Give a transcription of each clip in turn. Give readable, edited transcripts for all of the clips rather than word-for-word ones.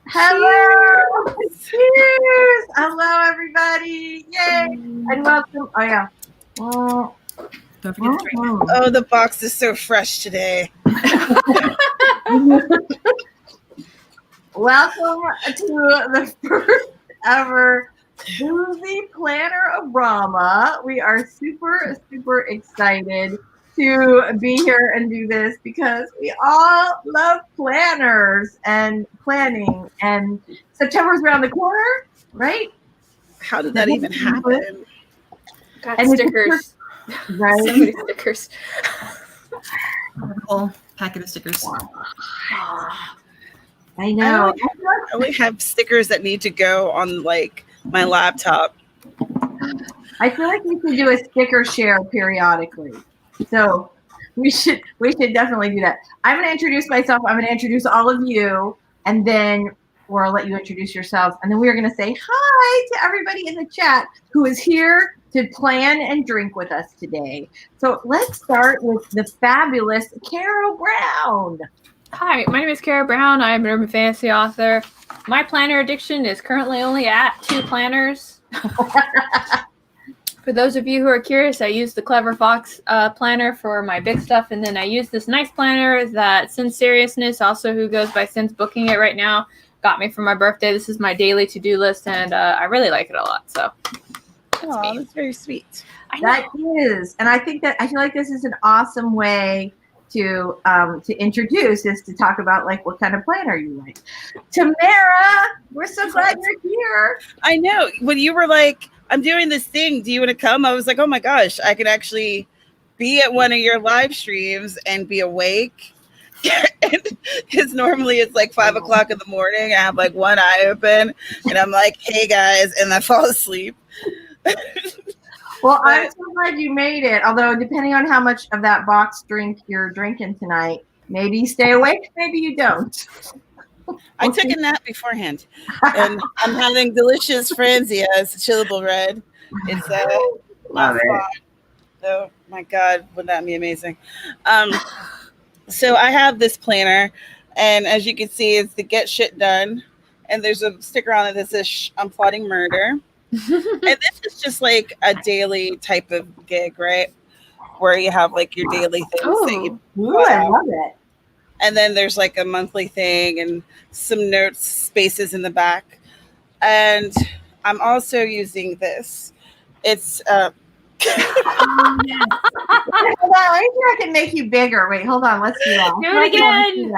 Hello. Cheers. Hello, everybody. Yay. And welcome. Oh, yeah. Don't forget to drink. Oh, the box is so fresh today. Welcome to the first ever Boozy Planner of Brahma. We are super, super excited to be here and do this because we all love planners and planning, and September's around the corner, right? How did that even happen? Got stickers. Right? So many stickers. A whole packet of stickers. I know. I only have stickers that need to go on like my laptop. I feel like we should do a sticker share periodically. So we should definitely do that. I'm going to introduce myself. I'm going to introduce all of you, and then we'll let you introduce yourselves. And then we are going to say hi to everybody in the chat who is here to plan and drink with us today. So let's start with the fabulous Cara Brown. Hi, my name is Cara Brown. I'm an urban fantasy author. My planner addiction is currently only at 2 planners. For those of you who are curious, I use the Clever Fox planner for my big stuff, and then I use this nice planner that Sin's Seriousness, also who goes by Sin's Booking It right now, got me for my birthday. This is my daily to-do list, and I really like it a lot. So that's very sweet. That is, and I feel like this is an awesome way to introduce, is to talk about like what kind of planner you like. Tamara, we're so glad you're here. I know. When you were like, I'm doing this thing, do you want to come? I was like, oh my gosh, I could actually be at one of your live streams and be awake. Because normally it's like 5 o'clock in the morning. I have like one eye open and I'm like, hey guys, and I fall asleep. Well, I'm so glad you made it. Although, depending on how much of that box drink you're drinking tonight, maybe you stay awake, maybe you don't. I took a nap beforehand, and I'm having delicious Franzia. It's a chillable red. It's Love it. Oh my God, would that be amazing? So I have this planner, and as you can see, it's the Get Shit Done, and there's a sticker on it that says I'm plotting murder. And this is just like a daily type of gig, right? Where you have like your daily things that you I love it. And then there's like a monthly thing and some notes, spaces in the back. And I'm also using this. It's Hold on, let me see if I can make you bigger. Wait, hold on, let's do that. Do it again.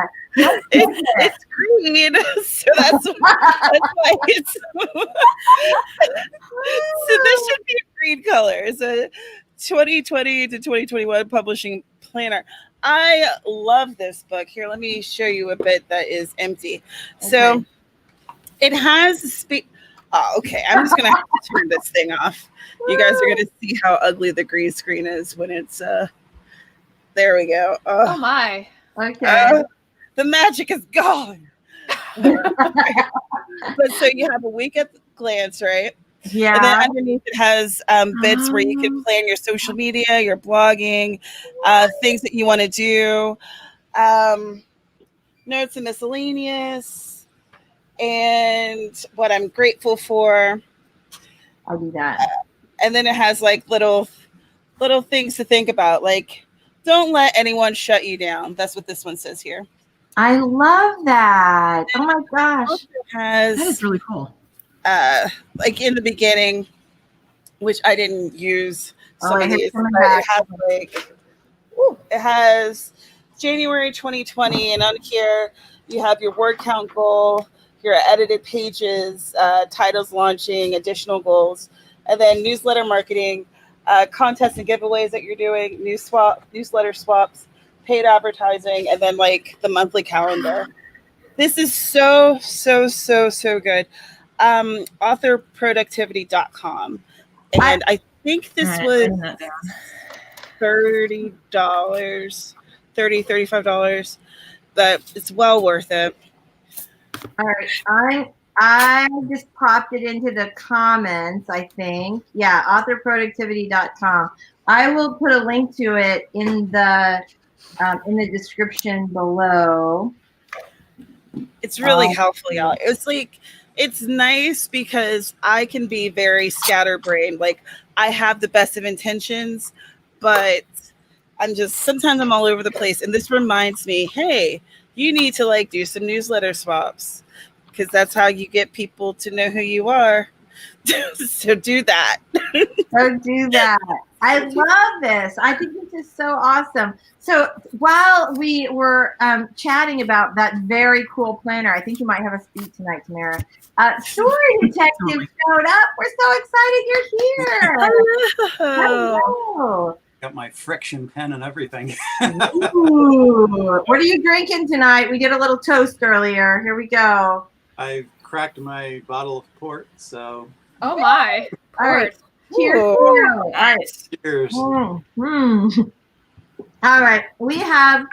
It's green, so that's why it's so this should be a green color. It's a 2020 to 2021 publishing planner. I love this book. Here, let me show you a bit that is empty. Okay. So it has okay, I'm just gonna have to turn this thing off. You guys are gonna see how ugly the green screen is when it's there we go. Oh my. Okay. The magic is gone. But so you have a week at the glance, right? Yeah. And then underneath it has bits where you can plan your social media, your blogging, things that you want to do, notes and miscellaneous, and what I'm grateful for. I'll do that. And then it has like little things to think about, like don't let anyone shut you down. That's what this one says here. I love that. Oh my gosh. That is really cool. Like in the beginning, which I didn't use some of these, but it has January 2020, and on here you have your word count goal, your edited pages, titles launching, additional goals, and then newsletter marketing, contests and giveaways that you're doing, newsletter swaps, paid advertising, and then like the monthly calendar. This is so good. Authorproductivity.com. And I think this was $30, $35, but it's well worth it. All right. I just popped it into the comments, I think. Yeah, authorproductivity.com. I will put a link to it in the description below. It's really helpful, y'all. It's like, it's nice because I can be very scatterbrained. Like, I have the best of intentions, but sometimes I'm all over the place. And this reminds me, hey, you need to like do some newsletter swaps, because that's how you get people to know who you are. So do that. So do that. I love this. I think this is so awesome. So while we were chatting about that very cool planner, I think you might have a speak tonight, Tamara. Story Detective showed up. We're so excited you're here. Hello. Got my friction pen and everything. Ooh. What are you drinking tonight? We did a little toast earlier. Here we go. I cracked my bottle of port, so. Oh my. All right. Cheers. All right. Cheers. Mm-hmm. All right. We have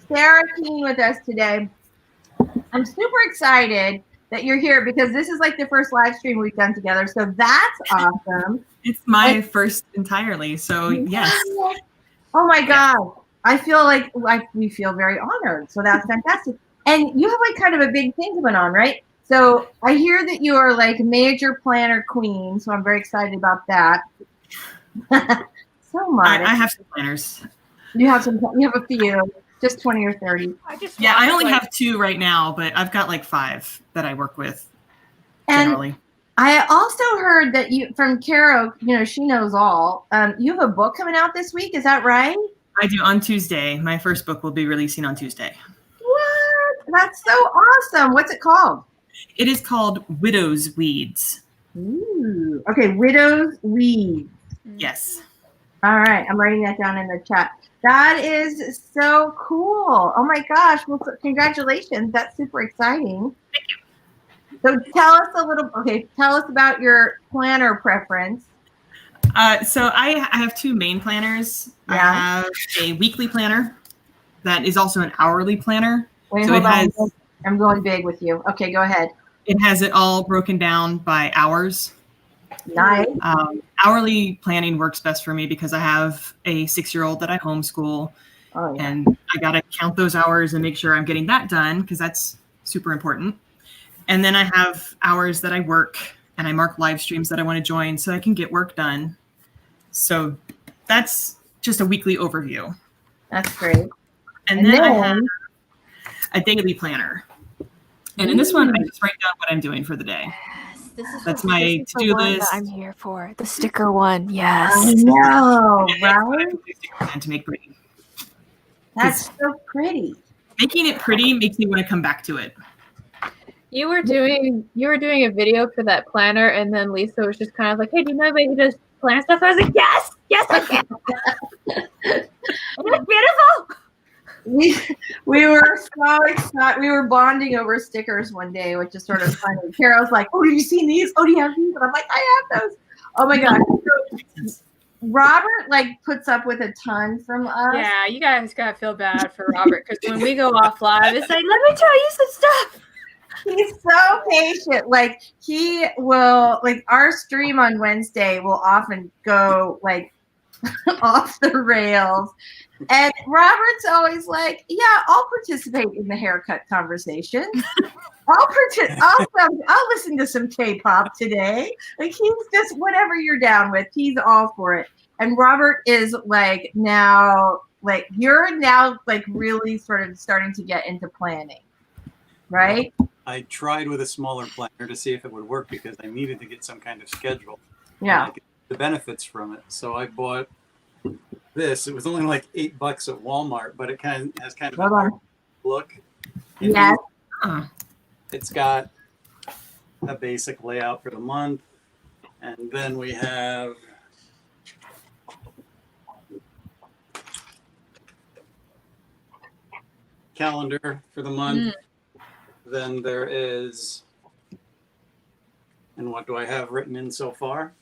Sarah Keene with us today. I'm super excited that you're here because this is like the first live stream we've done together. So that's awesome. It's my first entirely. So yes. Oh my God. I feel like we feel very honored. So that's fantastic. And you have like kind of a big thing going on, right? So I hear that you are like major planner queen. So I'm very excited about that. So much. I have some planners. You have a few, just 20 or 30. I only have 2 right now, but I've got like 5 that I work with generally. And I also heard that from Cara, she knows all. You have a book coming out this week. Is that right? I do, on Tuesday. My first book will be releasing on Tuesday. What? That's so awesome. What's it called? It is called Widow's Weeds. Ooh. Okay, Widow's Weeds. Yes. All right, I'm writing that down in the chat. That is so cool. Oh my gosh. Well, congratulations. That's super exciting. Thank you. So tell us about your planner preference. So I have 2 main planners. Yeah. I have a weekly planner that is also an hourly planner. Wait, so hold on. I'm going big with you. Okay, go ahead. It has it all broken down by hours. Nice. Hourly planning works best for me because I have a 6-year-old that I homeschool. Oh, yeah. And I got to count those hours and make sure I'm getting that done because that's super important. And then I have hours that I work and I mark live streams that I want to join so I can get work done. So that's just a weekly overview. That's great. And then I have a daily planner. And in this one, I just write down what I'm doing for the day. That's my to-do list. I'm here for the sticker one. Yes. I know, right? To make pretty. That's so pretty. Making it pretty makes me want to come back to it. You were doing a video for that planner, and then Lisa was just kind of like, "Hey, do you know anybody who does plan stuff?" I was like, "Yes, I can." It's beautiful. We were so excited. We were bonding over stickers one day, which is sort of funny. Carol's like, "Oh, have you seen these? Oh, do you have these?" And I'm like, "I have those." Oh my God. So, Robert puts up with a ton from us. Yeah, you guys gotta feel bad for Robert because when we go off live, it's like, "Let me tell you some stuff." He's so patient. He will our stream on Wednesday will often go off the rails. And Robert's always like, "Yeah, I'll participate in the haircut conversation. I'll listen to some K-pop today." He's just whatever you're down with. He's all for it. And Robert is you're now really sort of starting to get into planning, right? I tried with a smaller planner to see if it would work because I needed to get some kind of schedule. Yeah. And I get the benefits from it. So I bought this. It was only like $8 at Walmart, but it has kind of a look. Yeah. It's got a basic layout for the month, and then we have calendar for the month. Then there is, and what do I have written in so far?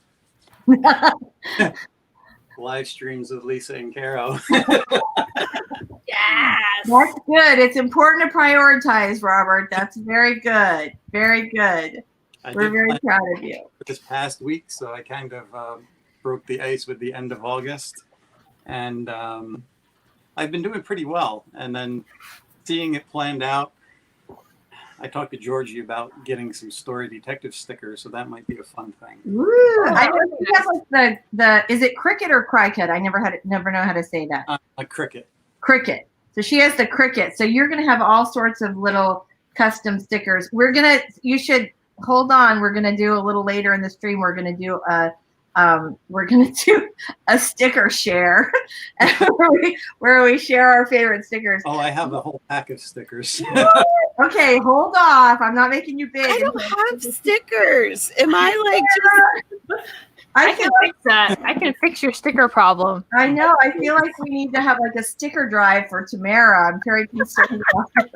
Live streams with Lisa and Caro. Yes. That's good. It's important to prioritize, Robert. That's very good. Very good. We're very proud of you. This past week, so I kind of broke the ice with the end of August. And I've been doing pretty well. And then seeing it planned out, I talked to Georgie about getting some story detective stickers, so that might be a fun thing. Ooh, I know you have like the is it cricket or cricket? I never know how to say that. A cricket. Cricket. So she has the cricket. So you're gonna have all sorts of little custom stickers. You should hold on. We're gonna do a little later in the stream. We're gonna do a sticker share where we share our favorite stickers. Oh, I have a whole pack of stickers. Okay, hold off. I'm not making you big. I don't have stickers. Am I like I can fix that. I can fix your sticker problem. I know. I feel like we need to have like a sticker drive for Tamara. I'm very concerned about her.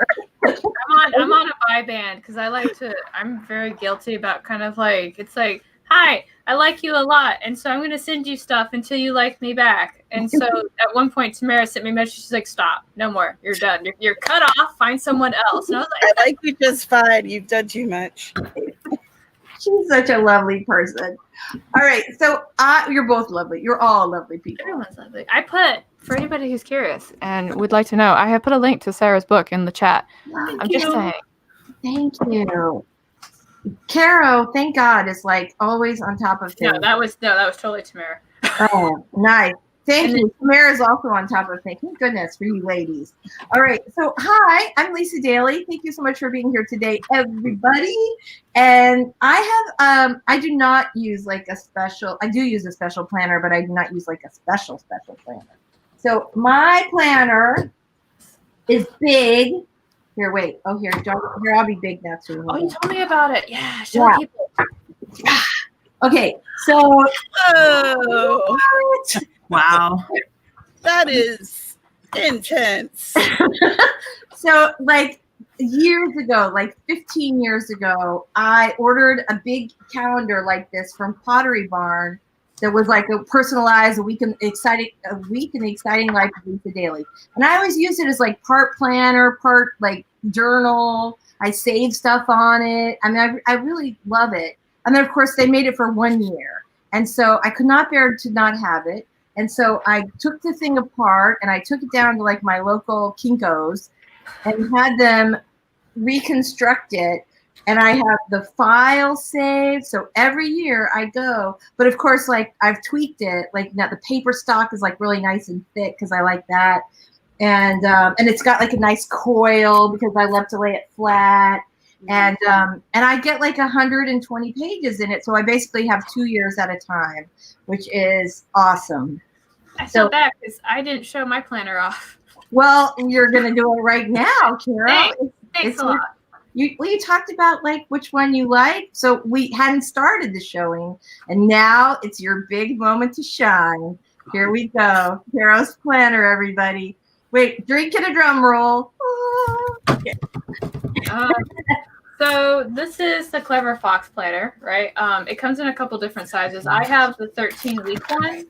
I'm on a buy band because I'm very guilty about kind of like, it's like, hi, I like you a lot, and so I'm going to send you stuff until you like me back. And so at one point, Tamara sent me a message. She's like, stop, no more. You're done. You're cut off. Find someone else. And I was like, I like you just fine. You've done too much. She's such a lovely person. All right, so you're both lovely. You're all lovely people. Everyone's lovely. I put, for anybody who's curious and would like to know, I have put a link to Sarah's book in the chat. I'm just saying. Thank you. Caro, thank God, is like always on top of things. No, that was totally Tamara. Oh, nice. Thank you. Tamara's also on top of things. Thank goodness for you ladies. All right. So, hi, I'm Lisa Daly. Thank you so much for being here today, everybody. And I do not use like I do use a special planner, but I do not use like a special planner. So, my planner is big. Here, wait. Oh, here, I'll be big now too. Oh, you told me about it. Yeah, show people. Okay, so. Oh. Wow. That is intense. So, like years ago, like 15 years ago, I ordered a big calendar like this from Pottery Barn that was like a personalized, a week in the exciting life of Lisa Daly. And I always used it as like part planner, part like journal. I save stuff on it. I mean, I really love it. And then of course they made it for 1 year. And so I could not bear to not have it. And so I took the thing apart and I took it down to like my local Kinko's and had them reconstruct it. And I have the file saved. So every year I go, but of course, like I've tweaked it. Like now the paper stock is like really nice and thick because I like that. And it's got like a nice coil because I love to lay it flat. And I get like 120 pages in it. So I basically have 2 years at a time, which is awesome. I feel bad because I didn't show my planner off. Well, you're going to do it right now, Cara. Thanks a lot. You talked about like which one you like. So we hadn't started the showing, and now it's your big moment to shine. Here we go. Cara's planner, everybody. Wait, drink in a drum roll. Okay. So this is the Clever Fox planner, right? It comes in a couple different sizes. I have the 13-week one.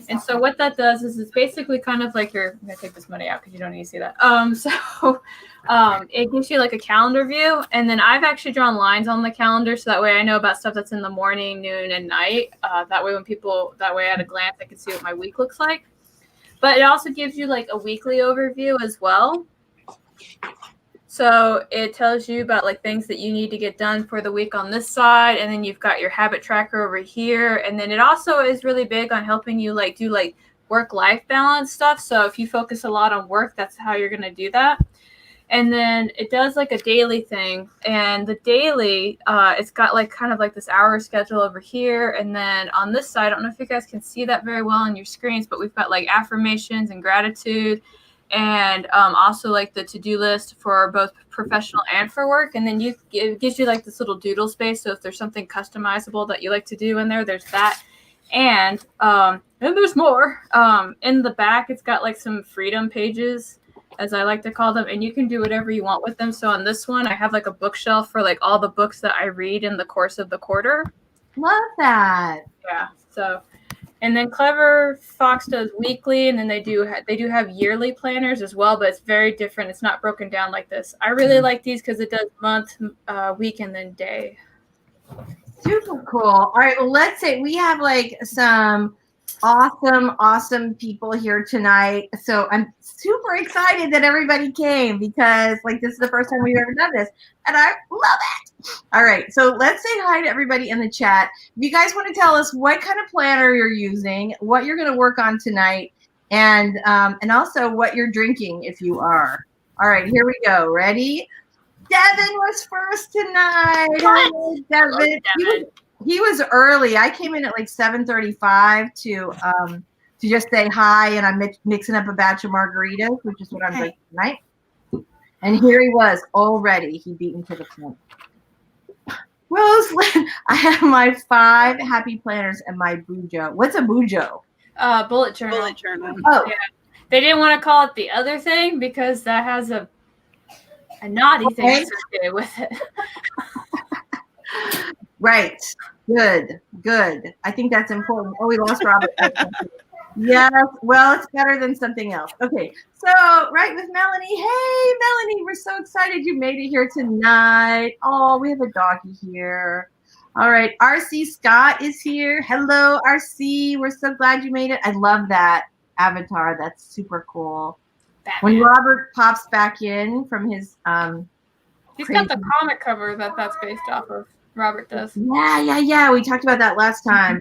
And so what that does is it's basically kind of like I'm going to take this money out because you don't need to see that. It gives you like a calendar view. And then I've actually drawn lines on the calendar. So that way I know about stuff that's in the morning, noon, and night. That way at a glance, I can see what my week looks like. But it also gives you like a weekly overview as well. So it tells you about like things that you need to get done for the week on this side. And then you've got your habit tracker over here. And then it also is really big on helping you like do like work-life balance stuff. So if you focus a lot on work, that's how you're going to do that. And then it does like a daily thing. And the daily, it's got like kind of like this hour schedule over here. And then on this side, I don't know if you guys can see that very well on your screens, but we've got like affirmations and gratitude. And also like the to-do list for both professional and for work. And then it gives you like this little doodle space. So if there's something customizable that you like to do in there, there's that. And there's more. In the back, it's got like some freedom pages, as I like to call them. And you can do whatever you want with them. So on this one, I have like a bookshelf for like all the books that I read in the course of the quarter. Love that. Yeah. So... And then Clever Fox does weekly, and then they do have yearly planners as well, but it's very different. It's not broken down like this. I really like these because it does month, week, and then day. Super cool. All right, well, let's say we have like some awesome people here tonight. So I'm super excited that everybody came because like this is the first time we've ever done this and I love it. All right, so let's say hi to everybody in the chat. If you guys want to tell us what kind of planner you're using, what you're going to work on tonight, and also what you're drinking if you are. All right, here we go. Ready? Devin was first tonight. Hello, Devin. He was early. I came in at like 7:35 to just say hi, and I'm mixing up a batch of margaritas, which is what I'm drinking tonight. And here he was already. He beat me to the punch. Rosalind, I have my 5 happy planners and my bujo. What's a bujo? Bullet journal. Bullet journal. Oh, yeah. They didn't want to call it the other thing because that has a naughty thing associated with it. Right. Good. I think that's important. Oh, we lost Robert. Yes. Well, it's better than something else. Okay. So, right with Melanie. Hey, Melanie, we're so excited you made it here tonight. Oh, we have a doggy here. All right. RC Scott is here. Hello, RC. We're so glad you made it. I love that avatar. That's super cool. Batman. When Robert pops back in from his he's got the comic cover that's based off of. Robert does. Yeah. We talked about that last time.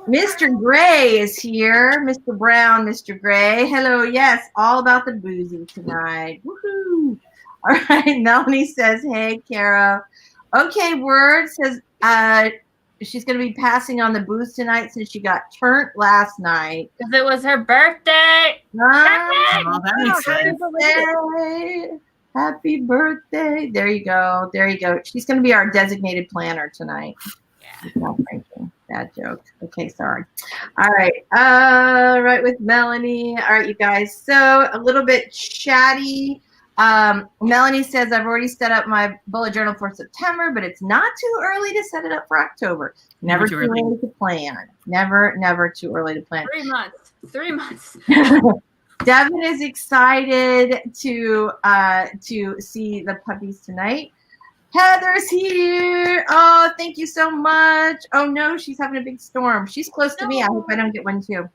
Mr. Gray is here. Mr. Brown, Mr. Gray. Hello. Yes, all about the boozy tonight. Woohoo. All right. Melanie says, hey, Cara. Okay, Word says she's going to be passing on the booze tonight since she got turnt last night. Because it was her birthday. Oh, that makes sense. Happy birthday. There you go. She's going to be our designated planner tonight. Yeah. Bad joke. Okay, sorry. All right. Right with Melanie. All right, you guys. So a little bit chatty. Melanie says, I've already set up my bullet journal for September, but it's not too early to set it up for October. Never too early to plan. Never too early to plan. 3 months. Devin is excited to see the puppies tonight. Heather's here. Oh, thank you so much. Oh no, she's having a big storm. She's close to me. I hope I don't get one too.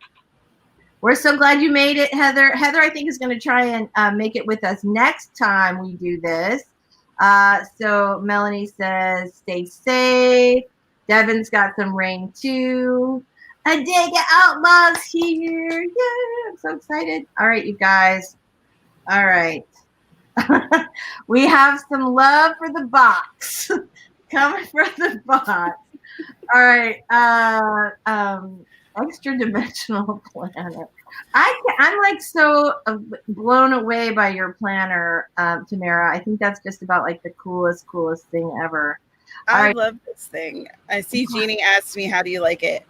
We're so glad you made it, Heather. Heather, I think, is going to try and make it with us next time we do this. So Melanie says, stay safe. Devin's got some rain too. Adega Outlaw's here. Yeah, I'm so excited. All right, you guys. All right. We have some love for the box. Coming for the box. All right. Extra dimensional planner. I'm like so blown away by your planner, Tamara. I think that's just about like the coolest thing ever. I love this thing. I see Jeannie asked me, how do you like it?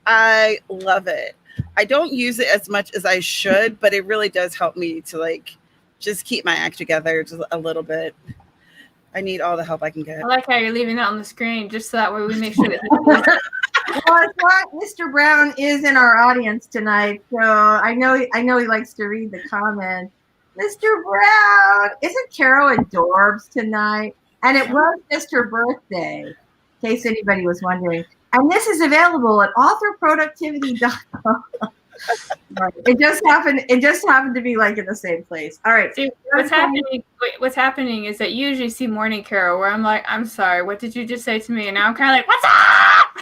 I love it. I don't use it as much as I should, but it really does help me to like just keep my act together just a little bit. I need all the help I can get. I like how you're leaving that on the screen just so that way we make sure that he Well, it's what Mr. Brown is in our audience tonight, so I know he likes to read the comments. Mr. Brown, isn't Carol adorbs tonight? And it was just her birthday, in case anybody was wondering. And this is available at authorproductivity.com. Right. It just happened to be like in the same place. All right. See, what's happening is that you usually see Morning Carol where I'm like, I'm sorry, what did you just say to me? And now I'm kind of like, what's up?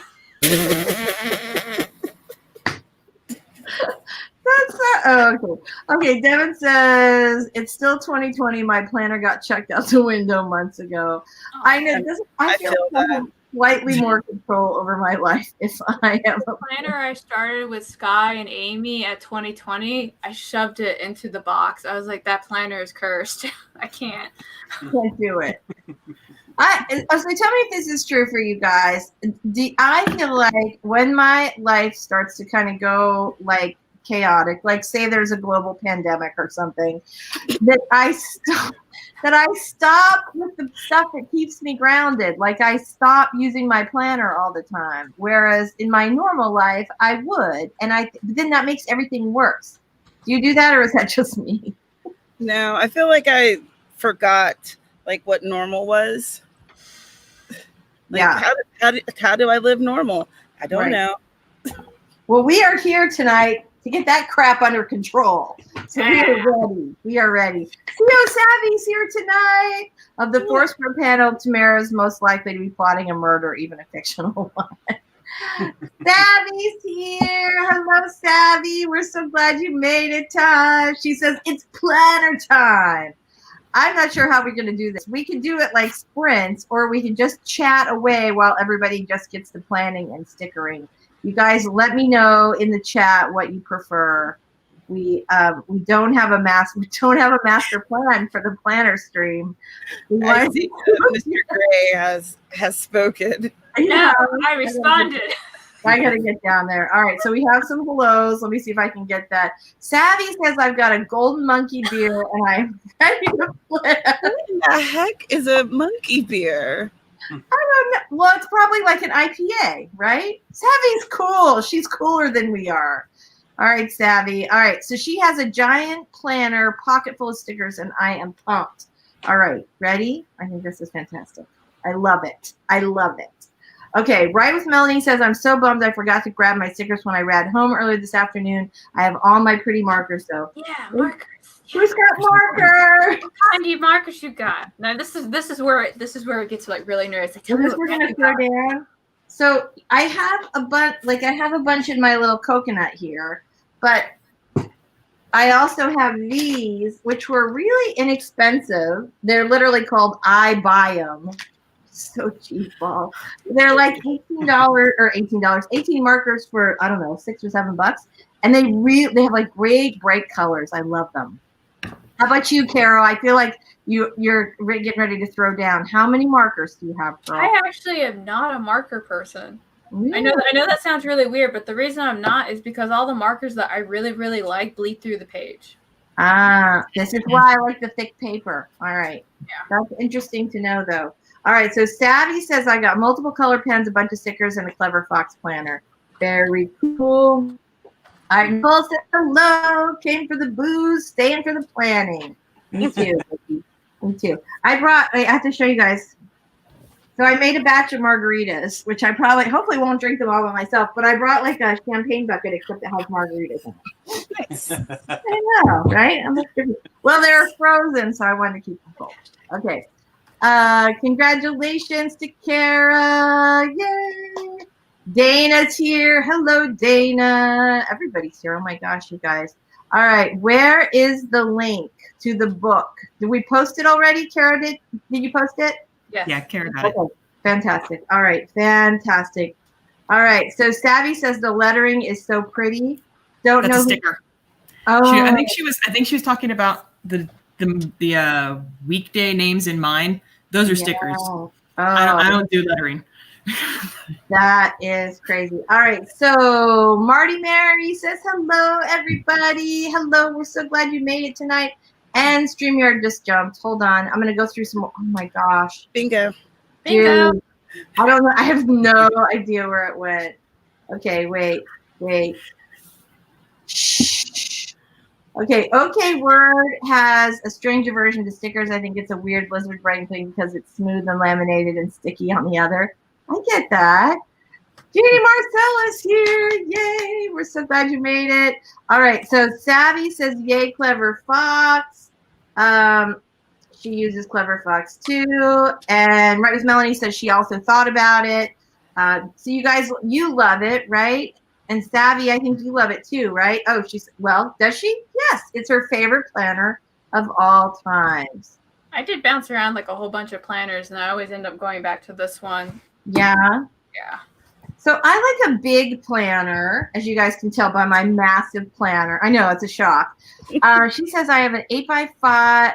Okay. Devin says it's still 2020. My planner got checked out the window months ago. Oh, I know this. I feel that. Slightly more control over my life if I am a planner. I started with Sky and Amy at 2020. I shoved it into the box. I was like, that planner is cursed. I can't do it. So tell me if this is true for you guys. I feel like when my life starts to kind of go like chaotic, like say there's a global pandemic or something, that I stop with the stuff that keeps me grounded. Like I stop using my planner all the time. Whereas in my normal life, I would. And but then that makes everything worse. Do you do that or is that just me? No, I feel like I forgot like what normal was. Like, yeah. How do I live normal? I don't know. Well, we are here tonight to get that crap under control. So we are ready. We are ready. CEO Savvy's here tonight. Of the Foursquare panel, Tamara is most likely to be plotting a murder, even a fictional one. Savvy's here. Hello, Savvy. We're so glad you made it time. She says it's planner time. I'm not sure how we're going to do this. We can do it like sprints, or we can just chat away while everybody just gets the planning and stickering. You guys, let me know in the chat what you prefer. We don't have a master plan for the planner stream. I see Mr. Gray has spoken. Yeah, I responded. I gotta get down there. All right, so we have some hellos. Let me see if I can get that. Savvy says I've got a golden monkey beer and I'm ready to play. What the heck is a monkey beer? I don't know. Well, it's probably like an IPA, right? Savvy's cool. She's cooler than we are. All right, Savvy. All right, so she has a giant planner, pocket full of stickers, and I am pumped. All right, ready? I think this is fantastic. I love it. I love it. Okay, Right with Melanie says, I'm so bummed I forgot to grab my stickers when I ran home earlier this afternoon. I have all my pretty markers, though. Yeah, markers. Who's got markers? What kind of markers you got? Now this is where it gets like really nervous. Like, This we're gonna throw down. So I have a bunch in my little coconut here, but I also have these, which were really inexpensive. They're literally called I Buy 'em. So cheap, ball. They're like $18 or $18. 18 markers for I don't know, $6 or $7, and they have like great bright colors. I love them. How about you, Carol? I feel like you're getting ready to throw down. How many markers do you have, girl? I actually am not a marker person. Yeah. I know that sounds really weird, but the reason I'm not is because all the markers that I really, really like bleed through the page. Ah, this is why I like the thick paper. All right. Yeah. That's interesting to know, though. All right, so Savvy says I got multiple color pens, a bunch of stickers, and a Clever Fox planner. Very cool. Nicole said hello. Came for the booze, staying for the planning. Me too. Me too. I have to show you guys. So I made a batch of margaritas, which I hopefully won't drink them all by myself, but I brought like a champagne bucket, except it has margaritas in it. Nice. I know, right? Well, they're frozen, so I wanted to keep them cold. Okay. Congratulations to Cara. Yay. Dana's here. Hello, Dana. Everybody's here. Oh my gosh, you guys. All right. Where is the link to the book? Did we post it already? Cara, did you post it? Yes. Yeah, Cara got it. Fantastic. All right. Fantastic. All right. So Savvy says the lettering is so pretty. Don't That's know a sticker. Oh, I think she was talking about the weekday names in mine. Those are stickers. Oh, I don't do lettering. That is crazy. All right. So Marty Mary says hello, everybody. Hello. We're so glad you made it tonight. And StreamYard just jumped. Hold on. I'm gonna go through some more. Oh my gosh. Bingo. Bingo. Dude, I don't know. I have no idea where it went. Okay, wait. Shh. Okay, Word has a strange aversion to stickers. I think it's a weird lizard brain thing because it's smooth and laminated and sticky on the other. I get that. Jeannie Marcella's here. Yay. We're so glad you made it. All right. So Savvy says, yay, Clever Fox. She uses Clever Fox too. And Right with Melanie says she also thought about it. So you guys, you love it, right? And Savvy, I think you love it too, right? Oh, does she? Yes. It's her favorite planner of all times. I did bounce around like a whole bunch of planners, and I always end up going back to this one. Yeah. Yeah. So I like a big planner, as you guys can tell by my massive planner. I know, it's a shock. She says I have an 8.5 by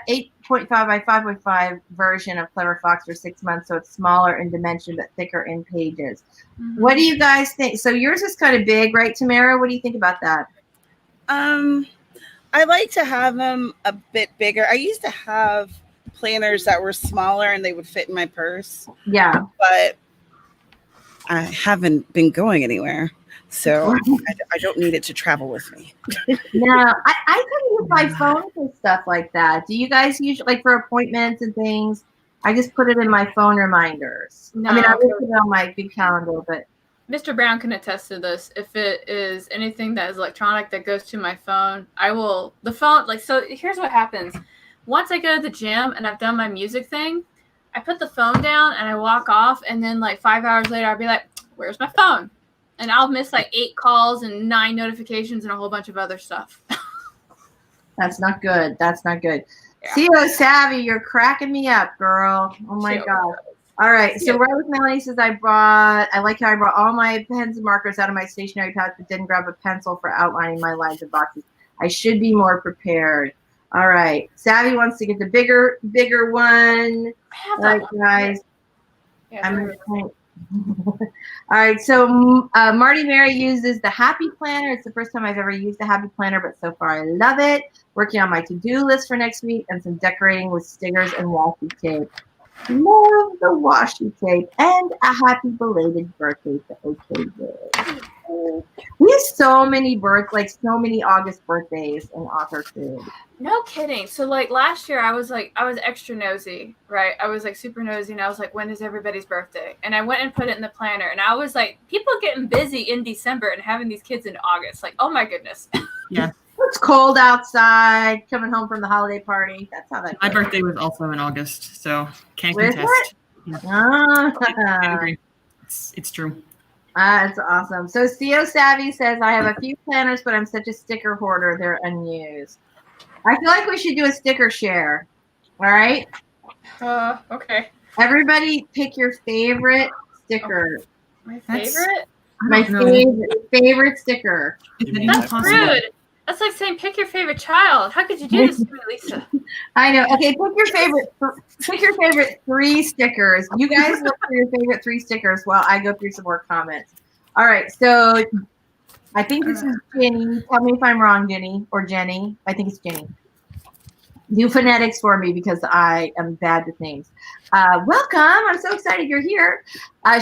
5.5 version of Clever Fox for 6 months, so it's smaller in dimension but thicker in pages. Mm-hmm. What do you guys think? So yours is kind of big, right, Tamara? What do you think about that? I like to have them a bit bigger. I used to have planners that were smaller and they would fit in my purse. Yeah. But I haven't been going anywhere, so I don't need it to travel with me. No, I can use my phone for stuff like that. Do you guys usually, like for appointments and things? I just put it in my phone reminders. No, I mean, I would put it on my big calendar, but Mr. Brown can attest to this. If it is anything that is electronic that goes to my phone, the phone, like, so here's what happens. Once I go to the gym and I've done my music thing, I put the phone down and I walk off, and then like 5 hours later, I'll be like, where's my phone? And I'll miss like 8 calls and 9 notifications and a whole bunch of other stuff. That's not good. That's not good. Yeah. CO Savvy, you're cracking me up, girl. Oh my God. All right. So Rose Melanie says, I like how I brought all my pens and markers out of my stationery pouch, but didn't grab a pencil for outlining my lines and boxes. I should be more prepared. All right. Savvy wants to get the bigger one. All right, guys. Yeah, all right. So Marty Mary uses the Happy Planner. It's the first time I've ever used the Happy Planner, but so far I love it. Working on my to-do list for next week and some decorating with stickers and washi tape. Love the washi tape, and a happy belated birthday to OK Good. We have so many August birthdays in author food. No kidding. So like last year I was extra nosy, right? I was like super nosy, and I was like, when is everybody's birthday? And I went and put it in the planner, and I was like, people getting busy in December and having these kids in August. Like, oh my goodness. Yeah. It's cold outside, coming home from the holiday party. That's how that My goes. birthday was also in August, so can't Was contest. it? Yeah. I agree. It's true. That's awesome. So CO Savvy says, I have a few planners, but I'm such a sticker hoarder. They're unused. I feel like we should do a sticker share. All right? Okay. Everybody pick your favorite sticker. My favorite? My favorite sticker. That's rude. That's like saying pick your favorite child. How could you do this to me, Lisa? I know. Okay, pick your favorite 3 stickers. You guys look for your favorite 3 stickers while I go through some more comments. All right, so I think this is Jenny. Tell me if I'm wrong, Jenny or Jenny. I think it's Jenny. Do phonetics for me because I am bad with names. Welcome. I'm so excited you're here.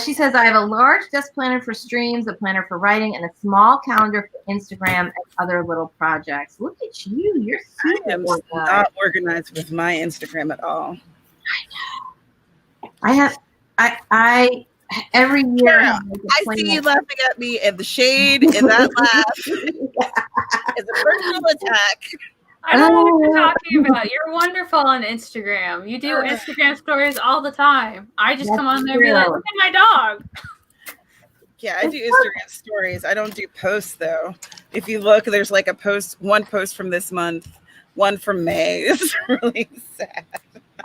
She says, I have a large desk planner for streams, a planner for writing, and a small calendar for Instagram and other little projects. Look at you. You're super organized. Not organized with my Instagram at all. I every year. Cara, I see you laughing at me, and the shade in that laugh is a personal attack. I don't know what you're talking about. You're wonderful on Instagram. You do Instagram stories all the time. I just come on there and be like, look at my dog. Yeah, I do Instagram stories. I don't do posts, though. If you look, there's like one post from this month, one from May. It's really sad.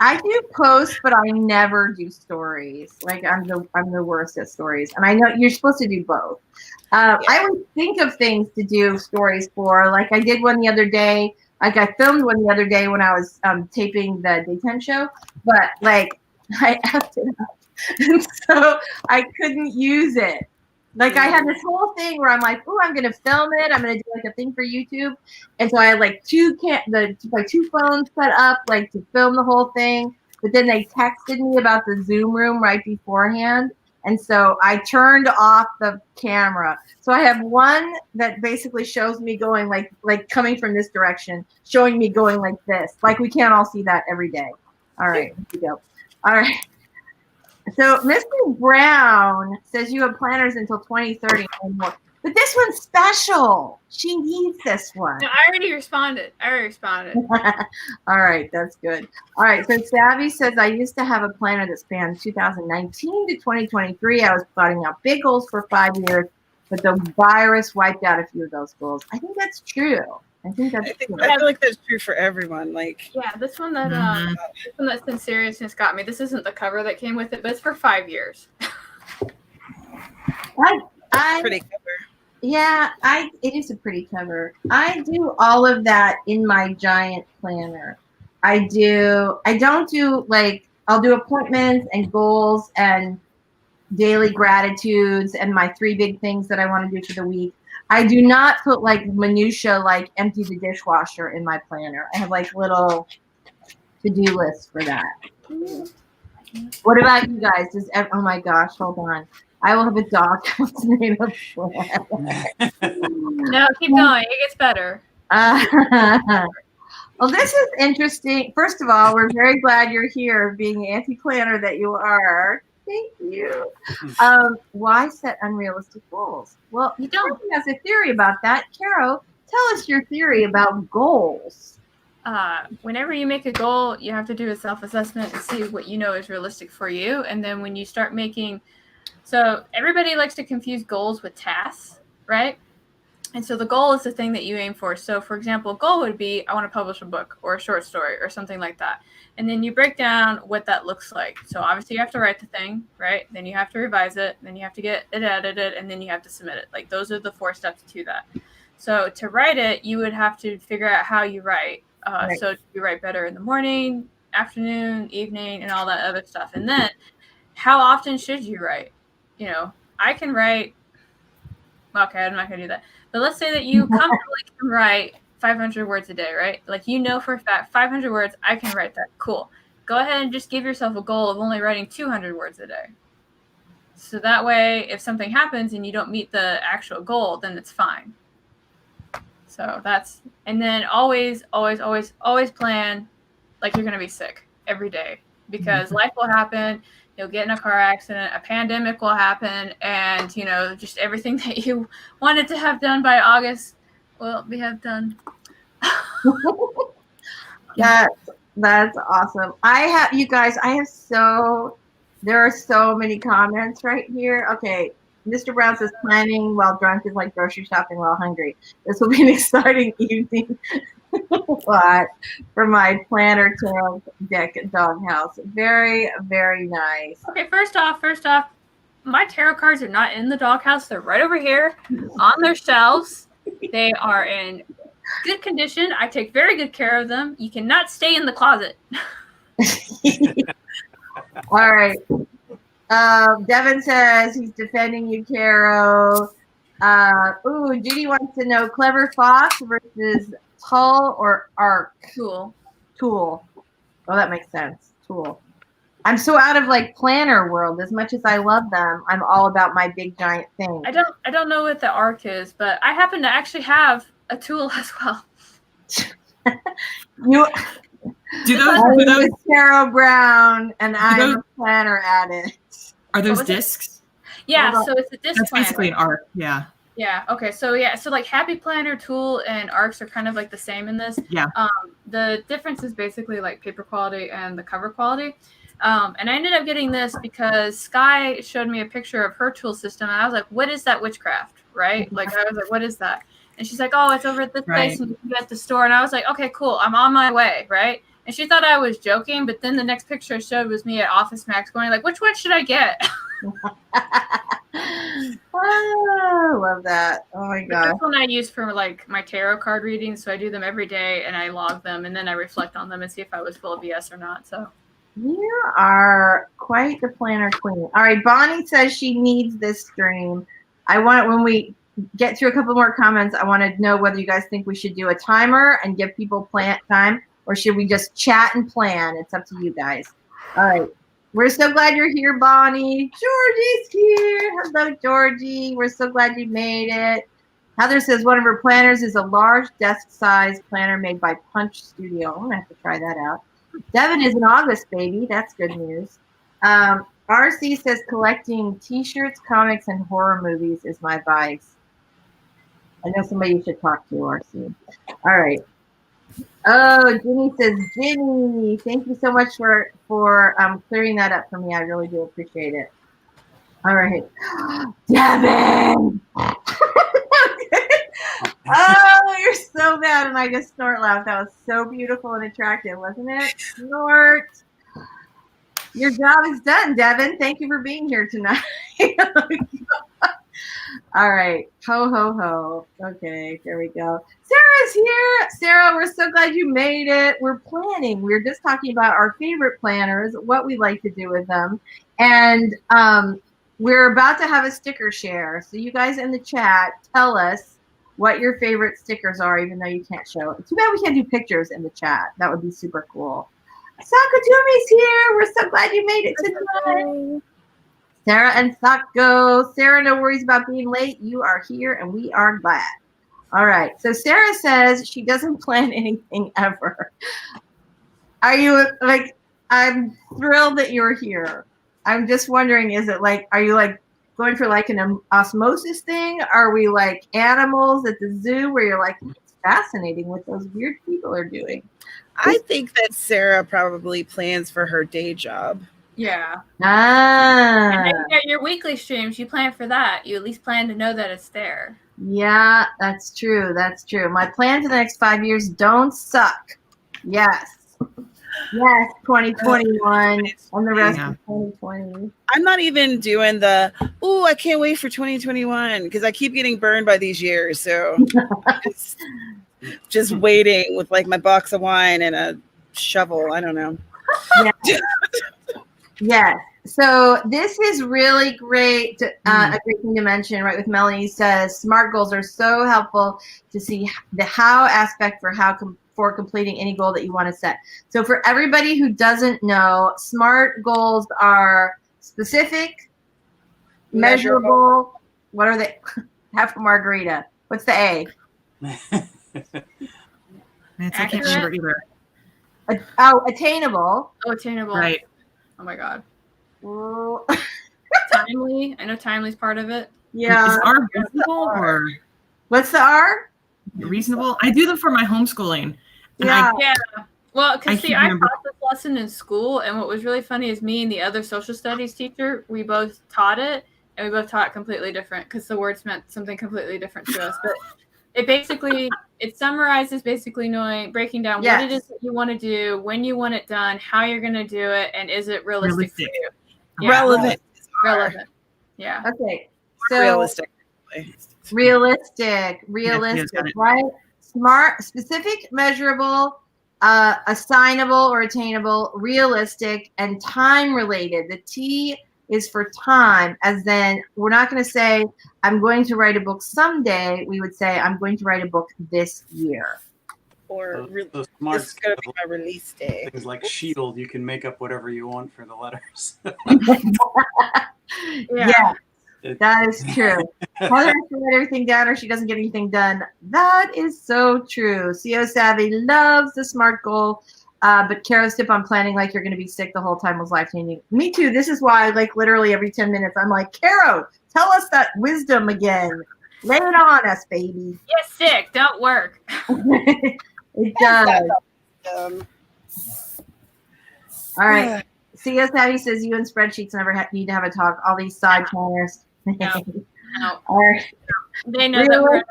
I do posts, but I never do stories. Like I'm the worst at stories, and I know you're supposed to do both. I would think of things to do stories for. Like I did one the other day. Like I filmed one the other day when I was taping the Day 10 show, but like I effed it up, and so I couldn't use it. Like I had this whole thing where I'm like, oh, I'm gonna film it. I'm gonna do like a thing for YouTube, and so I had like two phones set up like to film the whole thing. But then they texted me about the Zoom room right beforehand, and so I turned off the camera. So I have one that basically shows me going like coming from this direction, showing me going like this. Like we can't all see that every day. All right, here we go. All right. So Mr. Brown says you have planners until 2030 and more. But this one's special. She needs this one. No, I already responded. All right, that's good. All right, so Savvy says, I used to have a planner that spanned 2019 to 2023. I was plotting out big goals for 5 years, but the virus wiped out a few of those goals. I think that's true. I feel like that's true for everyone. Like, yeah, this one that Sin Seriousness got me. This isn't the cover that came with it, but it's for 5 years. Pretty cover. Yeah, it is a pretty cover. I do all of that in my giant planner. I'll do appointments and goals and daily gratitudes and my 3 big things that I want to do for the week. I do not put like minutia, like empty the dishwasher in my planner. I have like little to-do lists for that. What about you guys? Oh my gosh, hold on. I will have a dog house made of plan. No, keep going. It gets better. Well, this is interesting. First of all, we're very glad you're here, being the anti-planner that you are. Thank you. Why set unrealistic goals? Well, You don't. has a theory about that. Caro, tell us your theory about goals. Whenever you make a goal, you have to do a self-assessment and see what you know is realistic for you. And then when you start making, so everybody likes to confuse goals with tasks, right? And so the goal is the thing that you aim for. So for example, a goal would be, I want to publish a book or a short story or something like that. And then you break down what that looks like. So obviously you have to write the thing, right? Then you have to revise it. Then you have to get it edited, and then you have to submit it. Like those are the 4 steps to that. So to write it, you would have to figure out how you write. Right. So you write better in the morning, afternoon, evening, and all that other stuff. And then how often should you write? You know, I can write, okay, I'm not going to do that. But let's say that you comfortably can write 500 words a day, right? Like, you know for a fact, 500 words, I can write that. Cool. Go ahead and just give yourself a goal of only writing 200 words a day. So that way, if something happens and you don't meet the actual goal, then it's fine. So that's, and then always plan like you're going to be sick every day, because life will happen. You'll get in a car accident, a pandemic will happen, and, you know, just everything that you wanted to have done by August will be have done. That's awesome. You guys, there are so many comments right here. Okay. Mr. Brown says planning while drunk is like grocery shopping while hungry. This will be an exciting evening. What for my planner tail deck doghouse. Very, very nice. Okay, first off, my tarot cards are not in the doghouse. They're right over here on their shelves. They are in good condition. I take very good care of them. You cannot stay in the closet. All right. Devin says he's defending you, Caro. Judy wants to know Clever Fox versus Tull or Arc? Tool. Oh, that makes sense. Tool. I'm so out of like planner world. As much as I love them, I'm all about my big giant thing. I don't know what the Arc is, but I happen to actually have a tool as well. Do those Cara Brown, and I'm a planner addict. Are those discs? Yeah, so it's a disc That's planner. basically an Arc, yeah. Yeah, okay. So like Happy Planner, Tool, and Arcs are kind of like the same in this. Yeah. The difference is basically like paper quality and the cover quality. And I ended up getting this because Sky showed me a picture of her tool system, and I was like, what is that witchcraft, right? Like, I was like, what is that? And she's like, oh, it's over at this place and at the store. And I was like, okay, cool. I'm on my way, right? And she thought I was joking, but then the next picture I showed was me at Office Max going like, which one should I get? Oh, love that. Oh my god. That's one I use for like my tarot card readings. So I do them every day and I log them and then I reflect on them and see if I was full of BS or not. So you are quite the planner queen. All right, Bonnie says she needs this stream. When we get through a couple more comments, I want to know whether you guys think we should do a timer and give people plan time, or should we just chat and plan? It's up to you guys. All right. We're so glad you're here, Bonnie. Georgie's here. Hello, Georgie. We're so glad you made it. Heather says one of her planners is a large desk-sized planner made by Punch Studio. I'm going to have to try that out. Devin is an August baby. That's good news. RC says collecting T-shirts, comics, and horror movies is my vice. I know somebody you should talk to, RC. All right. Oh, Ginny says, Ginny, thank you so much for clearing that up for me. I really do appreciate it. All right. Devin! Oh, you're so bad. And I just snort laughed. That was so beautiful and attractive, wasn't it? Snort. Your job is done, Devin. Thank you for being here tonight. All right. Ho, ho, ho. Okay, there we go. Sarah's here. Sarah, we're so glad you made it. We're planning. We're just talking about our favorite planners, what we like to do with them. And we're about to have a sticker share. So you guys in the chat, tell us what your favorite stickers are, even though you can't show it. Too bad we can't do pictures in the chat. That would be super cool. Sakajumi's here. We're so glad you made it tonight. Sarah and Sako. Sarah, no worries about being late. You are here, and we are glad. All right. So Sarah says she doesn't plan anything ever. Are you like? I'm thrilled that you're here. I'm just wondering, is it like, are you like going for like an osmosis thing? Are we like animals at the zoo where you're like, it's fascinating what those weird people are doing? I think that Sarah probably plans for her day job. Yeah. Ah. And then you get your weekly streams. You plan for that. You at least plan to know that it's there. Yeah, that's true. That's true. My plan for the next 5 years don't suck. Yes. Yes, 2021 and the rest of 2020. I'm not even doing the, I can't wait for 2021 because I keep getting burned by these years. So just waiting with like my box of wine and a shovel. I don't know. Yeah. Yes. So this is really great. A great thing to mention, right? With Melanie says, SMART goals are so helpful to see the how aspect for completing any goal that you want to set. So for everybody who doesn't know, SMART goals are specific, measurable. What are they? Half a margarita. What's the A? I can't remember either. Attainable. Oh, attainable. Right. Oh my God. Oh. Timely. I know timely's part of it. Yeah. Is R reasonable or What's the R? reasonable? I do them for my homeschooling. And Yeah. Yeah. Well, because I see, can't I remember. taught this lesson in school, and what was really funny is me and the other social studies teacher, we both taught it, and we both taught it completely different because the words meant something completely different to us. But it summarizes basically breaking down what it is that you want to do, when you want it done, how you're going to do it, and is it realistic for you? Yeah. Relevant. Yeah. Okay. So Realistic. realistic, right? SMART, specific, measurable, assignable or attainable, realistic, and time related. The T is for time, as then we're not going to say, I'm going to write a book someday. We would say, I'm going to write a book this year. Or the SMART this is going to be my release day. Things like shield, you can make up whatever you want for the letters. Yeah, that is true. Heather has to write everything down or she doesn't get anything done. That is so true. CO Savvy loves the SMART goal. But Cara's tip on planning like you're going to be sick the whole time was life-changing. Me too. This is why, like, literally every 10 minutes, I'm like, Caro, tell us that wisdom again. Lay it on us, baby. Get sick. Don't work. It does. All right. CO Savvy says you and spreadsheets never need to have a talk. All these side planners. No. All right. They know that we're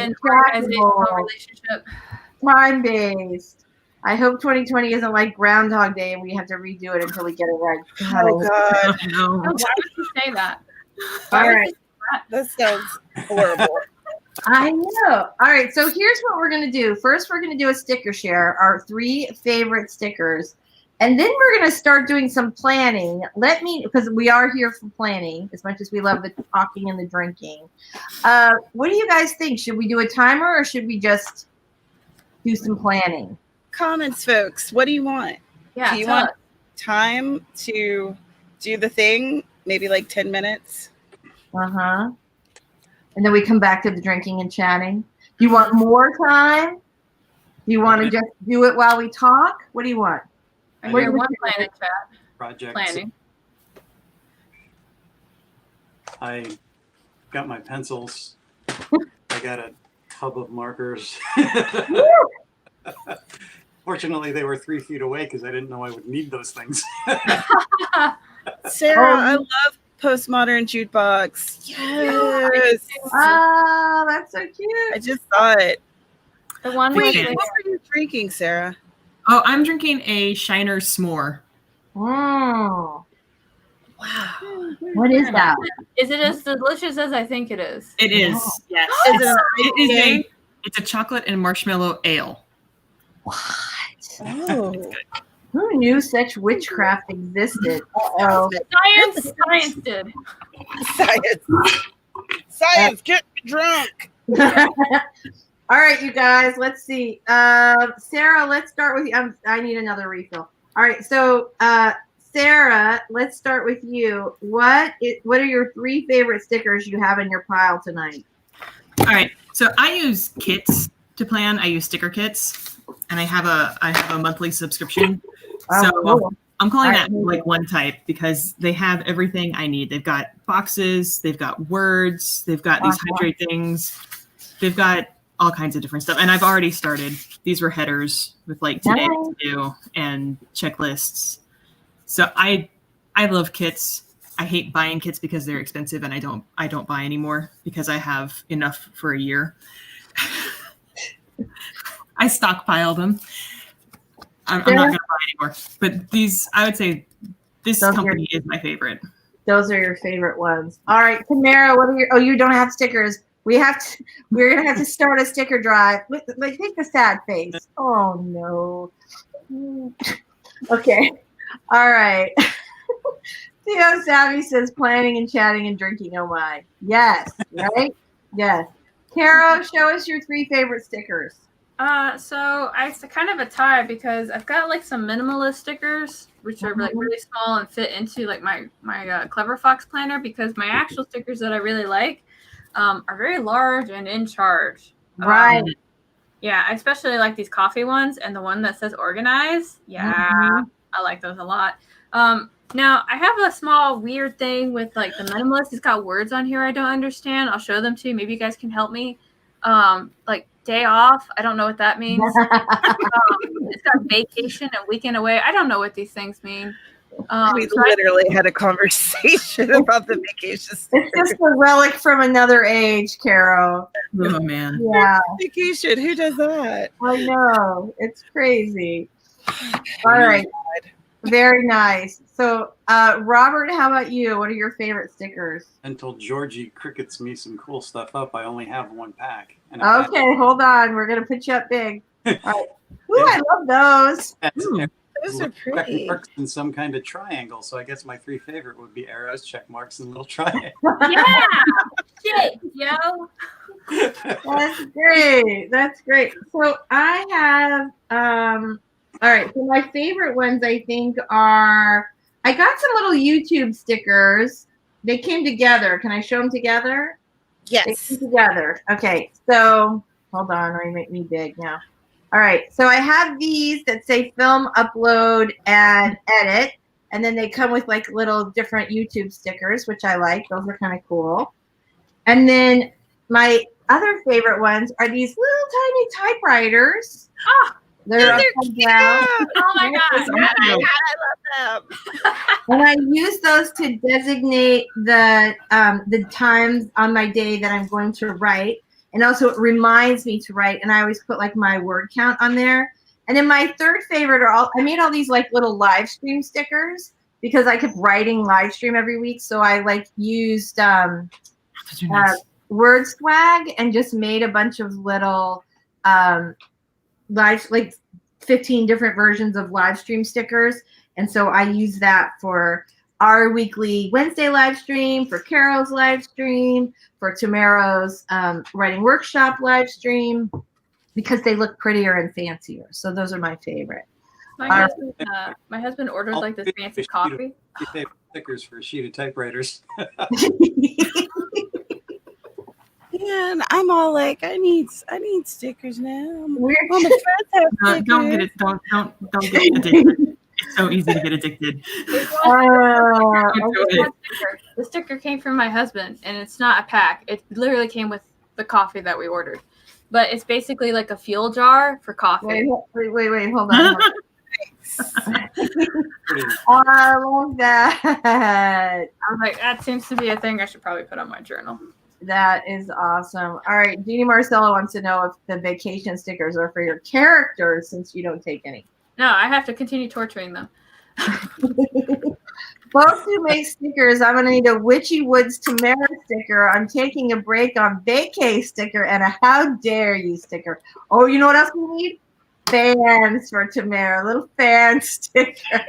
in organizational relationship. Time-based. I hope 2020 isn't like Groundhog Day and we have to redo it until we get it right. Oh, God. No. Why would you say that? All right. That sounds horrible. I know. All right. So here's what we're going to do. First, we're going to do a sticker share, our 3 favorite stickers. And then we're going to start doing some planning. Because we are here for planning as much as we love the talking and the drinking. What do you guys think? Should we do a timer or should we just do some planning? Comments, folks. What do you want? Yeah. Do you want time to do the thing? Maybe like 10 minutes? Uh-huh. And then we come back to the drinking and chatting. Do you want more time? Do you want to just do it while we talk? What do you want? I hear one planning chat. Projects. Planning. I got my pencils. I got a tub of markers. Fortunately, they were 3 feet away because I didn't know I would need those things. Sarah, I love Postmodern Jukebox. Yes. Oh, that's so cute. I just saw it. The one Wait, with what were you drinking, Sarah? Oh, I'm drinking a Shiner S'more. Oh. Wow. What is that? Is it as delicious as I think it is? It is. Yes. It's a chocolate and marshmallow ale. What? Oh. Who knew such witchcraft existed? Uh-oh. Science did. Science, get me drunk. All right, you guys, let's see. Sarah, let's start with you. I need another refill. All right, so Sarah, let's start with you. What are your 3 favorite stickers you have in your pile tonight? All right, so I use kits to plan. I use sticker kits, and I have a monthly subscription. Oh, So cool. I'm calling All that right. like one type because they have everything I need. They've got boxes, they've got words, they've got these hydrate things, they've got all kinds of different stuff. And I've already started. These were headers with like today to do and checklists. So I love kits. I hate buying kits because they're expensive, and I don't buy anymore because I have enough for a year. I stockpile them. I'm not going to buy anymore. But these, I would say, this company is my favorite. Those are your favorite ones. All right, Tamara, what are your? Oh, you don't have stickers. We're gonna have to start a sticker drive. Like, take the sad face. Oh no. Okay. All right. Theo Savvy says planning and chatting and drinking. Oh my. Yes. Right. Yes. Cara, show us your 3 favorite stickers. So it's kind of a tie because I've got like some minimalist stickers, which are like really small and fit into like my Clever Fox planner, because my actual stickers that I really like are very large and in charge. Right. Yeah, I especially like these coffee ones, and the one that says organize. Yeah, I like those a lot. Now I have a small weird thing with like the minimalist. It's got words on here I don't understand. I'll show them to you. Maybe you guys can help me. Like day off. I don't know what that means. It's got vacation and weekend away. I don't know what these things mean. We literally had a conversation about the vacation sticker. It's just a relic from another age, Caro. Oh man. Yeah. Vacation. Who does that? I know. It's crazy. All right. Very nice. So, Robert, how about you? What are your favorite stickers? Until Georgie crickets me some cool stuff up, I only have 1 pack. And Okay, hold on. We're going to put you up big. All right. Ooh, I love those. Those are pretty. Works in some kind of triangle, so I guess my 3 favorite would be arrows, check marks, and little triangles. Yeah. Shit, yo. That's great. That's great. So I have, all right. So my favorite ones, I think, are, I got some little YouTube stickers. They came together. Can I show them together? Yes. They came together. Okay. So hold on. Let me make me big now. All right. So I have these that say film, upload, and edit. And then they come with like little different YouTube stickers, which I like. Those are kind of cool. And then my other favorite ones are these little tiny typewriters. Oh, they're upside down. Oh my God. I love them. And I use those to designate the times on my day that I'm going to write. And also it reminds me to write. And I always put like my word count on there. And then my third favorite I made all these like little live stream stickers because I kept writing live stream every week. So I like used Word Swag and just made a bunch of little like 15 different versions of live stream stickers. And so I use that for our weekly Wednesday live stream, for Carol's live stream, for Tamara's writing workshop live stream, because they look prettier and fancier. So those are my favorite. My husband ordered like this fancy coffee. Stickers for a sheet of typewriters. Man, I'm all like, I need stickers now. Don't get it. Don't get addicted. It's so easy to get addicted. The sticker came from my husband, and it's not a pack. It literally came with the coffee that we ordered. But it's basically like a fuel jar for coffee. Wait, hold on. I love that. I was like, that seems to be a thing I should probably put on my journal. That is awesome. All right, Jeannie Marcello wants to know if the vacation stickers are for your characters since you don't take any. No, I have to continue torturing them. Folks who make stickers, I'm going to need a Witchy Woods Tamara sticker. I'm taking a break on vacay sticker and a how dare you sticker. Oh, you know what else we need? Fans for Tamara, a little fan sticker.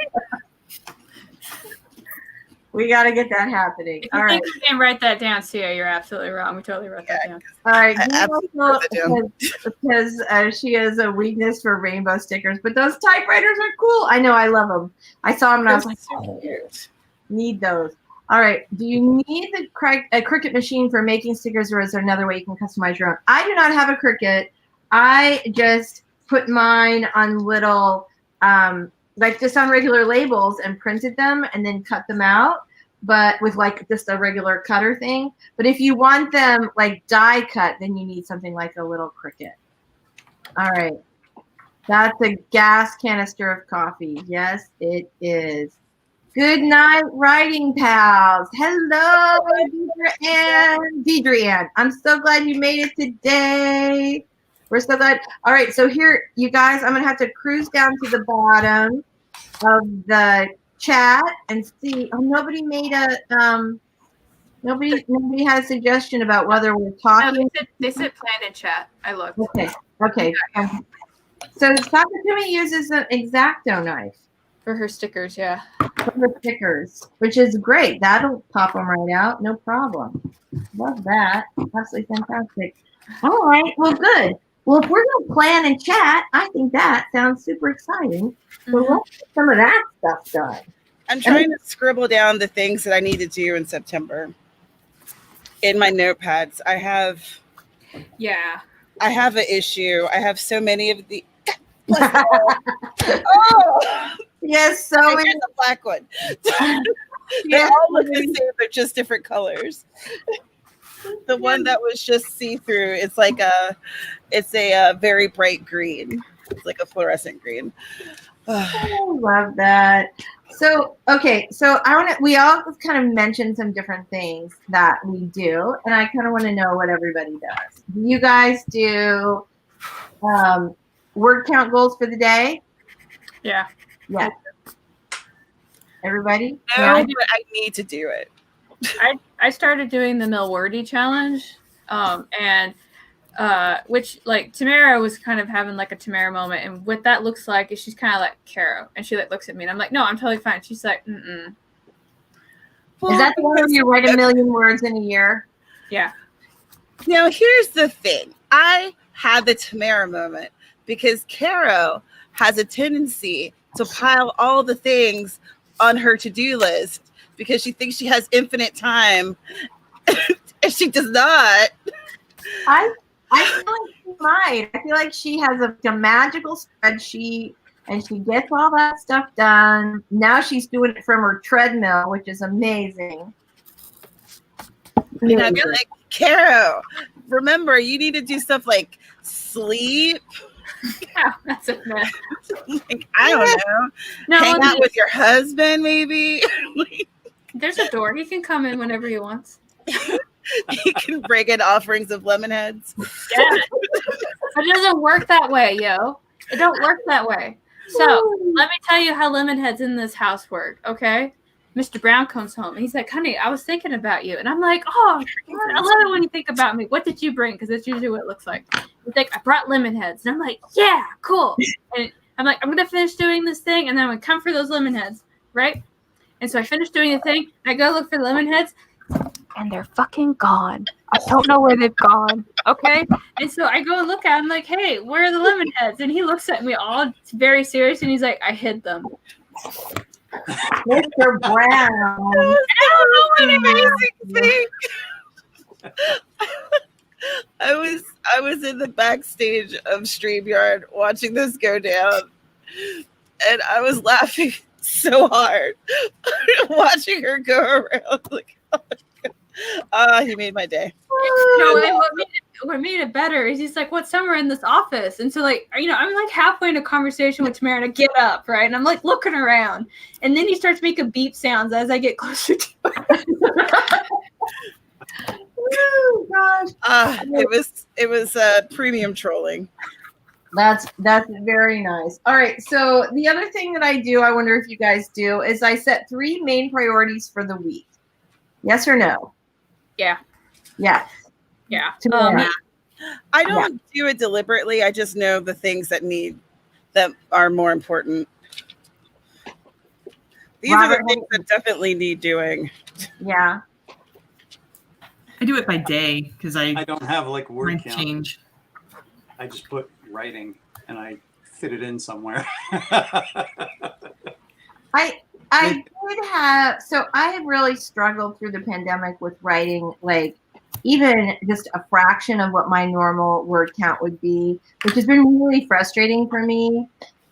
We got to get that happening. If you think we can write that down, Sia, you're absolutely wrong. We totally wrote that down. All right. Because she has a weakness for rainbow stickers, but those typewriters are cool. I know. I love them. I saw them and I was like, oh, need those. All right. Do you need a Cricut machine for making stickers, or is there another way you can customize your own? I do not have a Cricut. I just put mine on little like just on regular labels and printed them and then cut them out, but with like just a regular cutter thing. But if you want them like die cut, then you need something like a little Cricut. All right. That's a gas canister of coffee. Yes, it is. Good night, writing pals. Hello, Deidre Ann. I'm so glad you made it today. We're so glad. All right, so here, you guys, I'm gonna have to cruise down to the bottom of the chat and see. Oh, nobody made a nobody had a suggestion about whether we're talking. No, they said plan in chat. I looked. Okay. So Takatumi uses an X-Acto knife For her stickers, yeah. for her stickers, which is great. That'll pop them right out, no problem. Love that. Absolutely fantastic. All right, well, good. Well, if we're going to plan and chat, I think that sounds super exciting. So let's get some of that stuff done. I'm trying to scribble down the things that I need to do in September in my notepads. I have an issue. I have so many of the. Oh, yes, so here's many. a black one. They all look the same. They're just different colors. The one that was just see-through, it's a very bright green. It's like a fluorescent green. I love that. So, okay, so we all kind of mentioned some different things that we do, and I kind of want to know what everybody does. Do you guys do word count goals for the day? Yeah. Yeah. Everybody? No, Yeah. but I need to do it. I started doing the Milwordy challenge, and which like Tamara was kind of having like a Tamara moment, and what that looks like is she's kind of like Cara, and she like looks at me, and I'm like, no, I'm totally fine. She's like, mm. Is that the one where you write 1 million words in a year? Yeah. Now, here's the thing. I had the Tamara moment because Cara has a tendency to pile all the things on her to-do list because she thinks she has infinite time, and she does not. I feel like she might. I feel like she has a magical spreadsheet, and she gets all that stuff done. Now she's doing it from her treadmill, which is amazing. And I feel like, Cara, remember, you need to do stuff like sleep. Yeah, that's it, man. Like, I don't know. Hang out with your husband, maybe. There's a door. He can come in whenever he wants. He can bring in offerings of lemon heads. Yeah. It doesn't work that way, yo. It don't work that way. So let me tell you how lemon heads in this house work, okay? Mr. Brown comes home and he's like, honey, I was thinking about you. And I'm like, oh, I love it when you think about me. What did you bring? Because that's usually what it looks like. He's like, I brought lemon heads. And I'm like, yeah, cool. And I'm like, I'm going to finish doing this thing, and then I'm going to come for those lemon heads, right? And so I finish doing the thing. I go look for the lemon heads. And they're fucking gone. I don't know where they've gone. Okay. And so I go and look at him like, hey, where are the lemon heads? And he looks at me all very serious, and he's like, I hid them. Mr. Brown. I don't know what amazing thing. I was in the backstage of StreamYard watching this go down, and I was laughing so hard watching her go around. Like, he made my day. No, and what made it better is he's like, what's somewhere in this office? And so, like, you know, I'm like halfway in a conversation with Tamara to get up, right? And I'm like looking around, and then he starts making beep sounds as I get closer to it. Oh gosh. It was premium trolling. That's very nice. All right. So the other thing that I do, I wonder if you guys do, is I set 3 main priorities for the week. Yes or no? Yeah. Yes. Yeah. I don't do it deliberately. I just know the things that are more important. These are the things that definitely need doing. Yeah. I do it by day because I don't have like word count. Change. I just put writing and I fit it in somewhere. I did have, so I have really struggled through the pandemic with writing, like even just a fraction of what my normal word count would be, which has been really frustrating for me.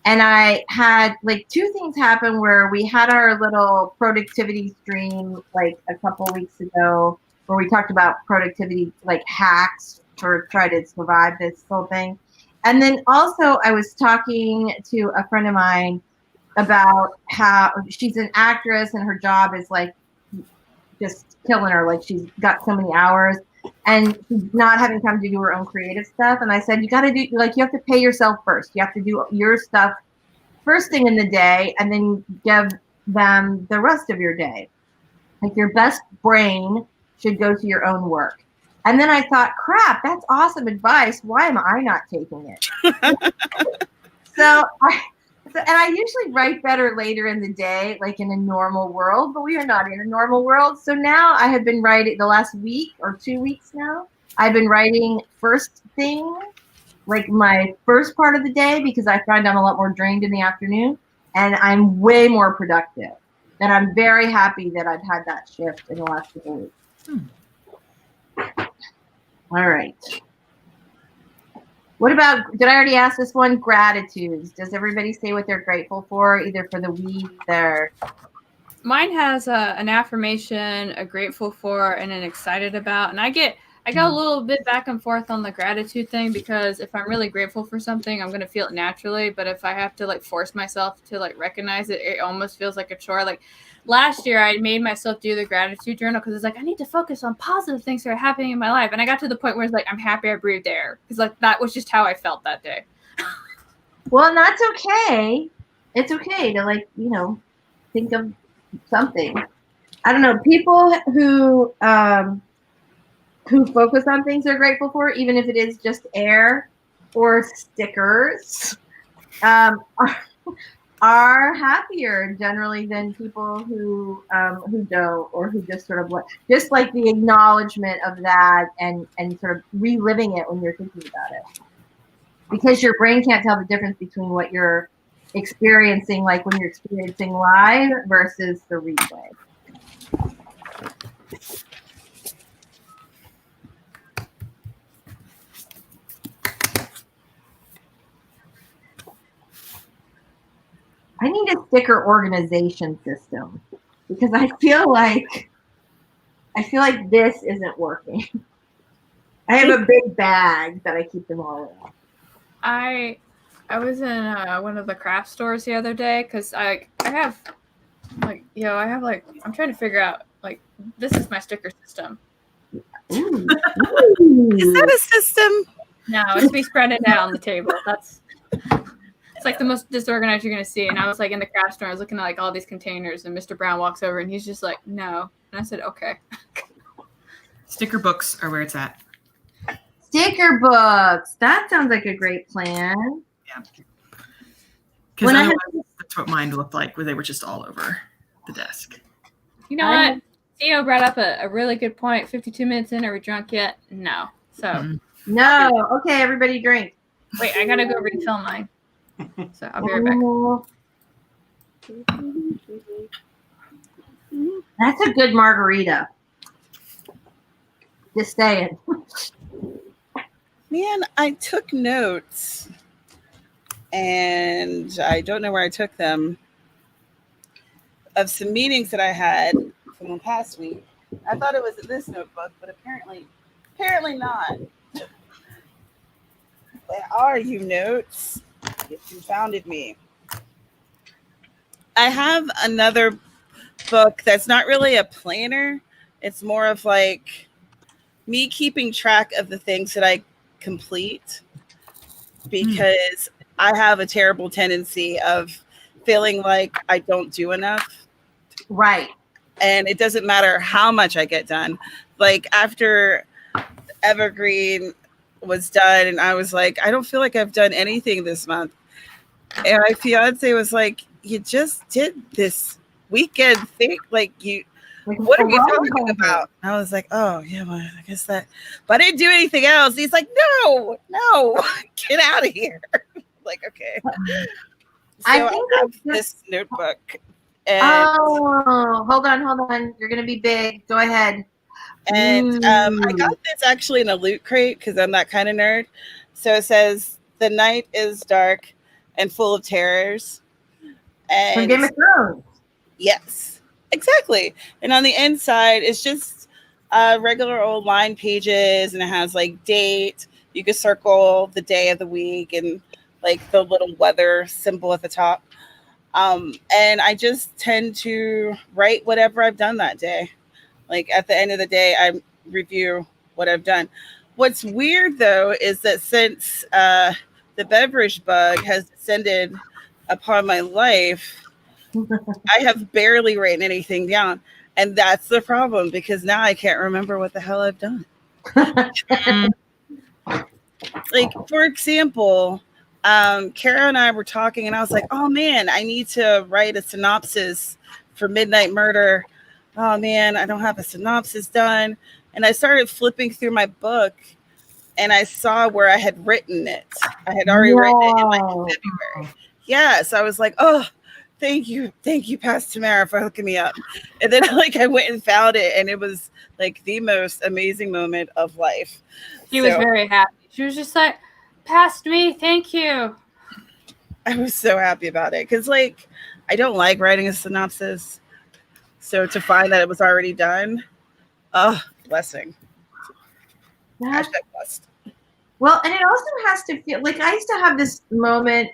And I had like 2 things happen where we had our little productivity stream like a couple weeks ago where we talked about productivity like hacks for try to survive this whole thing. And then also I was talking to a friend of mine about how she's an actress and her job is like just killing her. Like she's got so many hours and she's not having time to do her own creative stuff. And I said, you got to do, like, you have to pay yourself first. You have to do your stuff first thing in the day and then give them the rest of your day. Like your best brain should go to your own work. And then I thought, crap, that's awesome advice. Why am I not taking it? And I usually write better later in the day, like in a normal world, but we are not in a normal world. So now I have been writing the last week or 2 weeks now. I've been writing first thing, like my first part of the day, because I find I'm a lot more drained in the afternoon and I'm way more productive. And I'm very happy that I've had that shift in the last couple weeks. All right. What about, did I already ask this one? Gratitudes. Does everybody say what they're grateful for, either for the week, Mine has an affirmation, a grateful for, and an excited about. And I go a little bit back and forth on the gratitude thing because if I'm really grateful for something, I'm going to feel it naturally. But if I have to like force myself to like recognize it, it almost feels like a chore. Like last year, I made myself do the gratitude journal because it's like, I need to focus on positive things that are happening in my life. And I got to the point where it's like, I'm happy I breathed air. Because like that was just how I felt that day. Well, and that's okay. It's okay to like, you know, think of something. I don't know. People who focus on things they're grateful for, even if it is just air or stickers, are happier generally than people who don't, or who just sort of just like the acknowledgement of that and sort of reliving it when you're thinking about it, because your brain can't tell the difference between what you're experiencing, like when you're experiencing live versus the replay. I need a sticker organization system because I feel like this isn't working. I have a big bag that I keep them all in. I was in one of the craft stores the other day because I'm trying to figure out like this is my sticker system. Ooh. Is that a system? No, it's me spreading it out on the table. It's like the most disorganized you're gonna see. And I was like in the craft store, I was looking at like all these containers, and Mr. Brown walks over and he's just like, no. And I said, okay. Sticker books are where it's at. Sticker books. That sounds like a great plan. Yeah. Because that's what mine looked like, where they were just all over the desk. You know what? Theo brought up a really good point. 52 minutes in, are we drunk yet? No. So. No. Okay, everybody drink. Wait, I gotta go refill mine. So I'll be right back. That's a good margarita. Just saying. Man, I took notes and I don't know where I took them of some meetings that I had from the past week. I thought it was in this notebook, but apparently not. Where are you, notes? You confounded me. I have another book that's not really a planner. It's more of like me keeping track of the things that I complete, because I have a terrible tendency of feeling like I don't do enough. Right. And it doesn't matter how much I get done. Like after Evergreen was done and I was like, I don't feel like I've done anything this month. And my fiance was like, you just did this weekend thing. Like what are you talking about? I was like, oh yeah, well, I guess that, but I didn't do anything else. He's like, no, get out of here. Like, okay. So I think I have this notebook. And hold on. You're gonna be big. Go ahead. And I got this actually in a loot crate because I'm that kind of nerd. So it says, the night is dark, and full of terrors. From And Game of Thrones. yes, exactly. And on the inside, it's just regular old line pages, and it has like date. You can circle the day of the week and like the little weather symbol at the top. And I just tend to write whatever I've done that day. Like at the end of the day, I review what I've done. What's weird though is that since the beverage bug has descended upon my life, I have barely written anything down. And that's the problem, because now I can't remember what the hell I've done. Like, for example, Cara and I were talking, and I was like, oh man, I need to write a synopsis for Midnight Murder. Oh man, I don't have a synopsis done. And I started flipping through my book, and I saw where I had written it. I had already written it in like February. Yeah, so I was like, oh, thank you, Pastor Tamara, for hooking me up. And then like I went and found it, and it was like the most amazing moment of life. She was very happy. She was just like, past me, thank you. I was so happy about it, because like I don't like writing a synopsis. So to find that it was already done, blessing. Hashtag blessed. Well, and it also has to feel like I used to have this moment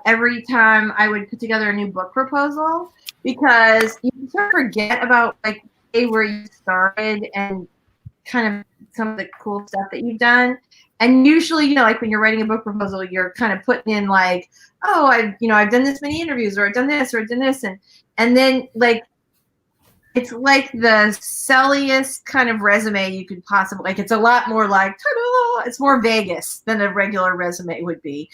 every time I would put together a new book proposal, because you sort of forget about like where you started and kind of some of the cool stuff that you've done. And usually, you know, like when you're writing a book proposal, you're kind of putting in like, oh, I've done this many interviews, or I've done this, and then like it's like the silliest kind of resume you could possibly, like, it's a lot more like, ta-da! It's more Vegas than a regular resume would be.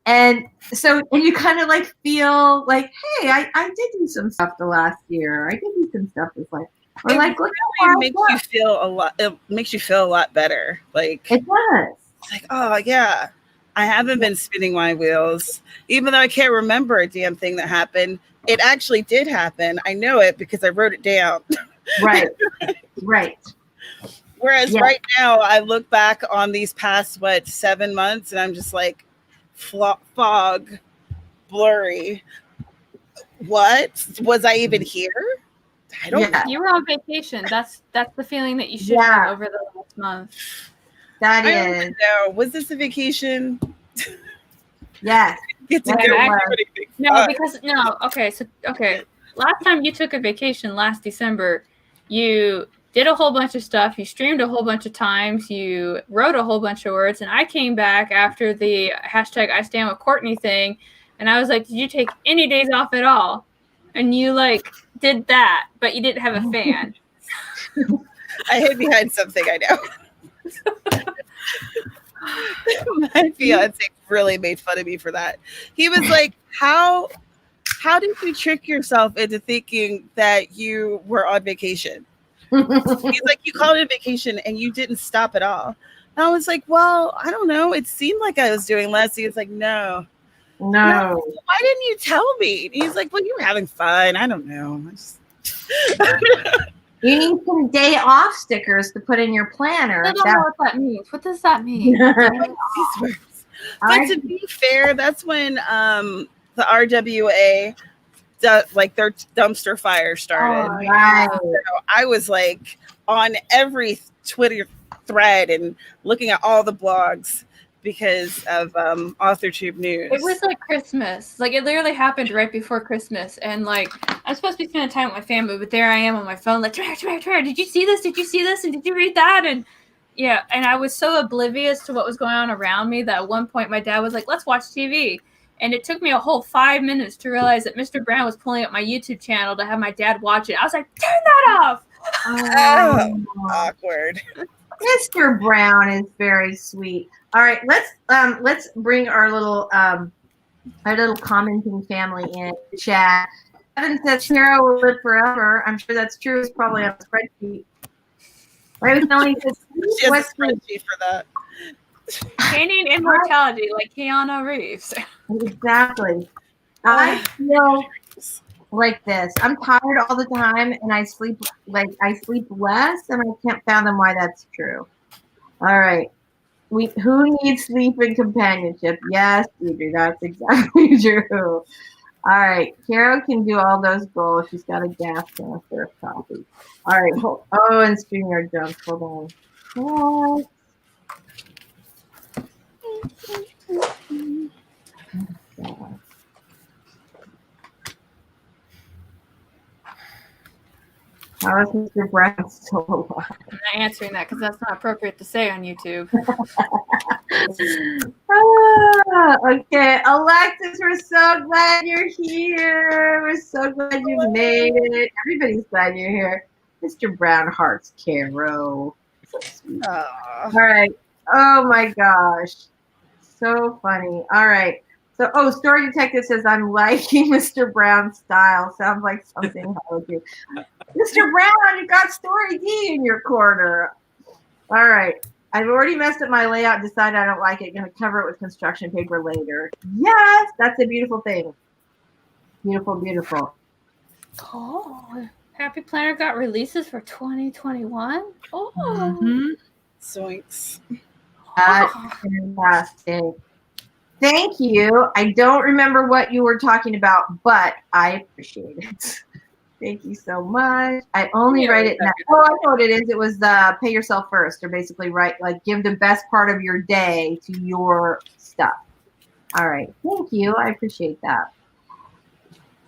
And so, and you kind of like feel like, hey, I did do some stuff the last year. I did do some stuff this life. Or it like, really makes you feel a lot. It makes you feel a lot better. Like it does. It's like, oh yeah, I haven't been spinning my wheels, even though I can't remember a damn thing that happened. It actually did happen. I know it because I wrote it down. Right. Right. Whereas right now, I look back on these past 7 months, and I'm just like, fog, blurry. What was I even here? I don't know. You were on vacation. That's the feeling that you should have over the last month. That I is. don't even know. Was this a vacation? Yes. Okay. Last time you took a vacation last December, you did a whole bunch of stuff. You streamed a whole bunch of times. You wrote a whole bunch of words. And I came back after the hashtag I stand with Courtney thing. And I was like, did you take any days off at all? And you like did that, but you didn't have a fan. I hid behind something, I know. My fiance really made fun of me for that. He was like, how did you trick yourself into thinking that you were on vacation? He's like, you called it a vacation and you didn't stop at all. And I was like, well, I don't know. It seemed like I was doing less. He was like, no. Why didn't you tell me? And he's like, well, you were having fun. I don't know. You need some day off stickers to put in your planner. I don't know what that means. What does that mean? But to be fair, that's when the RWA their dumpster fire started. Oh, right. So I was like on every Twitter thread and looking at all the blogs because of AuthorTube News. It was like Christmas. Like it literally happened right before Christmas. And like I'm supposed to be spending time with my family, but there I am on my phone like, Tamara, did you see this? Did you see this? And did you read that? And yeah, and I was so oblivious to what was going on around me that at one point my dad was like, let's watch TV. And it took me a whole 5 minutes to realize that Mr. Brown was pulling up my YouTube channel to have my dad watch it. I was like, turn that off. Oh, awkward. Mr. Brown is very sweet. All right, let's bring our little commenting family in chat. Evan says Cheryl will live forever. I'm sure that's true. It's probably on the spreadsheet. Right, Melanie says, she has a spreadsheet for that. Gaining immortality like Keanu Reeves. Exactly. I feel like this. I'm tired all the time, and I sleep less, and I can't fathom why that's true. All right. Who needs sleep and companionship? Yes, we do. That's exactly true. All right, Carol can do all those goals. She's got a gas canister of coffee. All right, and StreamYard jumps. Hold on. How is Mr. Brown still alive? I'm not answering that because that's not appropriate to say on YouTube. Okay, Alexis, we're so glad you're here. We're so glad you made it. Everybody's glad you're here. Mr. Brown hearts Caro. So sweet. All right. Oh my gosh. So funny. All right. So, Story Detective says, I'm liking Mr. Brown's style. Sounds like something I would do. Mr. Brown, you got Story D in your corner. All right. I've already messed up my layout, decided I don't like it. Going to cover it with construction paper later. Yes, that's a beautiful thing. Beautiful, beautiful. Oh, Happy Planner got releases for 2021. Oh, Zoinks. That's fantastic. Thank you. I don't remember what you were talking about, but I appreciate it. Thank you so much. I only write it now. Oh, I know what it is. It was the pay yourself first, or basically give the best part of your day to your stuff. All right. Thank you. I appreciate that.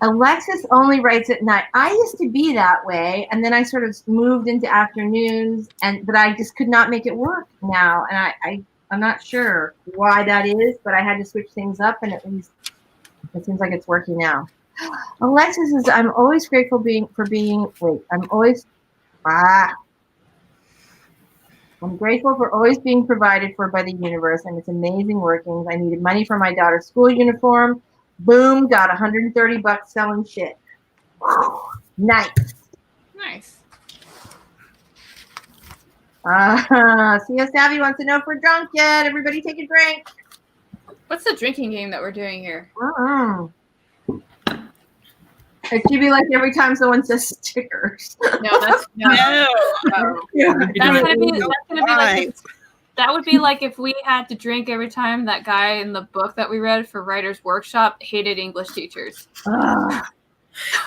Alexis only writes at night. I used to be that way, and then I sort of moved into afternoons, but I just could not make it work now. And I'm not sure why that is, but I had to switch things up, and at least it seems like it's working now. Alexis says, I'm always grateful I'm grateful for always being provided for by the universe and its amazing workings. I needed money for my daughter's school uniform. Boom, got $130 selling shit. Nice. nice. CO Savvy wants to know if we're drunk yet. Everybody take a drink. What's the drinking game that we're doing here? It should be like every time someone says stickers. No, that's No. That would be like if we had to drink every time that guy in the book that we read for Writer's Workshop hated English teachers.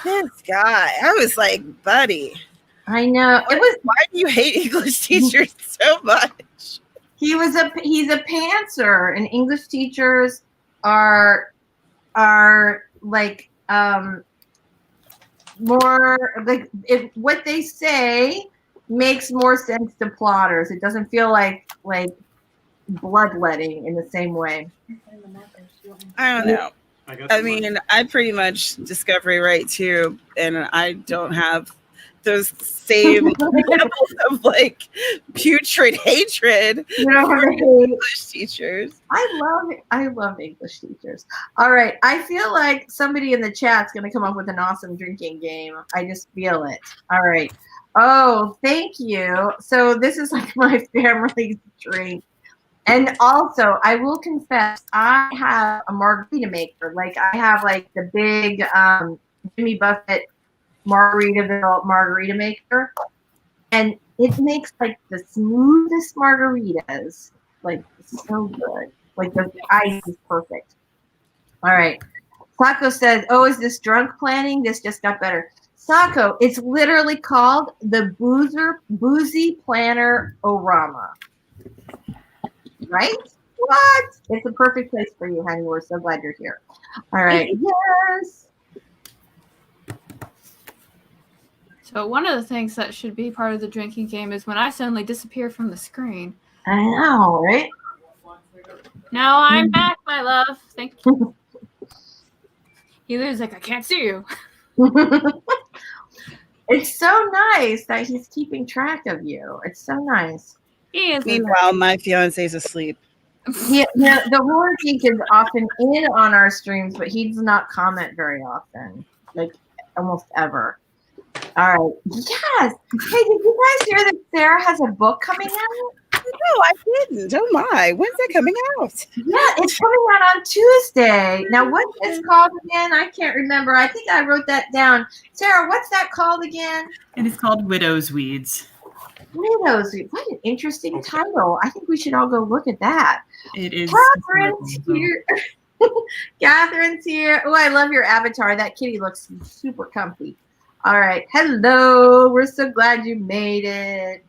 This guy, I was like, buddy. I know. Why do you hate English teachers so much? He's a pantser, and English teachers are like more like what they say makes more sense to plotters. It doesn't feel like bloodletting in the same way. I don't know. I mean, I pretty much discovery write too, and I don't have those same levels of like putrid hatred for English teachers. I love English teachers. All right, I feel like somebody in the chat's going to come up with an awesome drinking game. I just feel it. All right. Oh, thank you. So this is like my family's drink. And also, I will confess, I have a margarita maker. Like I have like the big Jimmy Buffett Margaritaville margarita maker, and it makes like the smoothest margaritas, like so good. Like the ice is perfect. All right. Sako says, "Oh, is this drunk planning? This just got better." Sako, it's literally called the Boozy Planner Orama. Right? What? It's a perfect place for you, honey. We're so glad you're here. All right. Yes. So one of the things that should be part of the drinking game is when I suddenly disappear from the screen. I know, right? Now I'm back, my love. Thank you. He's like, I can't see you. It's so nice that he's keeping track of you. It's so nice. He is. Meanwhile, my fiance's asleep. Yeah, the horror geek is often in on our streams, but he does not comment very often, like almost ever. All right. Yes. Hey, did you guys hear that Sarah has a book coming out? No, I didn't. Oh my. When's that coming out? Yeah, it's coming out on Tuesday. Now, what's this called again? I can't remember. I think I wrote that down. Sarah, what's that called again? It is called Widow's Weeds. What are those? What an interesting title. I think we should all go look at that. It is. Catherine's here. Catherine's here. Oh, I love your avatar. That kitty looks super comfy. All right. Hello. We're so glad you made it.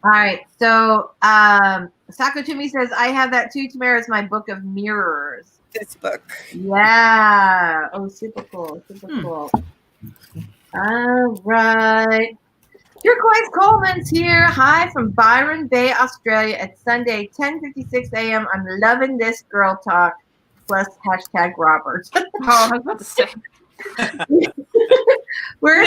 All right. So Sakotumi says, I have that too. Tamara is my book of mirrors. This book. Yeah. Oh, super cool. Super cool. All right. Turquoise Coleman's here. Hi from Byron Bay, Australia. It's Sunday, 10:56 a.m. I'm loving this girl talk. Plus hashtag Robert. Oh, I was about to say. We're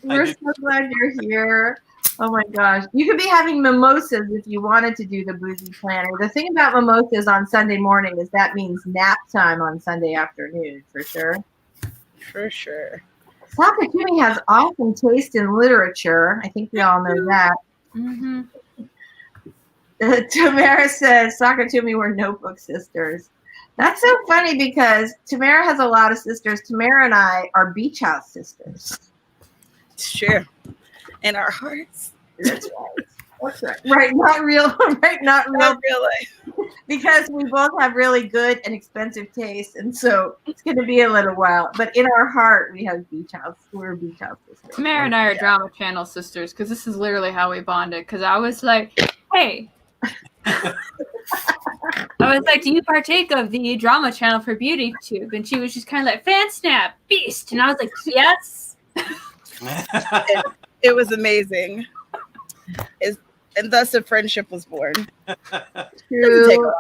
We're so glad you're here. Oh my gosh. You could be having mimosas if you wanted to do the boozy planner. The thing about mimosas on Sunday morning is that means nap time on Sunday afternoon, for sure. For sure. Sakatumi has awesome taste in literature. I think we all know that. Mm-hmm. Tamara says, Sakatumi were notebook sisters. That's so funny because Tamara has a lot of sisters. Tamara and I are beach house sisters. It's true. In our hearts. That's right. That's right. Right, not real. Right, not real. Not real life. Because we both have really good and expensive taste, and so it's going to be a little while. But in our heart, we have beach house. We're beach house sisters. Tamara and I are Drama Channel sisters because this is literally how we bonded. Because I was like, hey. I was like, do you partake of the Drama Channel for Beauty Tube? And she was just kind of like, fan snap, beast. And I was like, yes. It was amazing. And thus a friendship was born. True.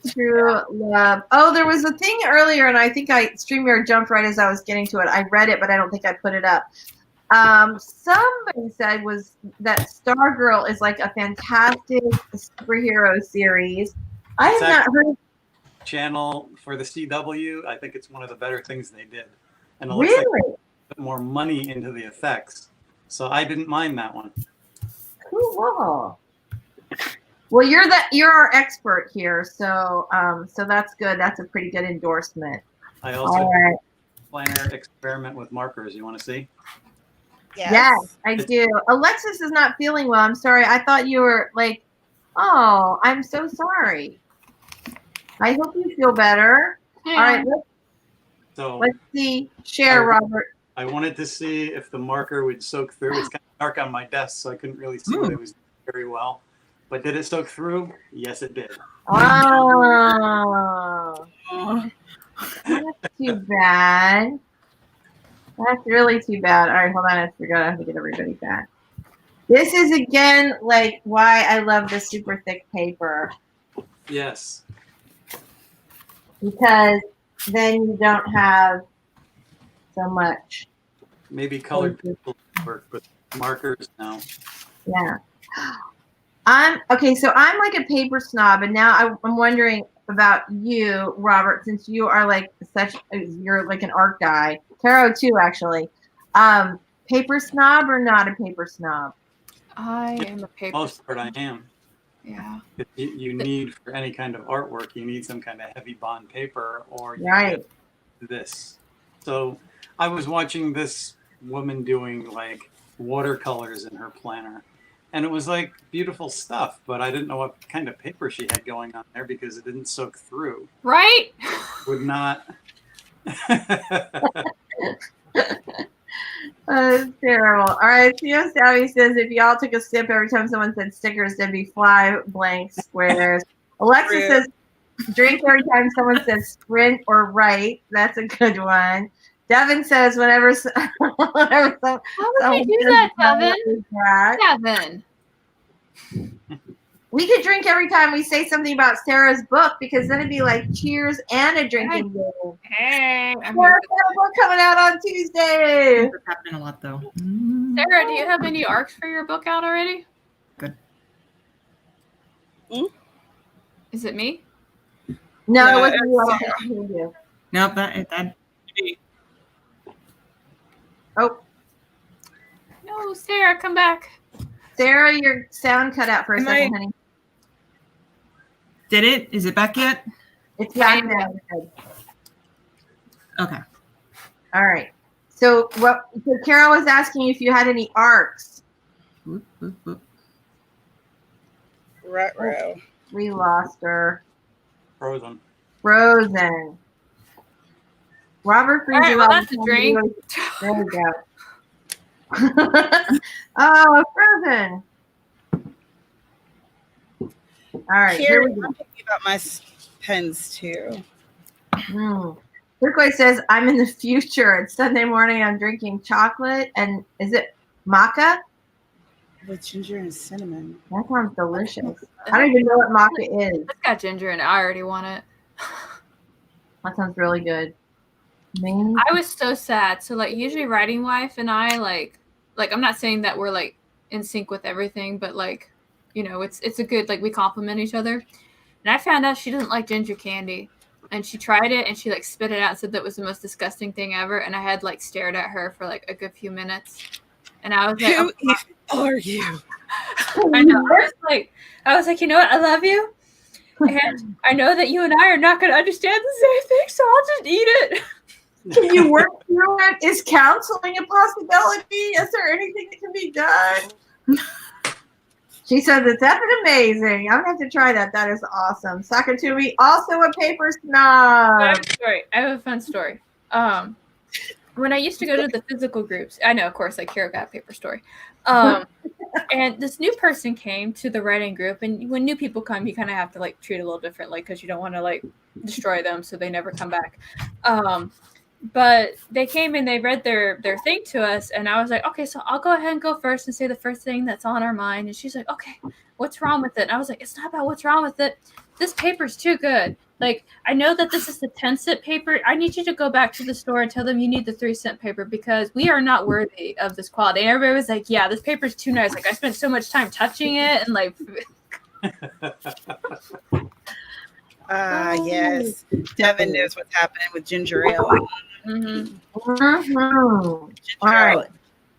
True love. Oh, there was a thing earlier, and I think StreamYard jumped right as I was getting to it. I read it, but I don't think I put it up. Somebody said was that Stargirl is like a fantastic superhero series. I have not heard. Channel for the CW. I think it's one of the better things they did, and it Really? looks like they put more money into the effects. So I didn't mind that one. Cool. Well, you're our expert here, so so that's good. That's a pretty good endorsement. I also All right. planner experiment with markers. You want to see? Yes, I do. Alexis is not feeling well. I'm sorry. I thought you were like, oh, I'm so sorry. I hope you feel better. Yeah. All right, So let's see. Share, Robert. I wanted to see if the marker would soak through. It's kind of dark on my desk, so I couldn't really see what it was doing very well. But did it soak through? Yes, it did. Oh, that's too bad. That's really too bad. All right, hold on. I forgot I have to get everybody back. This is, again, like why I love the super thick paper. Yes. Because then you don't have so much. Maybe colored pencils work, but markers, no. Yeah. So I'm like a paper snob, and now I'm wondering about you, Robert, since you are like you're like an art guy. Caro too, actually. Paper snob or not a paper snob? I am a paper Most part I am. Yeah. You need, for any kind of artwork, you need some kind of heavy bond paper, or you Right. get this. So I was watching this woman doing like watercolors in her planner, and it was like beautiful stuff, but I didn't know what kind of paper she had going on there because it didn't soak through. Right? Would not. It's terrible. All right, Theo Savvy says if y'all took a sip every time someone said stickers, there'd be 5 blank squares. Alexa says drink every time someone says sprint or right. That's a good one. Devin says whenever How would you do that, Devin? We could drink every time we say something about Sarah's book, because then it'd be like cheers and a drinking game. Hey, I'm Sarah's got a book coming out on Tuesday. It's happening a lot, though. Sarah, do you have any arcs for your book out already? Good. Is it me? No, it wasn't you. I don't think it was you. Nope, that. Oh, No, Sarah, come back. Sarah, your sound cut out for a second, honey. Did it? Is it back yet? It's back now. Okay. All right. So Carol was asking if you had any arcs. Whoop, whoop, whoop. Ruh-roh. We lost her. Frozen. Frozen. Robert All right, freezes well, all that's the a time. drink. There we go. Oh, Frozen. All right, here Here, we go. I'm thinking about my pens too. Turquoise says, I'm in the future. It's Sunday morning. I'm drinking chocolate. And is it maca? With ginger and cinnamon. That sounds delicious. I don't even know what maca is. It's got ginger in it. I already want it. That sounds really good. Man. I was so sad. So like usually writing wife and I like I'm not saying that we're like in sync with everything, but like, you know, it's a good, like we complement each other. And I found out she doesn't like ginger candy. And she tried it and she like spit it out and said that was the most disgusting thing ever. And I had like stared at her for like a good few minutes. And I was like, Who even are you? I know. I was like, you know what? I love you. And I know that you and I are not going to understand the same thing, so I'll just eat it. Can you work through it? Is counseling a possibility? Is there anything that can be done? She says it's effing amazing. I'm gonna have to try that. That is awesome. Sakatumi, also a paper snob. I have a fun story. When I used to go to the physical groups, I know, of course, like Kara got a paper story. And this new person came to the writing group, and when new people come, you kind of have to like treat a little differently because you don't want to like destroy them so they never come back. But they came and they read their thing to us, and I was like, okay, so I'll go ahead and go first and say the first thing that's on our mind. And she's like, okay, what's wrong with it? And I was like, it's not about what's wrong with it. This paper's too good. Like, I know that this is the 10-cent paper. I need you to go back to the store and tell them you need the 3-cent paper because we are not worthy of this quality. And everybody was like, yeah, this paper's too nice. Like, I spent so much time touching it and like. Yes. Devin knows what's happening with ginger ale. Mm-hmm. All right.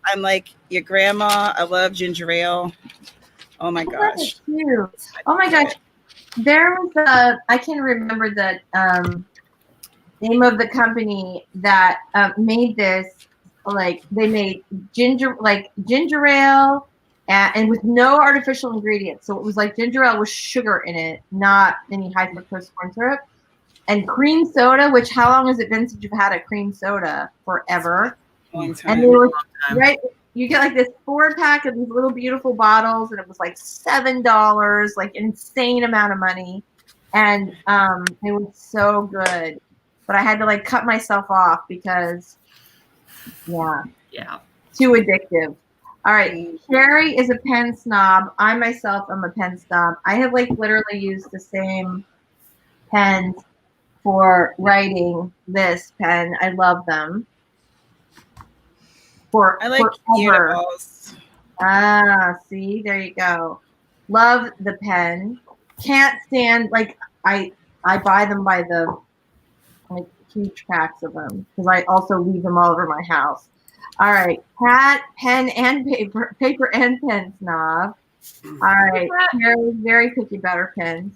I'm like your grandma. I love ginger ale. Oh my gosh. Oh my gosh. There was I can't remember the name of the company that made this. Like they made ginger ale and with no artificial ingredients. So it was like ginger ale with sugar in it, not any high fructose corn syrup. And cream soda, which how long has it been since you've had a cream soda? Forever. Long time. And they were right. You get like this 4-pack of these little beautiful bottles, and it was like $7, like an insane amount of money. And it was so good. But I had to like cut myself off because too addictive. All right. Sherry is a pen snob. I myself am a pen snob. I have like literally used the same pens for writing this pen. I love them. I like uniballs. See, there you go. Love the pen. Can't stand like I buy them by the like huge packs of them because I also leave them all over my house. All right, Pat, pen and paper and pen snob. All right, very picky about her pens.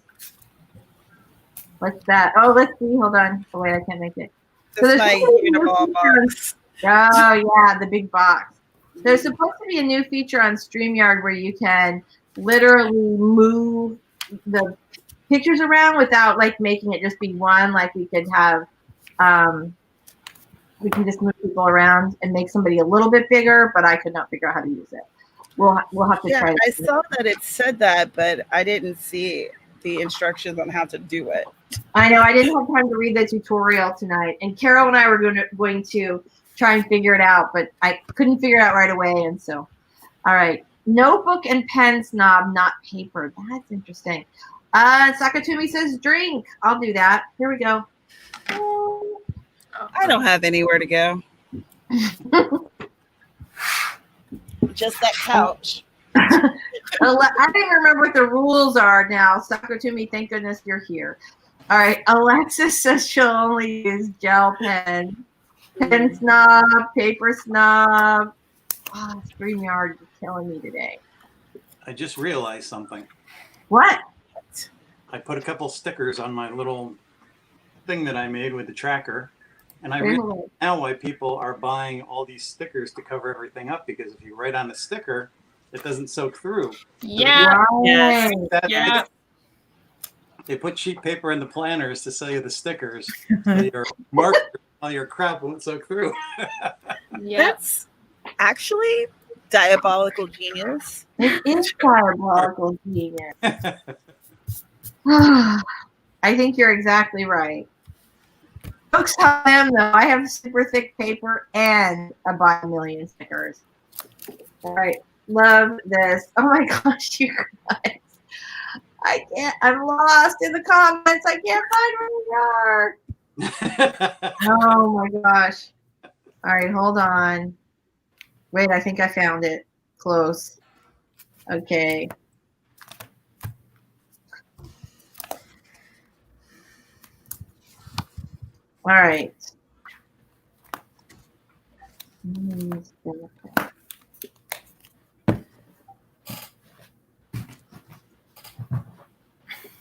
What's that? Oh, let's see. Hold on. Oh wait, I can't make it. This is my uniball box. Oh yeah, the big box. There's supposed to be a new feature on StreamYard where you can literally move the pictures around without like making it just be one. Like we could have, we can just move people around and make somebody a little bit bigger, but I could not figure out how to use it. We'll have to try. I saw that it said that, but I didn't see the instructions on how to do it. I know I didn't have time to read the tutorial tonight, and Carol and I were going to try and figure it out, but I couldn't figure it out right away, and so, all right. Notebook and pen snob, not paper. That's interesting. Sakatumi says drink. I'll do that. Here we go. I don't have anywhere to go. Just that couch. I don't even remember what the rules are now. Sakatumi, thank goodness you're here. All right. Alexis says she'll only use gel pen. Pen snob, paper snob. Oh, StreamYard is killing me today. I just realized something. What? I put a couple stickers on my little thing that I made with the tracker. And I realize now why people are buying all these stickers to cover everything up, because if you write on the sticker, it doesn't soak through. Yeah. Yes. Yeah. They put sheet paper in the planners to sell you the stickers. So your markers, all your crap won't soak through. Yeah. That's actually diabolical genius. It is diabolical genius. I think you're exactly right. Folks, tell them though, I have super thick paper and a buy a million stickers. All right, love this. Oh my gosh, you guys. I can't, I'm lost in the comments. I can't find where we are. Oh my gosh. All right, hold on. Wait, I think I found it. Close. Okay. All right.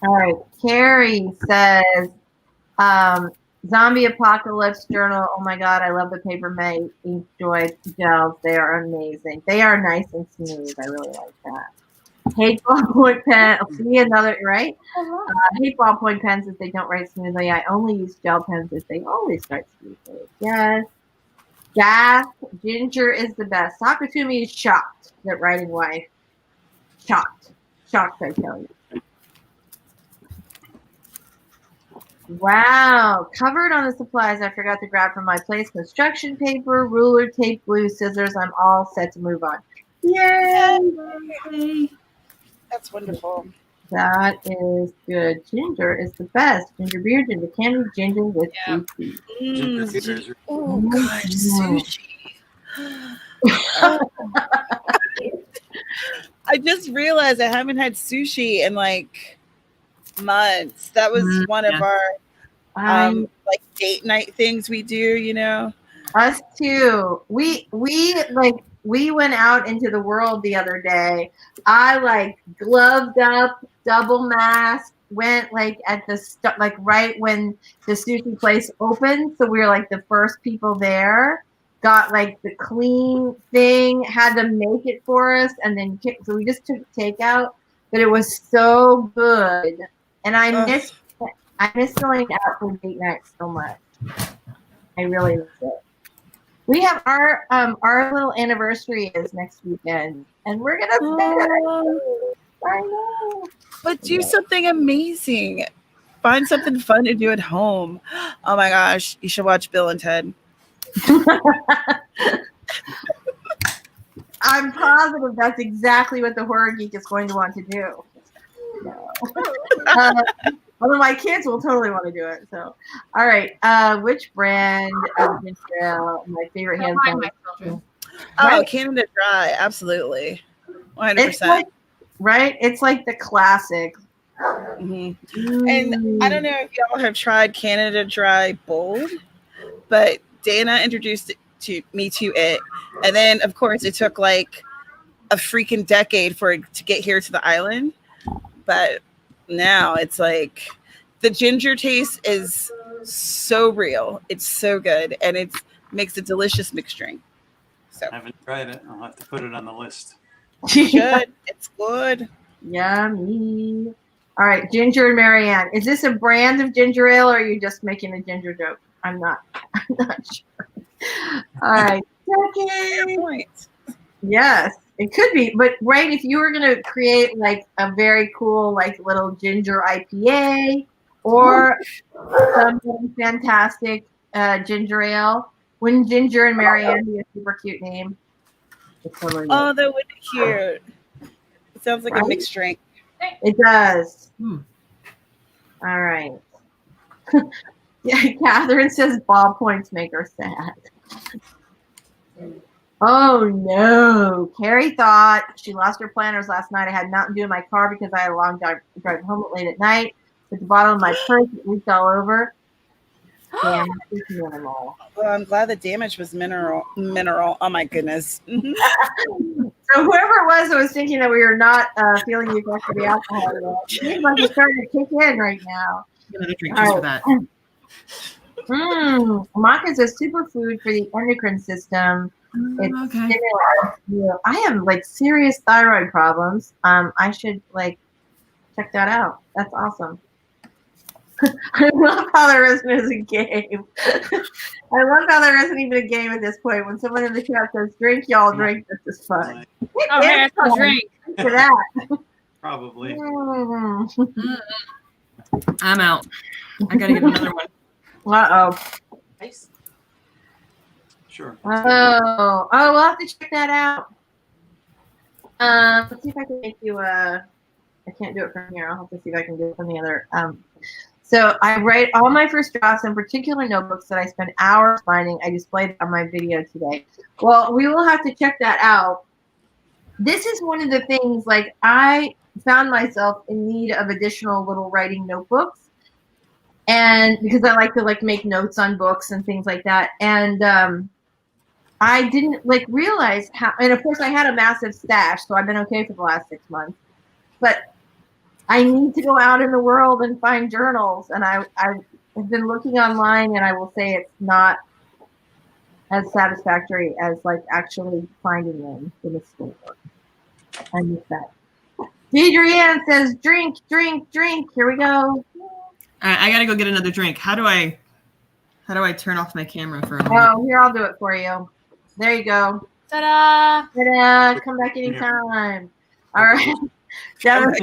All right. Carrie says, Zombie Apocalypse Journal. Oh my God, I love the Paper Mate Ink Joy gels. They are amazing. They are nice and smooth. I really like that. Hate ballpoint pen. See another, right? Hate ballpoint pens if they don't write smoothly. I only use gel pens if they always write smoothly. Yes. Gas. Ginger is the best. Takatumi is shocked that writing wife. Shocked. Shocked, I tell you. Wow. Covered on the supplies I forgot to grab from my place. Construction paper, ruler, tape, glue, scissors. I'm all set to move on. Yay! That's wonderful. That is good. Ginger is the best. Ginger beer, ginger candy, ginger with sushi. Oh gosh, sushi. I just realized I haven't had sushi in like months. That was one of our like date night things we do, you know. Us too. We went out into the world the other day. I like gloved up, double mask, went like at the like right when the sushi place opened. So we were like the first people there. Got like the clean thing, had them make it for us, and then so we just took takeout. But it was so good, and I miss going out for date night so much. I really miss it. We have our little anniversary is next weekend, and we're gonna spend it. I know. But do something amazing. Find something fun to do at home. Oh my gosh, you should watch Bill and Ted. I'm positive that's exactly what the horror geek is going to want to do. No. Although my kids will totally want to do it. So, all right. Which brand of ginger ale? My favorite hands down. Oh, Canada Dry, absolutely, 100%. Right? It's like the classic. Mm-hmm. And I don't know if y'all have tried Canada Dry Bold, but Dana introduced me to it, and then of course it took like a freaking decade for it to get here to the island. But now it's like the ginger taste is so real. It's so good, and it makes a delicious mixed drink. So I haven't tried it. I'll have to put it on the list. You should. It's good. Yummy. All right, Ginger and Marianne. Is this a brand of ginger ale, or are you just making a ginger joke? I'm not sure. All right. Fair point. Yes, it could be. But right, if you were going to create like a very cool like little ginger IPA or something fantastic ginger ale, wouldn't Ginger and Marianne be a super cute name? Totally that would be cute. It sounds like a mixed drink. It does. All right. Yeah, Catherine says ballpoints make her sad. Oh no. Carrie thought she lost her planners last night. I had Mountain Dew in my car because I had a long drive home late at night. At the bottom of my purse, it leaked all over. Damn, it's minimal. Well, I'm glad the damage was mineral. Oh my goodness. So whoever it was that was thinking that we were not feeling the effects of the alcohol, it seems like it's starting to kick in right now. Another drink just for that. Maca is a superfood for the endocrine system. It Okay. stimulates you. I have like serious thyroid problems. I should like check that out. That's awesome. I love how there isn't a game. I love how there isn't even a game at this point. When someone in the chat says drink, y'all drink. This is fun. Oh, hey, I still drink. For that. Probably. I'm out. I gotta get another one. Uh-oh. Nice. Sure. Oh, we'll have to check that out. Let's see if I can make you I can't do it from here. I'll have to see if I can do it from the other. So I write all my first drafts in particular notebooks that I spend hours finding. I displayed on my video today. Well, we will have to check that out. This is one of the things, like, I found myself in need of additional little writing notebooks. And because I like to like make notes on books and things like that. And I didn't like realize how, and of course I had a massive stash, so I've been okay for the last 6 months. But I need to go out in the world and find journals. And I've been looking online, and I will say it's not as satisfactory as like actually finding them in the store. I miss that. Adrienne says, drink, drink, drink. Here we go. All right, I gotta go get another drink. How do I turn off my camera for a moment? Oh, here, I'll do it for you. There you go. Ta-da! Ta-da! Come back anytime. All right. Those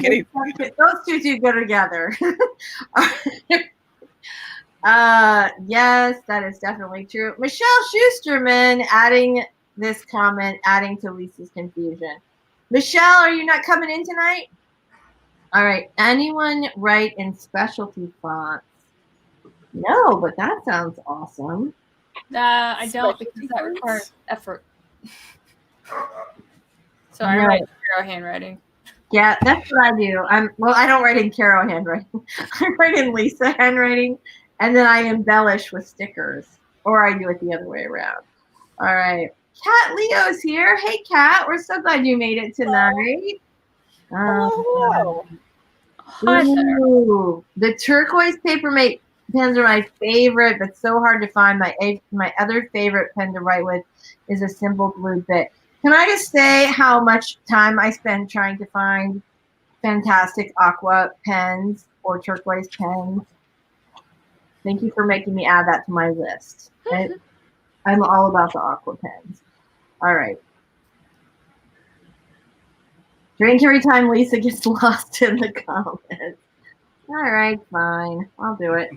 two go together. Yes, that is definitely true. Michelle Schusterman adding this comment, adding to Lisa's confusion. Michelle, are you not coming in tonight? All right. Anyone write in specialty fonts? No, but that sounds awesome. I don't, because that requires effort. So I No. write zero handwriting. Yeah, that's what I do. I don't write in Caro handwriting. I write in Lisa handwriting, and then I embellish with stickers, or I do it the other way around. All right. Kat Leo's here. Hey, Kat. We're so glad you made it tonight. Hello. Hi there. Ooh, the turquoise paper mate pens are my favorite, but so hard to find. My other favorite pen to write with is a simple blue bit. Can I just say how much time I spend trying to find fantastic aqua pens or turquoise pens? Thank you for making me add that to my list. I'm all about the aqua pens. All right. Drink every time Lisa gets lost in the comments. All right, fine. I'll do it.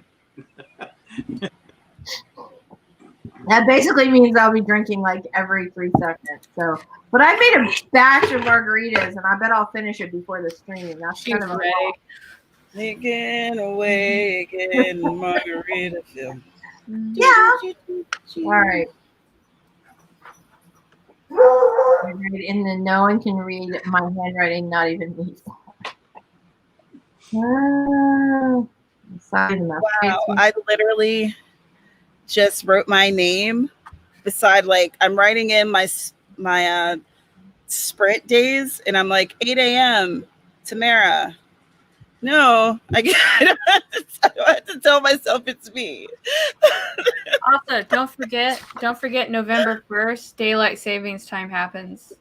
That basically means I'll be drinking like every 3 seconds. So, but I made a batch of margaritas, and I bet I'll finish it before the stream. That's kind of ready. Making away again, margarita film. Yeah. All right. No one can read my handwriting, not even me. Wow, I literally just wrote my name beside, like, I'm writing in my sprint days, and I'm like 8 a.m. Tamara. No, I don't have to tell myself it's me. Also, don't forget November 1st, daylight savings time happens.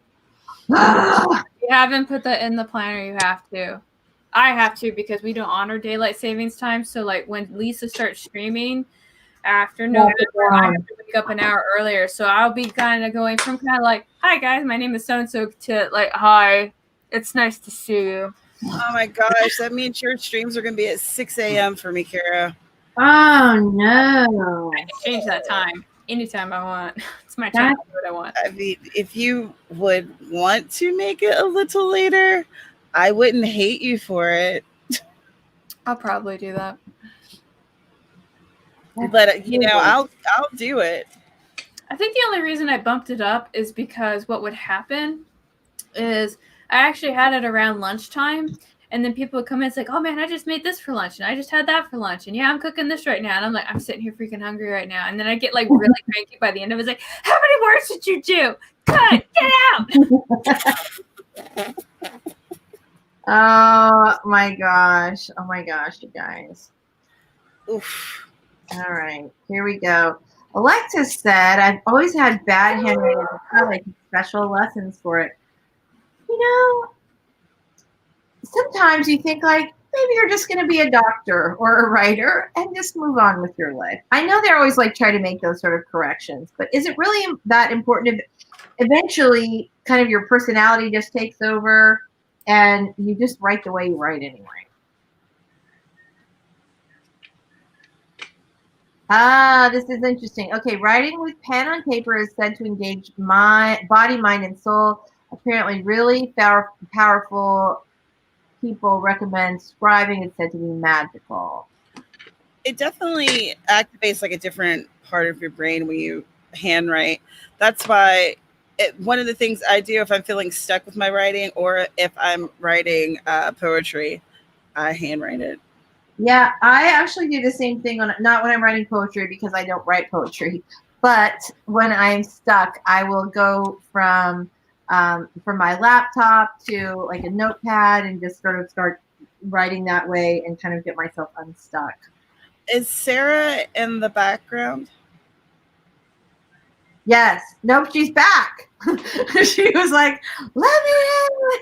If you haven't put that in the planner, you have to. I have to, because we don't honor daylight savings time. So like when Lisa starts streaming after November, I have to wake up an hour earlier. So I'll be kind of going from kind of like, hi guys, my name is so-and-so, to like, hi, it's nice to see you. Oh my gosh, that means your streams are going to be at 6 a.m. for me, Cara. Oh no! I can change that time anytime I want. It's my time to do what I want. I mean, if you would want to make it a little later, I wouldn't hate you for it. I'll probably do that. But I'll do it. I think the only reason I bumped it up is because what would happen is I actually had it around lunchtime, and then people would come in and say, oh man, I just made this for lunch, and I just had that for lunch, and yeah, I'm cooking this right now. And I'm like, I'm sitting here freaking hungry right now. And then I get like really cranky by the end of it. It's like, how many words did you do? Good, get out. Oh my gosh, you guys. Oof. All right, here we go. Alexis said, I've always had bad handwriting. I like special lessons for it. You know, sometimes you think like, maybe you're just going to be a doctor or a writer and just move on with your life. I know they're always like try to make those sort of corrections, but is it really that important if eventually kind of your personality just takes over and you just write the way you write anyway? Ah, this is interesting. Okay, writing with pen on paper is said to engage my body, mind, and soul. Apparently, really powerful people recommend scribing. It's said to be magical. It definitely activates like a different part of your brain when you handwrite. That's why one of the things I do if I'm feeling stuck with my writing or if I'm writing poetry, I handwrite it. Yeah, I actually do the same thing not when I'm writing poetry because I don't write poetry, but when I'm stuck, I will go from my laptop to like a notepad and just sort of start writing that way and kind of get myself unstuck. Is Sarah in the background? Yes. Nope, she's back. She was like, let me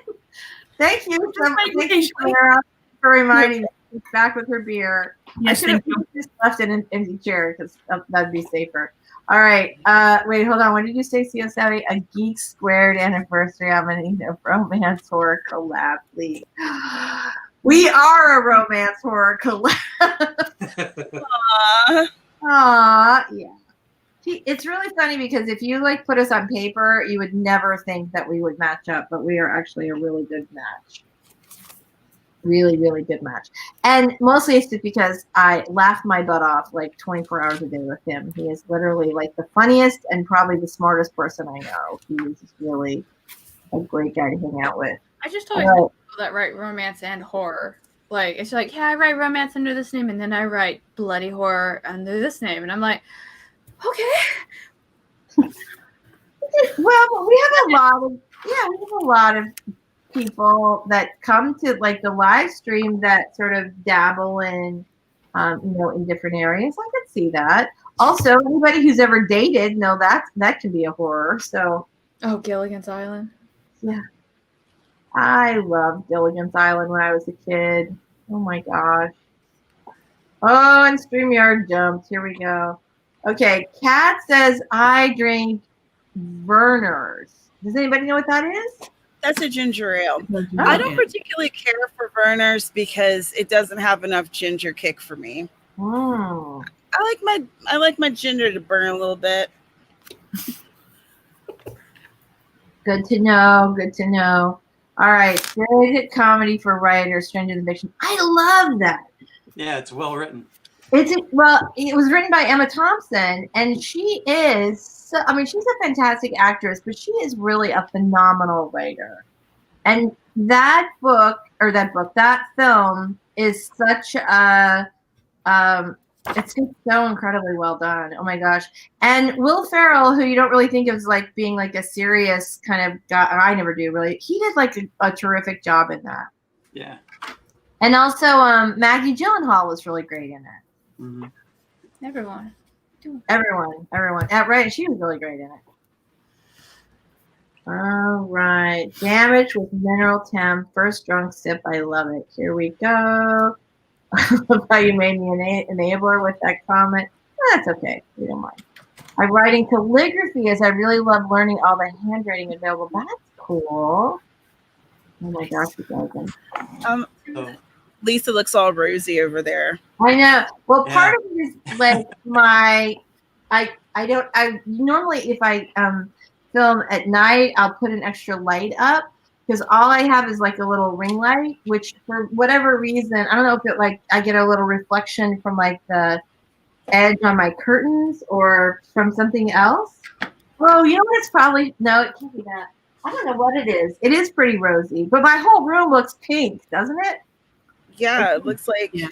in. Thank you, Sarah, for reminding me. She's back with her beer. Yes, I should have just left it in an empty chair because that'd be safer. All right. Wait, hold on. When did you say, CO Savvy? A Geek Squared anniversary. I'm going to need a romance horror collab, please. We are a romance horror collab. Aww. Yeah. It's really funny because if you like put us on paper, you would never think that we would match up, but we are actually a really good match. Really, really good match. And mostly it's just because I laughed my butt off like 24 hours a day with him. He is literally like the funniest and probably the smartest person I know. He is just really a great guy to hang out with. I just always know people that write romance and horror. Like, it's like, yeah, I write romance under this name, and then I write bloody horror under this name. And I'm like, okay. Well, we have a lot of people that come to like the live stream that sort of dabble in, in different areas. I could see that. Also, anybody who's ever dated know that can be a horror. So, Gilligan's Island. Yeah, I loved Gilligan's Island when I was a kid. Oh my gosh. Oh, and StreamYard jumped. Here we go. Okay, Kat says I drink Verner's. Does anybody know what that is? That's a ginger ale. I don't particularly care for Verner's because it doesn't have enough ginger kick for me. Oh. I like my ginger to burn a little bit. Good to know. Good to know. All right, good comedy for writers, Stranger Than Fiction. I love that. Yeah, it's well written. It was written by Emma Thompson, and she is, she's a fantastic actress, but she is really a phenomenal writer. And that film is such a, it's just so incredibly well done. Oh my gosh. And Will Ferrell, who you don't really think of as like being like a serious kind of guy, I never do really, he did like a terrific job in that. Yeah. And also Maggie Gyllenhaal was really great in it. Mm-hmm. Everyone. Right, she was really great in it. All right. Damage with mineral temp. First drunk sip. I love it. Here we go. I love how you made me an enabler with that comment. That's okay. We don't mind. I'm writing calligraphy as I really love learning all the handwriting available. That's cool. Oh my gosh, you guys. Lisa looks all rosy over there. I know. Well, part of it is like I normally if I film at night, I'll put an extra light up because all I have is like a little ring light, which for whatever reason, I don't know if it like I get a little reflection from like the edge on my curtains or from something else. Oh, you know what? It's probably, no, it can't be that. I don't know what it is. It is pretty rosy, but my whole room looks pink, doesn't it? Yeah, it looks like yeah,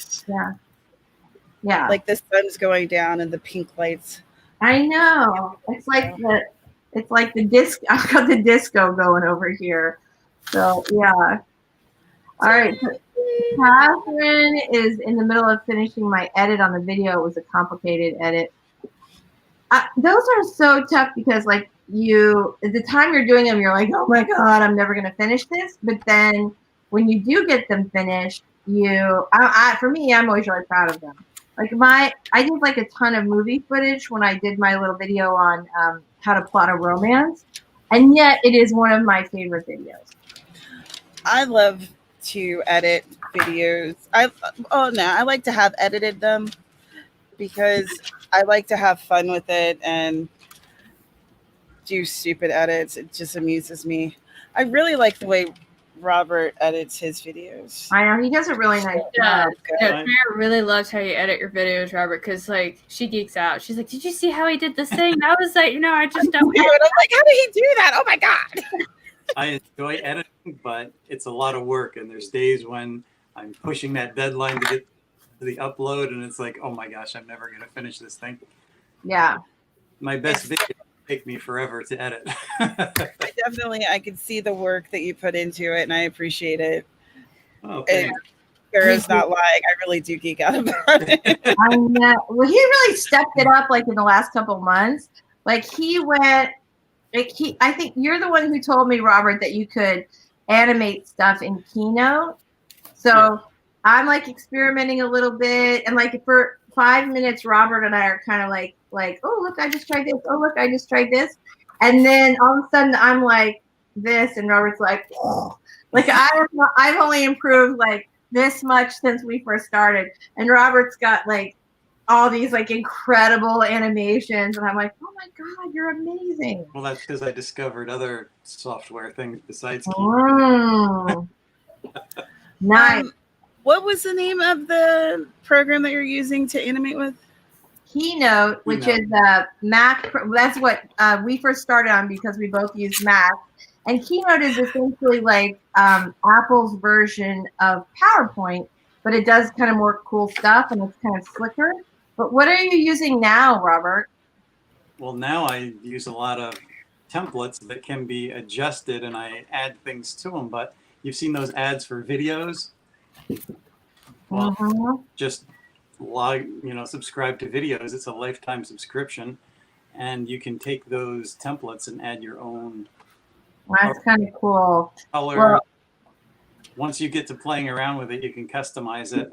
like the sun's going down and the pink lights. I know. It's like the disc. I've got the disco going over here. So yeah. All right. So Catherine is in the middle of finishing my edit on the video. It was a complicated edit. those are so tough because like at the time you're doing them, you're like, oh my God, I'm never going to finish this. But then when you do get them finished, for me, I'm always really proud of them. Like I did like a ton of movie footage when I did my little video on how to plot a romance. And yet it is one of my favorite videos. I love to edit videos. I like to have edited them because I like to have fun with it and do stupid edits. It just amuses me. I really like the way Robert edits his videos. I know he does a really nice job. Tamara really loves how you edit your videos, Robert, because like she geeks out. She's like, "Did you see how he did this thing?" I was like, I just don't. I'm like, how did he do that? Oh my God! I enjoy editing, but it's a lot of work, and there's days when I'm pushing that deadline to get to the upload, and it's like, oh my gosh, I'm never gonna finish this thing. Yeah. My best video take me forever to edit. I can see the work that you put into it, and I appreciate it. Oh, thanks. Kara's not lying. I really do geek out about it. I know. Well, he really stepped it up like in the last couple months. Like he went. I think you're the one who told me, Robert, that you could animate stuff in Keynote. So yeah. I'm like experimenting a little bit, and like for 5 minutes, Robert and I are kind of like, oh look, I just tried this. Oh look, I just tried this, and then all of a sudden I'm like this, and Robert's like, oh. Like I've only improved like this much since we first started, and Robert's got like all these like incredible animations, and I'm like, oh my God, you're amazing. Well, that's because I discovered other software things besides Keynote. Oh. Nice. What was the name of the program that you're using to animate with? Keynote, which is Mac. That's what we first started on because we both use Mac. And Keynote is essentially like Apple's version of PowerPoint, but it does kind of more cool stuff and it's kind of slicker. But what are you using now, Robert? Well, now I use a lot of templates that can be adjusted and I add things to them. But you've seen those ads for videos? Well, just subscribe to videos. It's a lifetime subscription. And you can take those templates and add your own. That's kind of cool. Color. Well, once you get to playing around with it, you can customize it.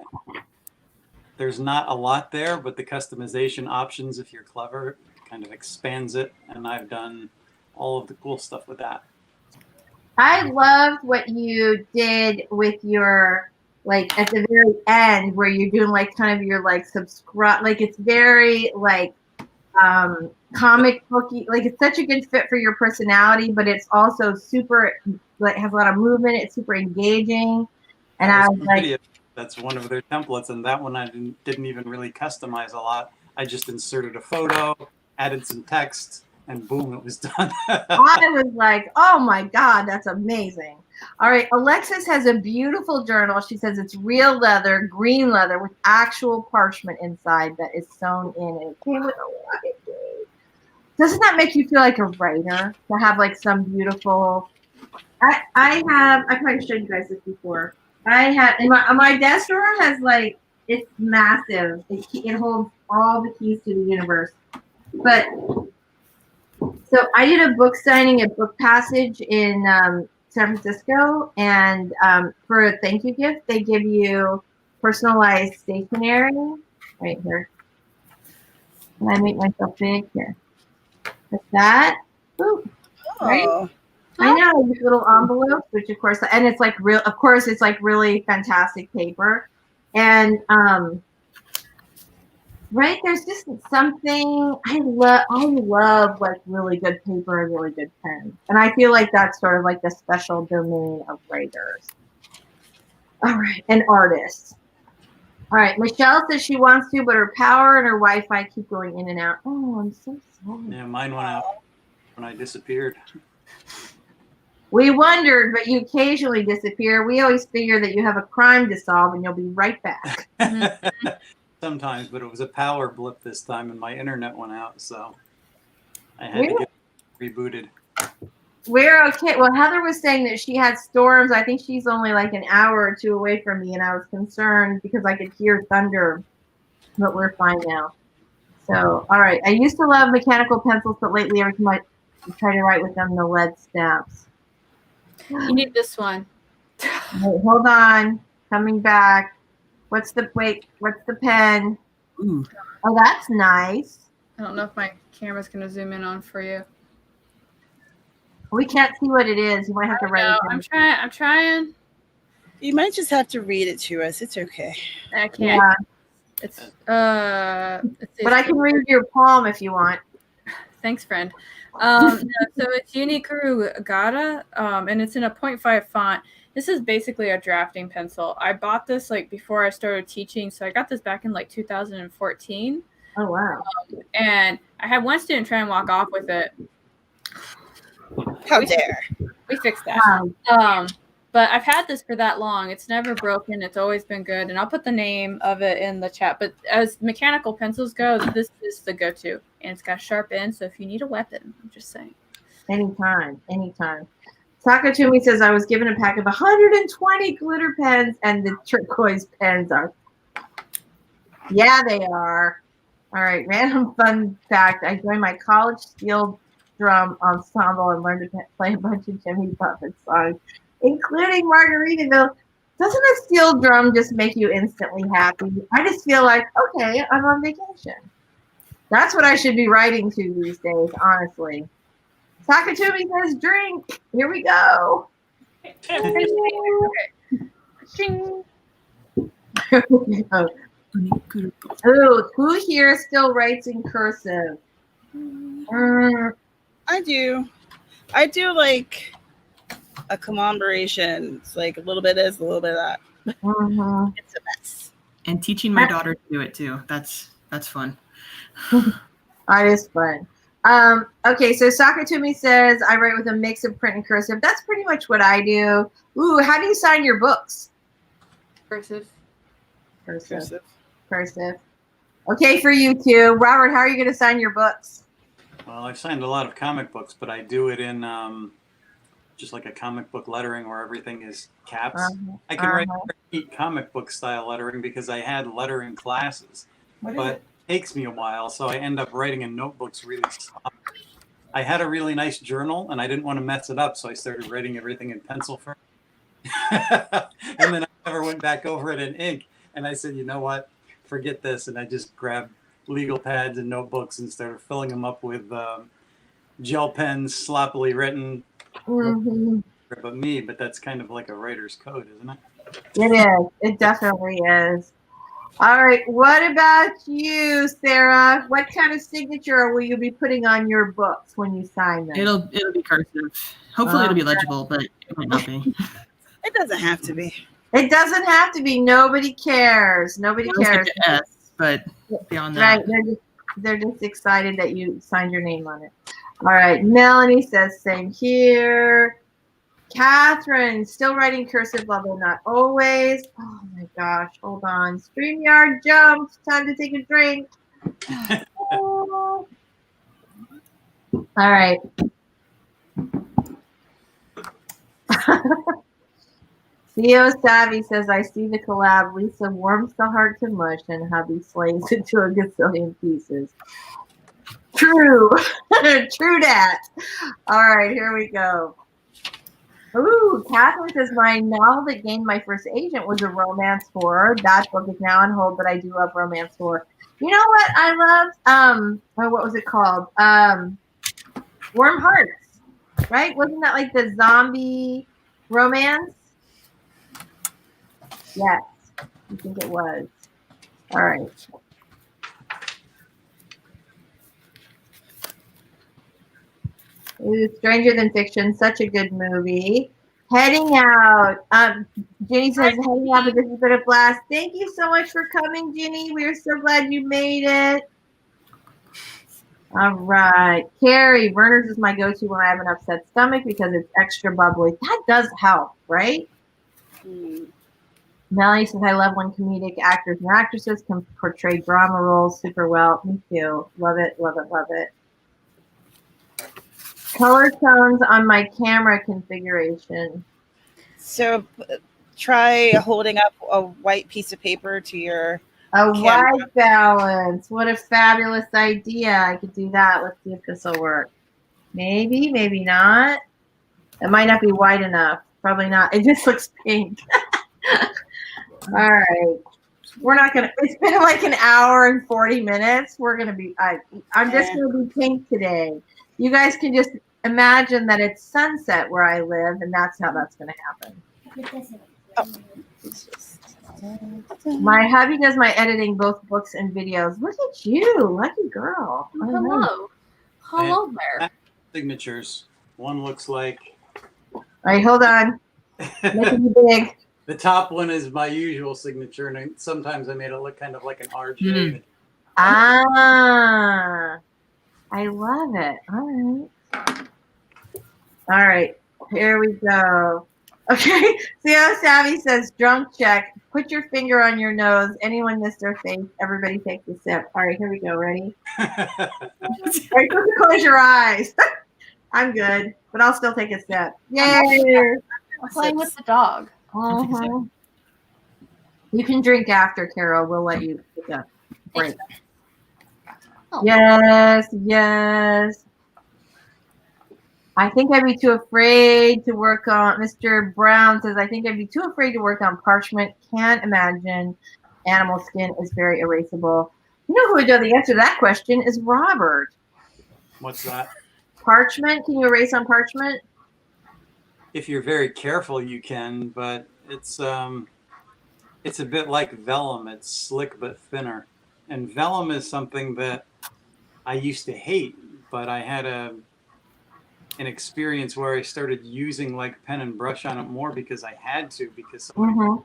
There's not a lot there, but the customization options, if you're clever, kind of expands it. And I've done all of the cool stuff with that. I loved what you did with your, like at the very end where you're doing like kind of your like subscribe, like it's very like comic booky, like it's such a good fit for your personality, but it's also super, like has a lot of movement. It's super engaging. And I was like, that's one of their templates, and that one I didn't even really customize a lot. I just inserted a photo, added some text, and boom, it was done. I was like, oh my God, that's amazing. All right, Alexis has a beautiful journal. She says it's real leather, green leather with actual parchment inside that is sewn in, and it came with a writing. Doesn't that make you feel like a writer to have like some beautiful? I probably showed you guys this before. I had in my desk drawer has like, it's massive. It holds all the keys to the universe. But so I did a book signing at Book Passage in San Francisco, and for a thank you gift, they give you personalized stationery right here. Can I make myself big here? Like that. Ooh, right? I know, these little envelopes, which of course, and it's like real. Of course, it's like really fantastic paper, and right, there's just something I love like really good paper and really good pens, and I feel like that's sort of like the special domain of writers. All right, and artists. All right, Michelle says she wants to, but her power and her Wi-Fi keep going in and out. Oh, I'm so sorry. Yeah, mine went out when I disappeared. We wondered, but you occasionally disappear. We always figure that you have a crime to solve and you'll be right back. Sometimes, but it was a power blip this time and my internet went out, so I had to get rebooted. We're okay. Well, Heather was saying that she had storms. I think she's only like an hour or two away from me, and I was concerned because I could hear thunder, but we're fine now. So, all right. I used to love mechanical pencils, but lately every time I try to write with them, the lead snaps. You need this one. Wait, hold on. Coming back. What's the pen? Ooh. Oh, that's nice. I don't know if my camera's going to zoom in on for you. We can't see what it is. You might have to write it No, down. I'm trying. You might just have to read it to us. It's okay. I can't. Yeah. It's But I can read your palm if you want. Thanks, friend. No, so it's Unikuru Gata, and it's in a 0.5 font. This is basically a drafting pencil. I bought this like before I started teaching, so I got this back in like 2014. Oh wow! And I had one student try and walk off with it. How dare! We fixed that. Wow. But I've had this for that long. It's never broken. It's always been good. And I'll put the name of it in the chat. But as mechanical pencils go, this is the go-to. And it's got a sharp end, so if you need a weapon, I'm just saying. Anytime. Takatumi says, I was given a pack of 120 glitter pens, and the turquoise pens are. Yeah, they are. All right, random fun fact. I joined my college steel drum ensemble and learned to play a bunch of Jimmy Buffett songs, including Margaritaville. Doesn't a steel drum just make you instantly happy? I just feel like, okay, I'm on vacation. That's what I should be writing to these days, honestly. Takatumi says drink. Here we go. Ooh, who here still writes in cursive? I do like a commemoration. It's like a little bit of this, a little bit of that. It's a mess. And teaching my daughter to do it too. That's fun. That is fun. Okay, so Sakatumi says I write with a mix of print and cursive. That's pretty much what I do. Ooh, how do you sign your books? Cursive. Okay, for you too. Robert, how are you going to sign your books? Well, I've signed a lot of comic books, but I do it in just like a comic book lettering where everything is caps. I can write neat comic book style lettering because I had lettering classes, but it takes me a while, so I end up writing in notebooks really soft. I had a really nice journal, and I didn't want to mess it up, so I started writing everything in pencil first. And then I never went back over it in ink, and I said, you know what? Forget this, and I just grabbed legal pads and notebooks and started filling them up with gel pens, sloppily written. But that's kind of like a writer's code, isn't it? It is. It definitely is. All right. What about you, Sarah? What kind of signature will you be putting on your books when you sign them? It'll be cursive. Hopefully it'll be legible, but it might not be. It doesn't have to be. It doesn't have to be. Nobody cares. Nobody cares. Like an S, but beyond that. Right. They're just excited that you signed your name on it. All right. Melanie says same here. Catherine, still writing cursive, although not always. Oh my gosh, hold on. StreamYard jumped. Time to take a drink. Oh. All right. Theo Savvy says, I see the collab. Lisa warms the heart to mush and hubby slays it to a gazillion pieces. True. True that. All right, here we go. Ooh, Catherine says my novel that gained my first agent was a romance horror. That book is now on hold, but I do love romance horror. You know what I loved? What was it called? Warm Hearts, right? Wasn't that like the zombie romance? Yes, I think it was. All right. Stranger Than Fiction, such a good movie. Heading out. Ginny says, heading out, but this has been a blast. Thank you so much for coming, Ginny. We are so glad you made it. All right. Carrie, Werner's is my go-to when I have an upset stomach because it's extra bubbly. That does help, right? Melanie says, I love when comedic actors and actresses can portray drama roles super well. Me too. Love it, love it, love it. Color tones on my camera configuration. So try holding up a white piece of paper to your A white balance. What a fabulous idea. I could do that. Let's see if this will work. Maybe, maybe not. It might not be white enough. Probably not. It just looks pink. All right. We're not going to, it's been like an hour and 40 minutes. We're going to be, I'm just going to be pink today. You guys can just imagine that it's sunset where I live, and that's how that's going to happen. Oh. My hubby does my editing, both books and videos. Look at you. Lucky girl. Hello. Hello there. Signatures. One looks like. All right, hold on. Making it big. The top one is my usual signature, and sometimes I made it look kind of like an RJ. Ah, I love it. All right, here we go. Okay, see how Savvy says, drunk check. Put your finger on your nose. Anyone missed their face? Everybody takes a sip. All right, here we go. Ready? All right, close your eyes. I'm good, but I'll still take a sip. Yay! I'm playing with the dog. You can drink after, Carol. We'll let you pick up. Great. Oh. Yes, yes. I think I'd be too afraid to work on, Mr. Brown says, I think I'd be too afraid to work on Parchment. Can't imagine. Animal skin is very erasable. You know who would know the answer to that question is Robert. What's that? Parchment. Can you erase on Parchment? If you're very careful, you can, but it's a bit like vellum. It's slick but thinner. And vellum is something that I used to hate, but I had an experience where I started using like pen and brush on it more because I had to, because somebody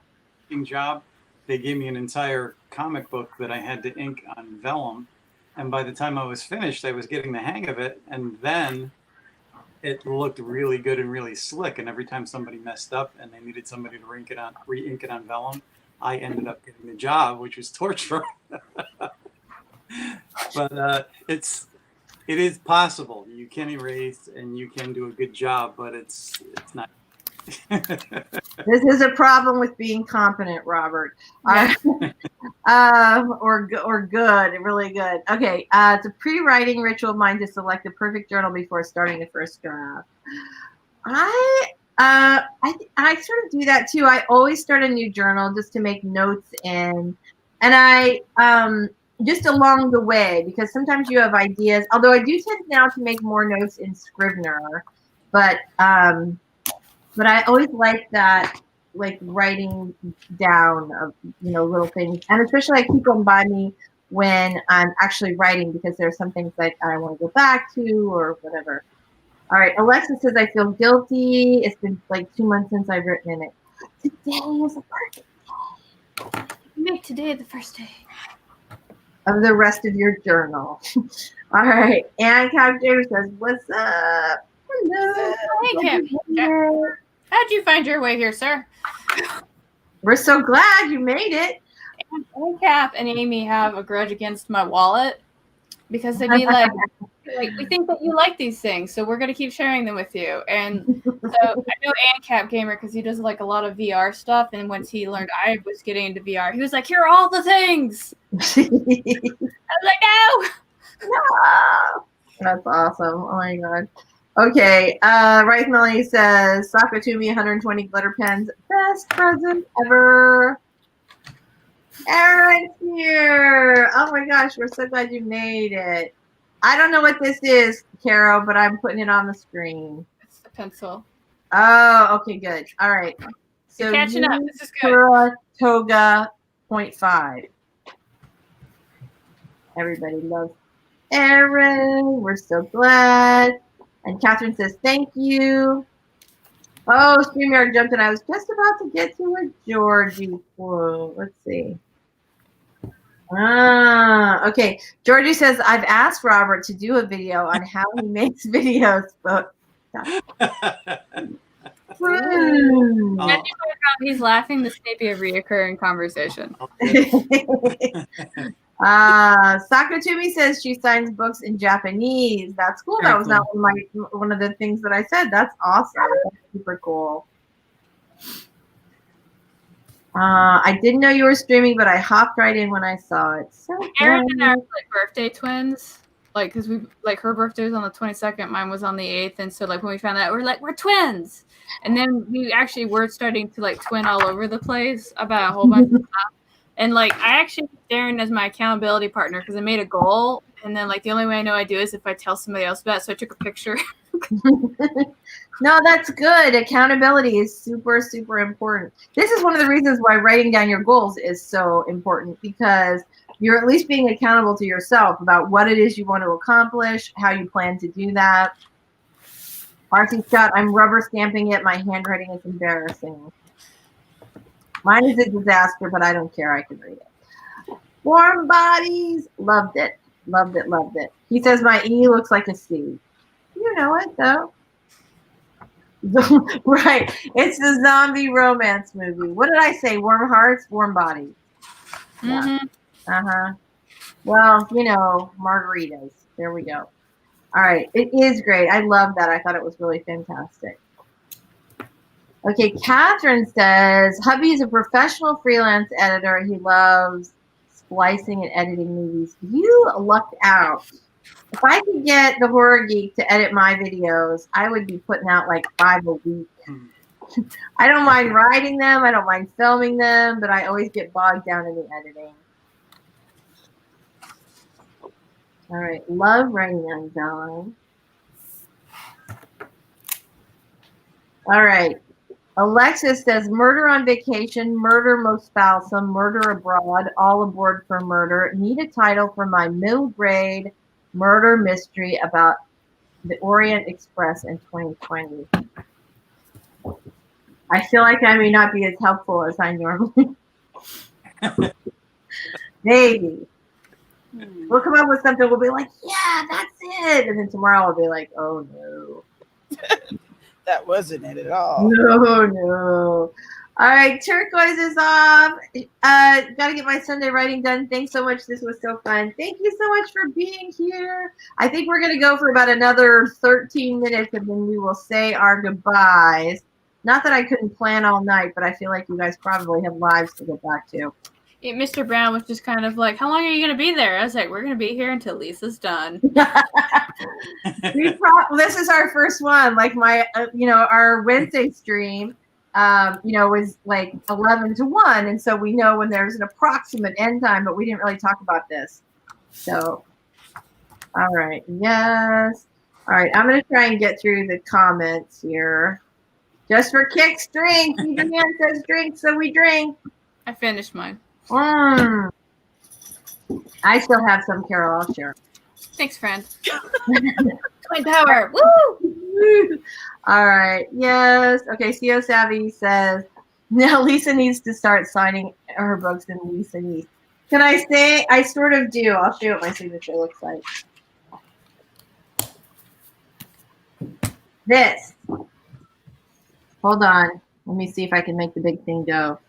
job, they gave me an entire comic book that I had to ink on vellum. And by the time I was finished, I was getting the hang of it. And then it looked really good and really slick. And every time somebody messed up and they needed somebody to re-ink it on vellum, I ended up getting the job, which was torture. But it is possible. You can erase and you can do a good job, but it's not. This is a problem with being competent, Robert. Or good, really good. Okay, it's a pre-writing ritual of mine to select the perfect journal before starting the first draft. I sort of do that too. I always start a new journal just to make notes in, and I just along the way, because sometimes you have ideas. Although I do tend now to make more notes in Scrivener, but I always like that, like writing down of little things, and especially I keep them by me when I'm actually writing, because there's some things that I want to go back to or whatever. All right, Alexa says I feel guilty. It's been like 2 months since I've written in it. Today is a perfect day. Make today the first day of the rest of your journal. All right, and Calculator says, "What's up?" Hello. Hey, how'd you find your way here, sir? We're so glad you made it. And Cap and Amy have a grudge against my wallet because they'd be like, we think that you like these things, so we're going to keep sharing them with you. And so I know ANCAP Gamer because he does like a lot of VR stuff, and once he learned I was getting into VR, he was like, here are all the things. I was like, no. That's awesome. Oh my god. Okay, Rice Melanie says, Sakatumi 120 glitter pens, best present ever. Aaron's here. Oh my gosh, we're so glad you made it. I don't know what this is, Carol, but I'm putting it on the screen. It's the pencil. Oh, okay, good. All right. So you're catching up. This is good. Toga 0.5. Everybody loves Aaron. We're so glad. And Catherine says, thank you. Oh, StreamYard jumped in. I was just about to get to a Georgie quote. Let's see. Okay. Georgie says, I've asked Robert to do a video on how he makes videos, but he's laughing. This may be a reoccurring conversation. Sakatumi says she signs books in Japanese. That's cool. That was not one of the things that I said. That's awesome. That's super cool. I didn't know you were streaming, but I hopped right in when I saw it. So Erin good. and I are like birthday twins. Like, because we like her birthday was on the 22nd, mine was on the 8th, and so like when we found out, we're like, we're twins. And then we actually were starting to like twin all over the place about a whole bunch of stuff. And like I actually put Darren as my accountability partner because I made a goal, and then like the only way I know I do is if I tell somebody else about it. So I took a picture. No, that's good. Accountability is super, super important. This is one of the reasons why writing down your goals is so important, because you're at least being accountable to yourself about what it is you want to accomplish, how you plan to do that. Marcy Scott, I'm rubber stamping it. My handwriting is embarrassing. Mine is a disaster, but I don't care. I can read it. Warm bodies. Loved it. Loved it. Loved it. He says my E looks like a C. You know it, though. Right. It's the zombie romance movie. What did I say? Warm hearts, warm bodies. Yeah. Uh-huh. Well, you know, margaritas. There we go. All right. It is great. I love that. I thought it was really fantastic. Okay. Catherine says, hubby is a professional freelance editor. He loves splicing and editing movies. You lucked out. If I could get the Horror Geek to edit my videos, I would be putting out like 5 a week. I don't mind writing them. I don't mind filming them, but I always get bogged down in the editing. All right. Love writing them down. All right. Alexis says, murder on vacation, murder most foulsome, murder abroad, all aboard for murder. Need a title for my middle grade murder mystery about the Orient Express in 2020. I feel like I may not be as helpful as I normally. Maybe. We'll come up with something. We'll be like, yeah, that's it. And then tomorrow I'll be like, oh, no. That wasn't it at all. No. All right, turquoise is off. Got to get my Sunday writing done. Thanks so much. This was so fun. Thank you so much for being here. I think we're going to go for about another 13 minutes, and then we will say our goodbyes. Not that I couldn't plan all night, but I feel like you guys probably have lives to get back to. Yeah, Mr. Brown was just kind of like, how long are you going to be there? I was like, we're going to be here until Lisa's done. This is our first one. Like my, our Wednesday stream. Was like 11 to 1. And so we know when there's an approximate end time, but we didn't really talk about this. So, all right. Yes. All right. I'm going to try and get through the comments here. Just for kicks, drink. Peter Man says drink, so we drink. I finished mine. I still have some, Carol. I'll share. Thanks, friend. Twin power. Woo! All right. Yes. Okay. CO Savvy says, now Lisa needs to start signing her books in Lisa needs. Can I say? I sort of do. I'll show you what my signature looks like. This. Hold on. Let me see if I can make the big thing go.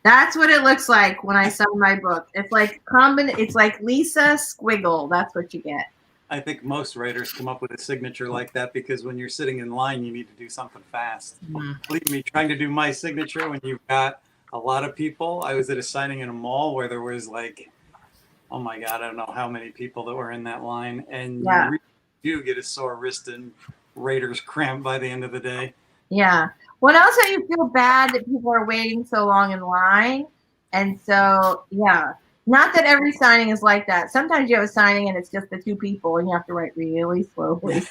That's what it looks like when I sign my book. It's like It's like Lisa squiggle. That's what you get. I think most writers come up with a signature like that because when you're sitting in line, you need to do something fast. Believe me, trying to do my signature when you've got a lot of people. I was at a signing in a mall where there was like, oh my God, I don't know how many people that were in that line. And yeah. You get a sore wrist and writer's cramp by the end of the day. Yeah. Well, also you feel bad that people are waiting so long in line. And so, yeah. Not that every signing is like that. Sometimes you have a signing and it's just the 2 people and you have to write really slowly.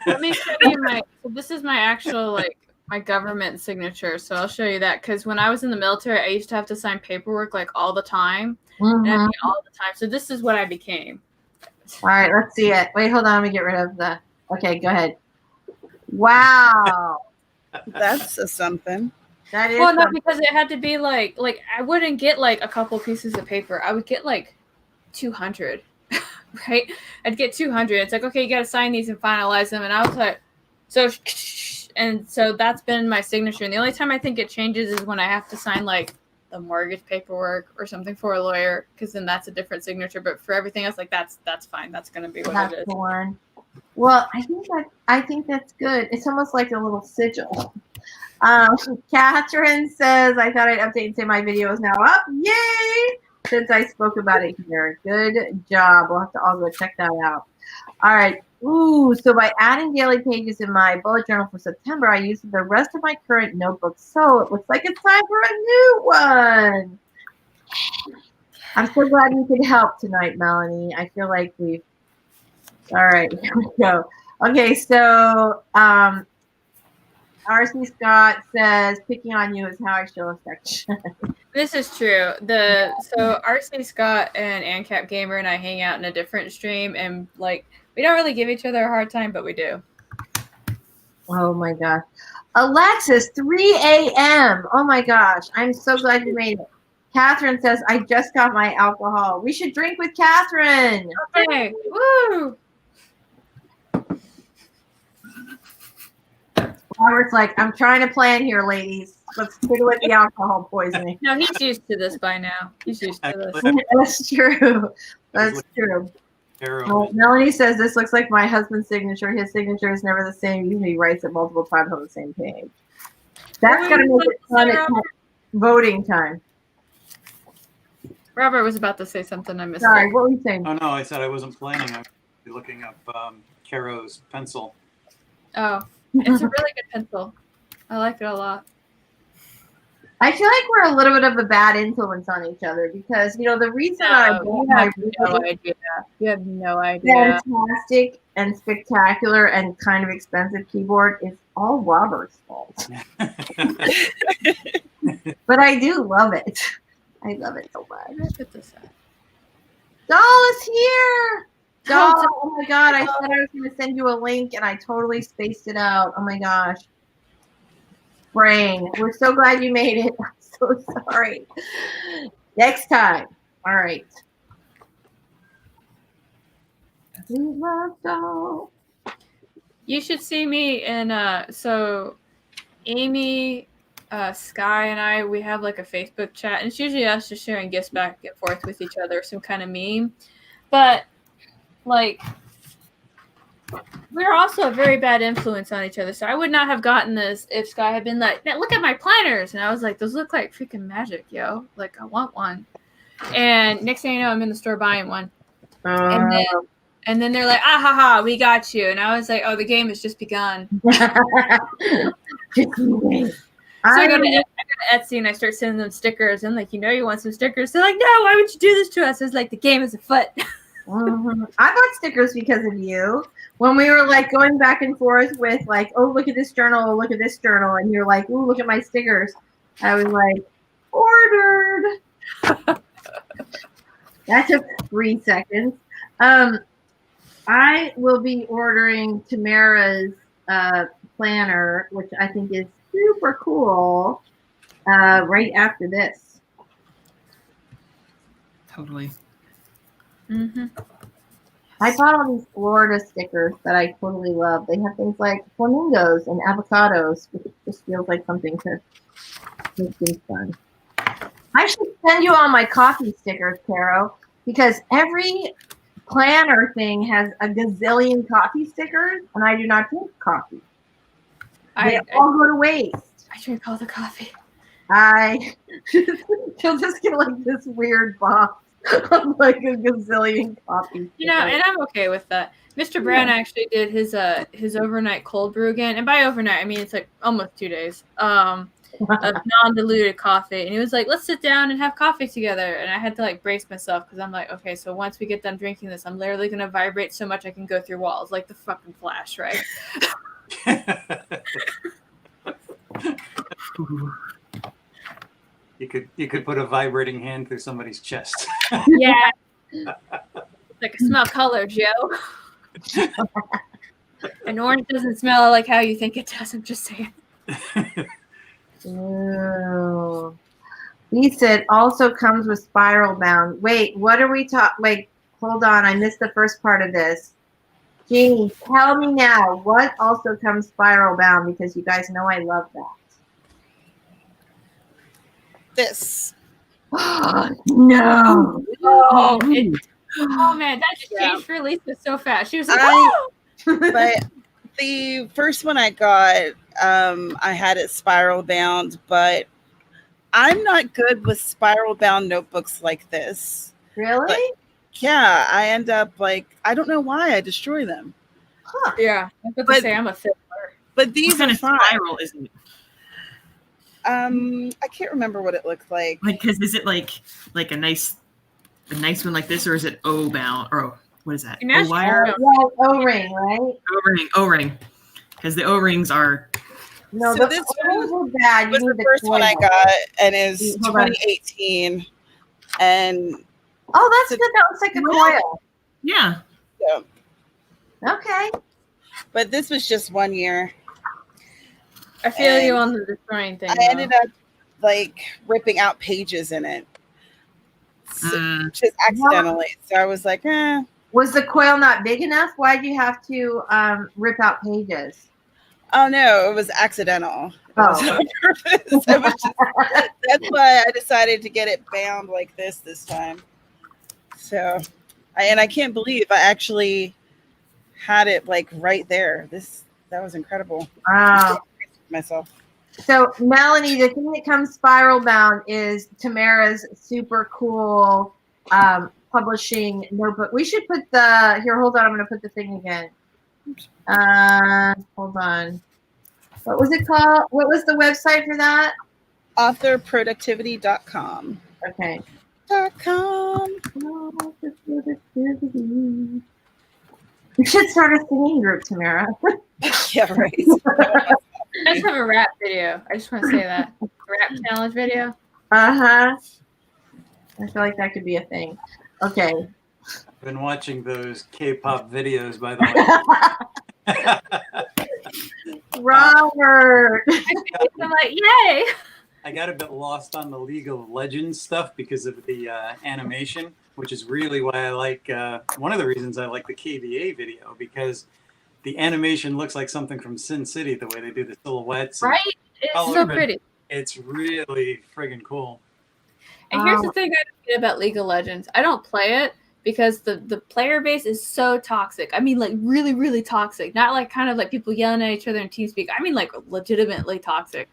Let me show you so this is my actual, my government signature. So I'll show you that. Because when I was in the military, I used to have to sign paperwork all the time. Mm-hmm. And I mean, all the time. So this is what I became. All right, let's see it. Wait, hold on. Let me get rid of the. Okay, go ahead. Wow. That's something. That is. Well, no, because it had to be like I wouldn't get a couple pieces of paper. I would get 200, right? I'd get 200. It's like, okay, you got to sign these and finalize them. And I was like, so that's been my signature. And the only time I think it changes is when I have to sign the mortgage paperwork or something for a lawyer, because then that's a different signature. But for everything else, that's fine. That's going to be what it is. Well, I think that's good. It's almost like a little sigil. Catherine says, I thought I'd update and say my video is now up. Yay! Since I spoke about it here. Good job. We'll have to all go check that out. All right. Ooh, so by adding daily pages in my bullet journal for September, I used the rest of my current notebook. So it looks like it's time for a new one. I'm so glad you could help tonight, Melanie. I feel like we've. All right, here we go. Okay, so R.C. Scott says, picking on you is how I show affection. This is true. So R.C. Scott and ANCAP Gamer and I hang out in a different stream, and like we don't really give each other a hard time, but we do. Oh my gosh. Alexis, 3 a.m. Oh my gosh. I'm so glad you made it. Catherine says, I just got my alcohol. We should drink with Catherine. Okay. Woo! Robert's like, I'm trying to plan here, ladies. Let's stick with the alcohol poisoning. No, he's used to this by now. He's used to this. That's true. That's true. Well, Melanie says, this looks like my husband's signature. His signature is never the same. Usually he writes it multiple times on the same page. That's going to make it fun at voting time. Robert was about to say something. I missed. Sorry, what were you saying? Oh, no, I said I wasn't planning. I was looking up Caro's pencil. Oh, it's a really good pencil. I like it a lot. I feel like we're a little bit of a bad influence on each other because, you know, the reason I you have no idea. You have no idea. Fantastic and spectacular and kind of expensive keyboard is all Robert's fault. But I do love it. I love it so much. Put this out. Doll is here. Doll, oh my God, I said I was going to send you a link and I totally spaced it out. Oh my gosh. Brain, we're so glad you made it. I'm so sorry. Next time. All right. We love Doll. You should see me in so Amy, Sky and I, we have like a Facebook chat, and it's usually us just sharing gifts back and forth with each other, some kind of meme. But like, we're also a very bad influence on each other. So I would not have gotten this if Sky had been like, look at my planners. And I was like, those look like freaking magic, yo. Like, I want one. And next thing you know, I'm in the store buying one. And then they're like, ah, ha, ha, we got you. And I was like, oh, the game has just begun. So I go to Etsy and I start sending them stickers. And like, you want some stickers? They're like, no, why would you do this to us? It's like, the game is afoot. I bought stickers because of you. When we were like going back and forth with like, oh, look at this journal, look at this journal. And you're like, oh, look at my stickers. I was like, ordered. That took 3 seconds. I will be ordering Tamara's planner, which I think is super cool, right after this. Totally. Mm-hmm. I bought all these Florida stickers that I totally love. They have things like flamingos and avocados, which just feels like something to make things fun. I should send you all my coffee stickers, Caro, because every planner thing has a gazillion coffee stickers, and I do not drink coffee. They all go to waste. I drink all the coffee. She'll just get like this weird box of like a gazillion coffee stickers. And I'm okay with that. Mr. Brown actually did his overnight cold brew again, and by overnight I mean it's like almost 2 days. Of non-diluted coffee, and he was like, let's sit down and have coffee together. And I had to like brace myself because I'm like, okay, so once we get done drinking this, I'm literally gonna vibrate so much I can go through walls like the fucking Flash, right? You could put a vibrating hand through somebody's chest. Yeah. Like I smell colors, yo. And orange doesn't smell like how you think it does. I'm just saying. Oh. Lisa, it also comes with spiral bound. Wait, what are we talking? Wait, hold on. I missed the first part of this. Jeannie, tell me now. What also comes spiral bound? Because you guys know I love that. This. No. Oh man, that just changed for Lisa so fast. She was like, oh! But The first one I got, I had it spiral bound, but I'm not good with spiral bound notebooks like this. Really? But, yeah, I end up like, I don't know why I destroy them. Huh. Yeah, I was about to say I'm a fiddler. But these are fine. Spiral, isn't it? I can't remember what it looked like. Like, because is it like a nice one like this, or is it O bound, or what is that? O wire? Yeah, O-ring, right? O-ring. Because the O-rings are. No, So the this O-rings one are bad. was You the need first one I got, and is Hold on. 2018. And Oh, that's good. That looks like a coil. Yeah. yeah, Okay. but this was just 1 year. I feel And you on the destroying thing. I though. ended up like ripping out pages in it, just accidentally. So I was like, eh. Was the coil not big enough? Why'd you have to rip out pages? Oh no, it was accidental. It was Oh. on purpose. It was just, that's why I decided to get it bound like this time. So, I can't believe I actually had it like right there. That was incredible. Wow. Myself. So, Melanie, the thing that comes spiral bound is Tamara's super cool publishing notebook. We should put here, hold on, I'm going to put the thing again. Hold on. What was it called? What was the website for that? Authorproductivity.com. Okay. .com. We should start a singing group, Tamara. Yeah, right. I just have a rap video. I just want to say that. A rap challenge video. Uh-huh. I feel like that could be a thing. Okay. I've been watching those K-pop videos, by the way. Robert. I'm like, yay! I got a bit lost on the League of Legends stuff because of the animation, which is really why I like, one of the reasons I like the KVA video, because the animation looks like something from Sin City, the way they do the silhouettes. Right? It's so pretty. It's really friggin' cool. And here's the thing I don't get about League of Legends. I don't play it because the player base is so toxic. I mean, like, really, really toxic. Not like kind of like people yelling at each other in TeamSpeak. I mean, like, legitimately toxic.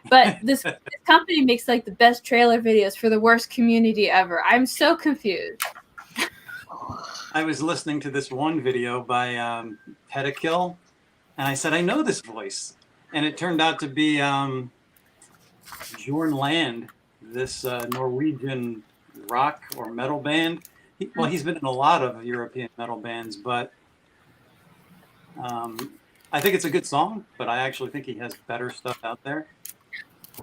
But this company makes, like, the best trailer videos for the worst community ever. I'm so confused. I was listening to this one video by Petakill, and I said, I know this voice. And it turned out to be Bjorn Land, this Norwegian rock or metal band. He's been in a lot of European metal bands, but I think it's a good song, but I actually think he has better stuff out there.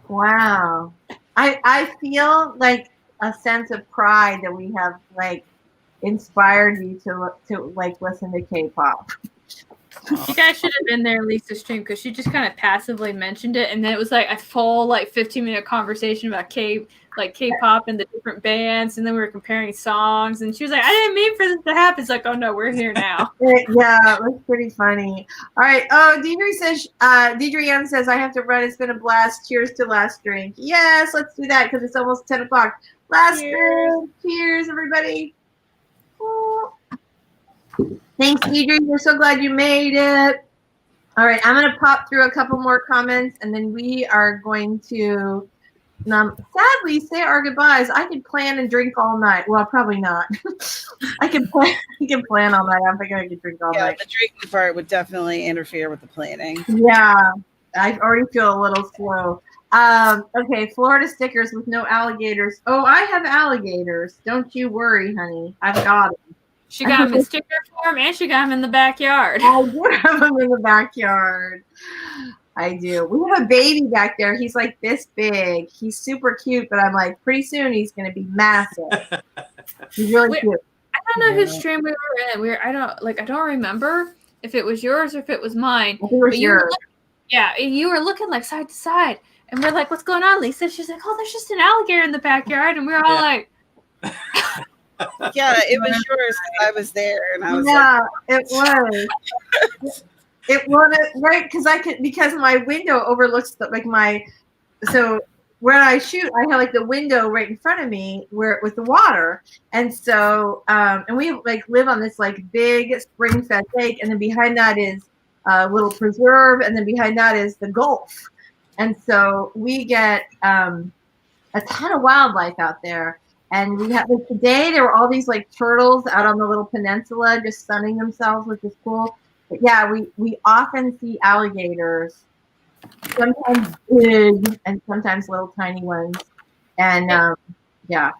Wow. I feel like a sense of pride that we have like inspired you to like listen to K-pop. You guys should have been there Lisa's stream because she just kind of passively mentioned it, and then it was like a full like 15-minute conversation about K-pop and the different bands, and then we were comparing songs, and she was like, I didn't mean for this to happen. It's like, oh no, we're here now. Yeah, it was pretty funny. All right. Oh, Deidre Young says, I have to run. It's been a blast. Cheers to last drink. Yes, let's do that because it's almost 10 o'clock. Last drink. Cheers, everybody. Oh. Thanks, Deidre. We're so glad you made it. All right, I'm going to pop through a couple more comments, and then we are going to sadly say our goodbyes. I could plan and drink all night. Well, probably not. I can plan all night. I'm thinking I could drink all night. The drinking part would definitely interfere with the planning. Yeah, I already feel a little slow. Okay, Florida stickers with no alligators. Oh, I have alligators. Don't you worry, honey. I've got them. She got him in sticker form, and she got him in the backyard. I do have them in the backyard. I do. We have a baby back there. He's like this big. He's super cute, but I'm like, pretty soon he's going to be massive. He's really cute. I don't know whose stream we were in. I don't remember if it was yours or if it was mine. I think it was yours. You were looking like side to side, and we're like, "What's going on, Lisa?" She's like, "Oh, there's just an alligator in the backyard," and we were all like. Yeah, it was yours. I was there, and I was it was. It was right because my window overlooks so when I shoot, I have like the window right in front of me with the water, and so and we like live on this like big spring-fed lake, and then behind that is little preserve, and then behind that is the Gulf. And so we get a ton of wildlife out there. And we have, like, today there were all these like turtles out on the little peninsula just sunning themselves, which is cool. But yeah, we often see alligators, sometimes big and sometimes little tiny ones. And yeah. I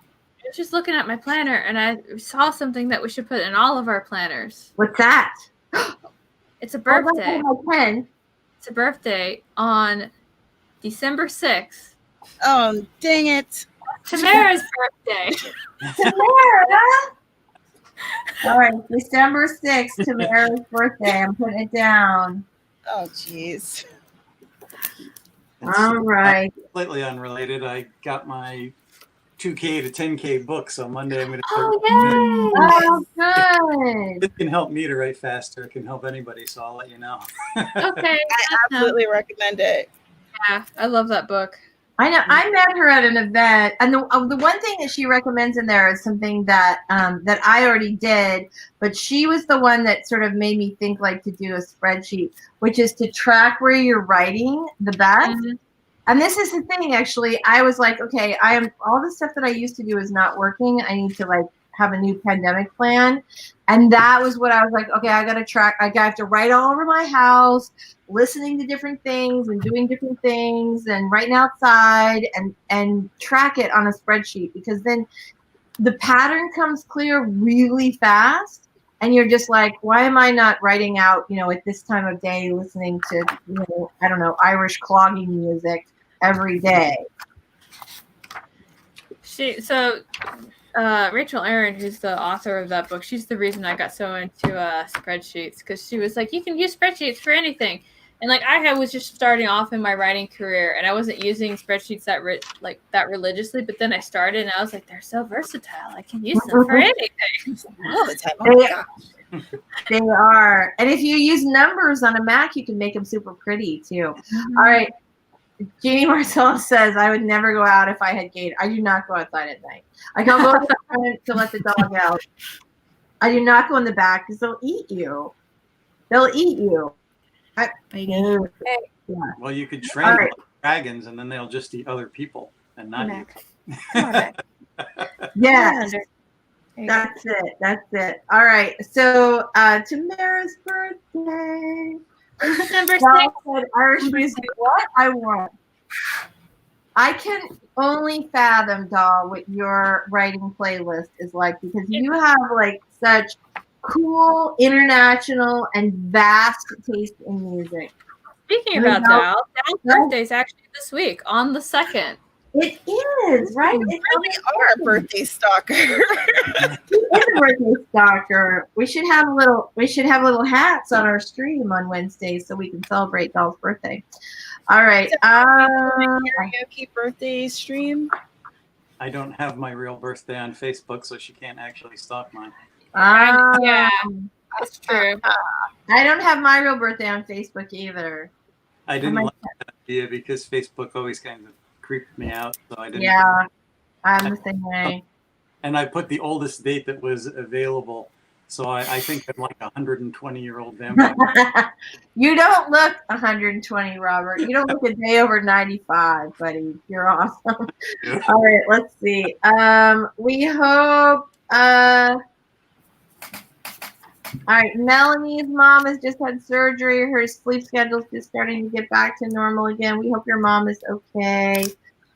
was just looking at my planner and I saw something that we should put in all of our planners. What's that? It's a birthday. Oh, my pen. It's a birthday on December 6th. Oh, dang it. Tamara's birthday. Tamara! All right, December 6th, Tamara's birthday. I'm putting it down. Oh, jeez. All right. Completely unrelated. I got my 2K to 10K book, so Monday I'm going to start. Oh, good. It can help me to write faster. It can help anybody, so I'll let you know. Okay. I absolutely recommend it. Yeah, I love that book. I know. I met her at an event, and the one thing that she recommends in there is something that that I already did, but she was the one that sort of made me think like to do a spreadsheet, which is to track where you're writing the best. Mm-hmm. And this is the thing, actually. I was like, okay, all the stuff that I used to do is not working. I need to like have a new pandemic plan. And that was what I was like, okay, I got to track. I have to write all over my house, listening to different things and doing different things and writing outside and track it on a spreadsheet, because then the pattern comes clear really fast. And you're just like, why am I not writing out, at this time of day, listening to, I don't know, Irish clogging music every day? Rachel Aaron, who's the author of that book, she's the reason I got so into spreadsheets, because she was like, you can use spreadsheets for anything. And like I was just starting off in my writing career, and I wasn't using spreadsheets that religiously. But then I started, and I was like, they're so versatile. I can use them for anything. All the time. Oh my gosh. They are. And if you use numbers on a Mac, you can make them super pretty too. Mm-hmm. All right. Jeannie Marcella says, I would never go out if I had gator. I do not go outside at night. I don't go outside to let the dog out. I do not go in the back because they'll eat you. They'll eat you. Yeah. Well, you could train like dragons, and then they'll just eat other people and not you. Yes. That's it. All right. So Tamara's birthday. December 6th. Irish music. What I want. I can only fathom, Doll, what your writing playlist is like, because you have like such cool, international, and vast taste in music. Speaking about Dal, Dal's birthday is actually this week on the 2nd. It is, right? You really are a birthday stalker. He is a birthday stalker. We should have little hats on our stream on Wednesdays so we can celebrate Doll's birthday. All right. Karaoke birthday stream. I don't have my real birthday on Facebook, so she can't actually stalk mine. Yeah, that's true. I don't have my real birthday on Facebook either. I didn't like that idea because Facebook always kind of creeped me out, so I didn't. Yeah, I'm the same way. And I put the oldest date that was available, so I think I'm like a 120-year-old vampire. You don't look 120, Robert. You don't look a day over 95, buddy. You're awesome. Yeah. All right, let's see. We hope. All right, Melanie's mom has just had surgery. Her sleep schedule's just starting to get back to normal again. We hope your mom is okay.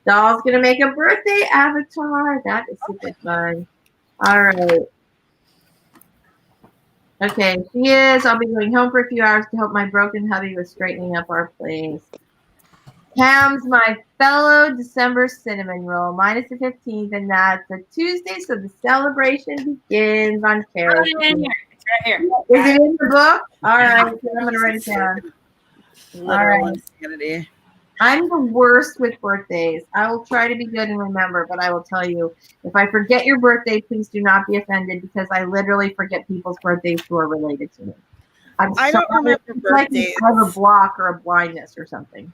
Doll's going to make a birthday avatar. That is super fun. All right. Okay, she is. I'll be going home for a few hours to help my broken hubby with straightening up our place. Pam's my fellow December cinnamon roll. Mine is the 15th, and that's a Tuesday, so the celebration begins on Cara. Right here. Is it in the book? All right, I'm going to write it down. All right. Insanity. I'm the worst with birthdays. I will try to be good and remember, but I will tell you, if I forget your birthday, please do not be offended, because I literally forget people's birthdays who are related to me. I don't remember birthdays. I have a block or a blindness or something.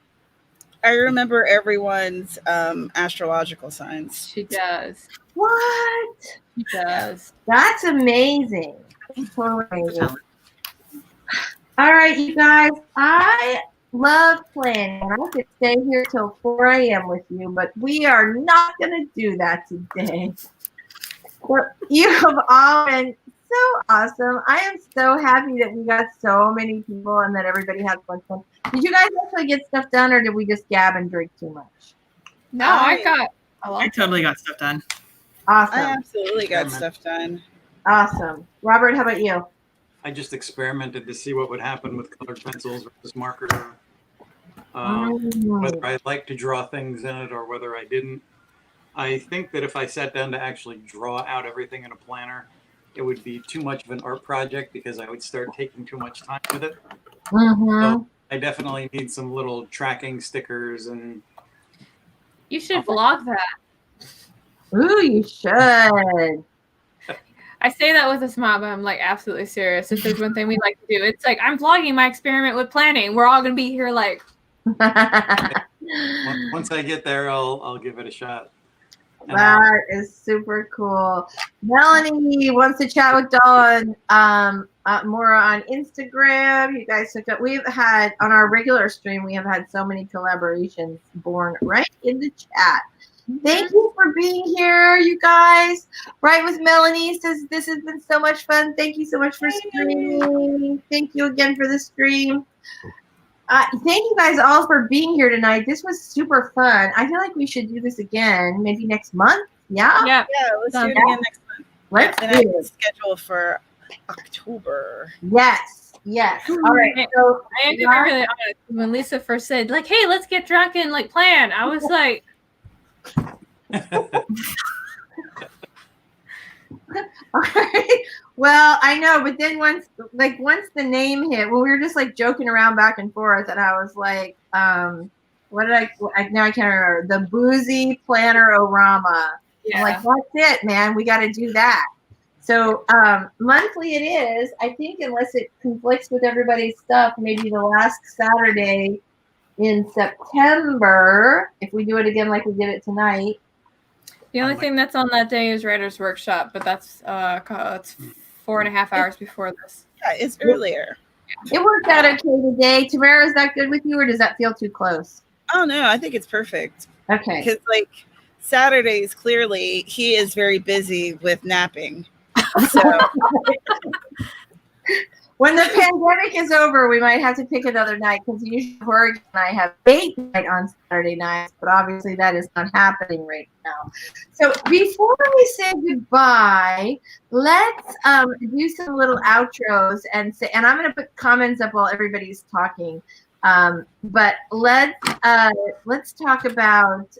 I remember everyone's astrological signs. She does. What? She does. That's amazing. Totally amazing. All right, you guys. I love planning. I could stay here till 4 a.m. with you, but we are not going to do that today. Well, you have all been so awesome. I am so happy that we got so many people and that everybody had fun. Did you guys actually get stuff done, or did we just gab and drink too much? No, I got a lot. I totally got stuff done. Awesome. I absolutely got stuff done. Awesome. Robert, how about you? I just experimented to see what would happen with colored pencils versus marker. Whether I like to draw things in it or whether I didn't. I think that if I sat down to actually draw out everything in a planner, it would be too much of an art project because I would start taking too much time with it. So I definitely need some little tracking stickers and. You should vlog that. Ooh, you should. I say that with a smile, but I'm like absolutely serious. If there's one thing we like to do, it's like I'm vlogging my experiment with planning. We're all gonna be here like. Once I get there, I'll give it a shot. That is super cool. Melanie wants to chat with Dawn more on Instagram. You guys took up. We've had on our regular stream. We have had so many collaborations born right in the chat. Thank you for being here, you guys. Right with Melanie says this has been so much fun. Thank you so much for streaming. Thank you again for the stream. Thank you guys all for being here tonight. This was super fun. I feel like we should do this again, maybe next month. Yeah. Yeah, let's do it again next month. Let's and do I it. can schedule for October. Yes. All right. So I am to be really honest. When Lisa first said, like, "Hey, let's get drunk and like plan," I was like. All right. Well, I know, but then once the name hit, well, we were just like joking around back and forth, and I was like, what did now I can't remember, the Boozy Planner-orama. Yeah. I'm like, that's it, man. We got to do that. So monthly it is, I think, unless it conflicts with everybody's stuff, maybe the last Saturday in September, if we do it again like we did it tonight. The only thing that's on that day is Writer's Workshop, but that's it's 4.5 hours before this. Yeah, it's earlier. It worked out okay today. Tamara, is that good with you, or does that feel too close? Oh, no, I think it's perfect. Okay. Because, like, Saturdays, clearly, he is very busy with napping. So... When the pandemic is over, we might have to pick another night because usually Horrigan and I have date night on Saturday nights, but obviously that is not happening right now. So before we say goodbye, let's do some little outros and I'm going to put comments up while everybody's talking. But let's talk about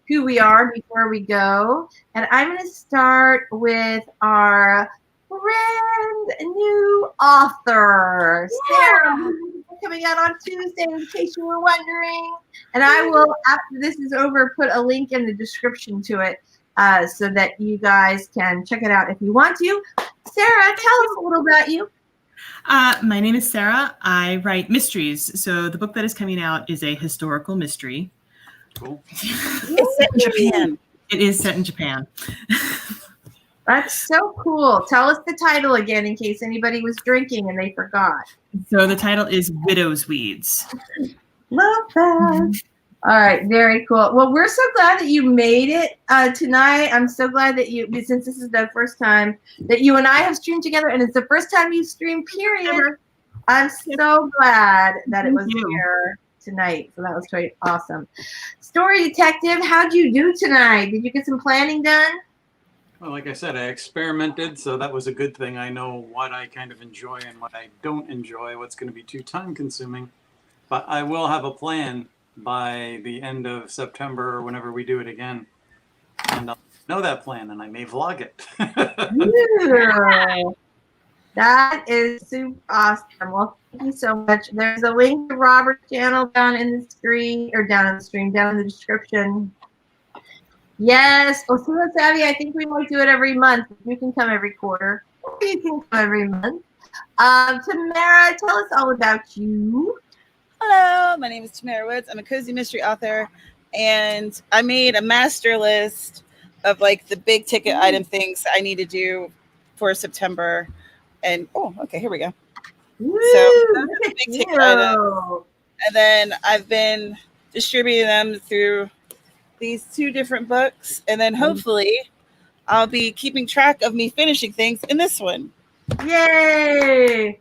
who we are before we go, and I'm going to start with our brand new author, Sarah, coming out on Tuesday, in case you were wondering. And I will, after this is over, put a link in the description to it so that you guys can check it out if you want to. Sarah, tell us a little about you. My name is Sarah. I write mysteries. So the book that is coming out is a historical mystery. Cool. It's set in Japan. It is set in Japan. That's so cool. Tell us the title again in case anybody was drinking and they forgot. So the title is Widow's Weeds. Love that. All right, very cool. Well, we're so glad that you made it tonight. I'm so glad that since this is the first time that you and I have streamed together, and it's the first time you've streamed, period. I'm so glad that it was here tonight. So that was quite awesome. Story Detective, how'd you do tonight? Did you get some planning done? Well, like I said, I experimented, so that was a good thing. I know what I kind of enjoy and what I don't enjoy, what's going to be too time-consuming. But I will have a plan by the end of September or whenever we do it again. And I'll know that plan, and I may vlog it. Yeah. That is super awesome. Well, thank you so much. There's a link to Robert's channel down in the description. Yes. Well, so Savvy, I think we might do it every month. You can come every quarter. Or you can come every month. Tamara, tell us all about you. Hello, my name is Tamara Woods. I'm a cozy mystery author, and I made a master list of like the big ticket item things I need to do for September. And oh, okay, here we go. Woo, So those look are the at big ticket items. you. And then I've been distributing them through these 2 different books. And then hopefully I'll be keeping track of me finishing things in this one. Yay!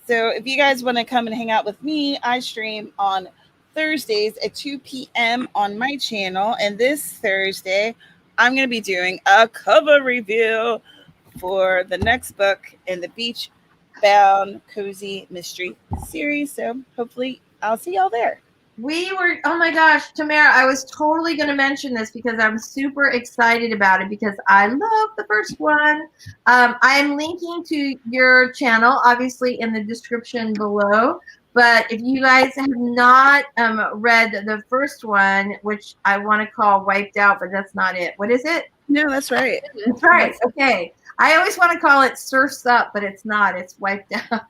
So if you guys want to come and hang out with me, I stream on Thursdays at 2 p.m. on my channel. And this Thursday, I'm going to be doing a cover reveal for the next book in the Beach Bound Cozy Mystery series. So hopefully I'll see y'all there. Oh my gosh, Tamara, I was totally going to mention this because I'm super excited about it because I love the first one. I'm linking to your channel, obviously, in the description below. But if you guys have not read the first one, which I want to call Wiped Out, but that's not it. What is it? No, that's right. That's right. Okay. I always want to call it Surf's Up, but it's not. It's Wiped Out.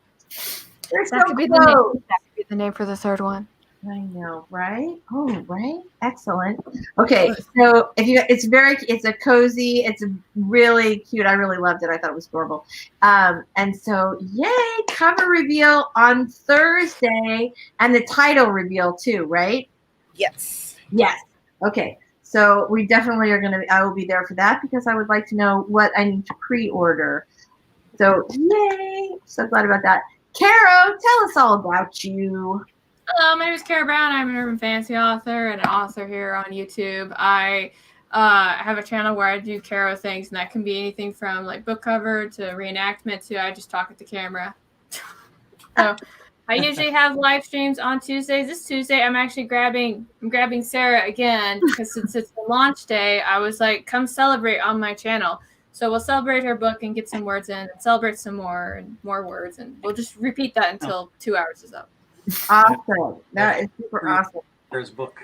They're so That could be close. that could be the name for the third one. I know, right? Oh, right. Excellent. Okay, so it's a cozy, it's really cute. I really loved it. I thought it was adorable. And so, yay, cover reveal on Thursday and the title reveal too, right? Yes. Yes. Okay. So we definitely I will be there for that because I would like to know what I need to pre-order. So, yay. So glad about that. Caro, tell us all about you. Hello, my name is Cara Brown. I'm an urban fantasy author and an author here on YouTube. I have a channel where I do Caro things, and that can be anything from like book cover to reenactment to I just talk at the camera. So I usually have live streams on Tuesdays. This Tuesday, I'm grabbing Sarah again because since it's the launch day, I was like, come celebrate on my channel. So we'll celebrate her book and get some words in, and celebrate some more and more words, and we'll just repeat that until 2 hours is up. Awesome. That is super awesome. Sarah's book.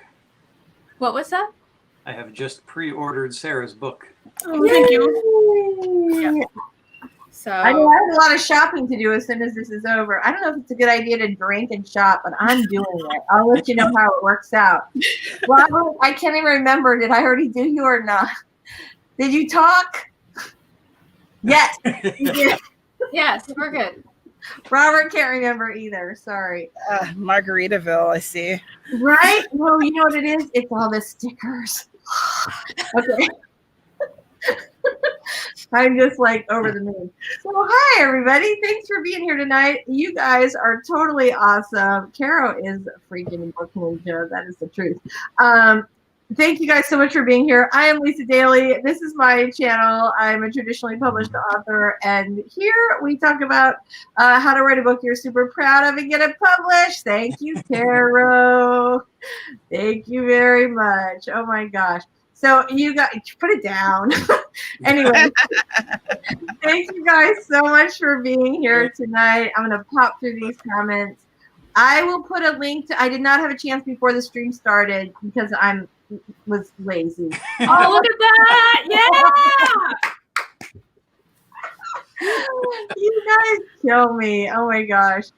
What was that? I have just pre-ordered Sarah's book. Oh, thank you. Yeah. So I know I have a lot of shopping to do as soon as this is over. I don't know if it's a good idea to drink and shop, but I'm doing it. I'll let you know how it works out. Robert, I can't even remember. Did I already do you or not? Did you talk? Yes. You did. yes, we're good. Robert can't remember either. Sorry. Margaritaville, I see. Right? Well, you know what it is? It's all the stickers. Okay. I'm just like over the moon. So hi everybody. Thanks for being here tonight. You guys are totally awesome. Caro is a freaking book ninja. That is the truth. Thank you guys so much for being here. I am Lisa Daly. This is my channel. I'm a traditionally published author, and here we talk about how to write a book you're super proud of and get it published. Thank you, Caro. Thank you very much. Oh my gosh. So you guys, put it down. Anyway, thank you guys so much for being here tonight. I'm going to pop through these comments. I will put a link to, I did not have a chance before the stream started because was lazy. Oh, look at that! Yeah! You guys kill me. Oh my gosh.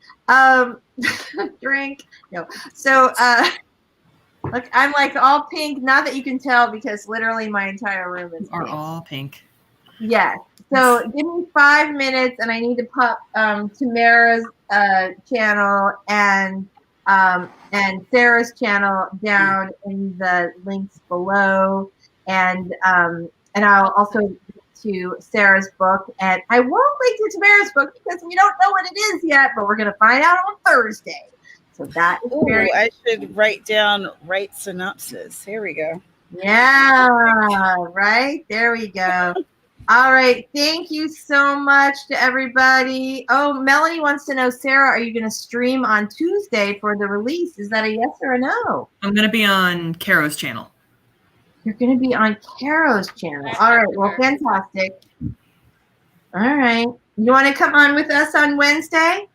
Drink. No. So look, I'm like all pink. Not that you can tell because literally my entire room is Are pink. all pink. Yes. So give me 5 minutes and I need to pop Tamara's channel and Sarah's channel down in the links below, and I'll also link to Sarah's book, and I won't link to Tamara's book because we don't know what it is yet, but we're gonna find out on Thursday. So that is very. I should write down synopsis. Here we go. Yeah, right there we go. All right. Thank you so much to everybody. Oh, Melanie wants to know, Sarah, are you going to stream on Tuesday for the release? Is that a yes or a no? I'm going to be on Caro's channel. You're going to be on Caro's channel. All right. Well, fantastic. All right. You want to come on with us on Wednesday?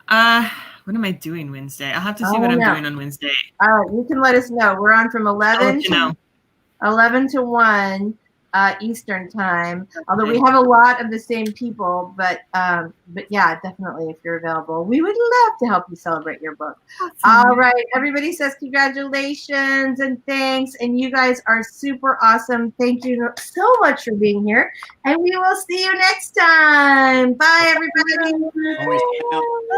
What am I doing Wednesday? I'll have to see what I'm doing on Wednesday. You can let us know. We're on from 11 to 1. Eastern time. Although we have a lot of the same people, but yeah, definitely if you're available, we would love to help you celebrate your book. All right, everybody says congratulations and thanks, and you guys are super awesome. Thank you so much for being here, and we will see you next time. Bye, everybody. Always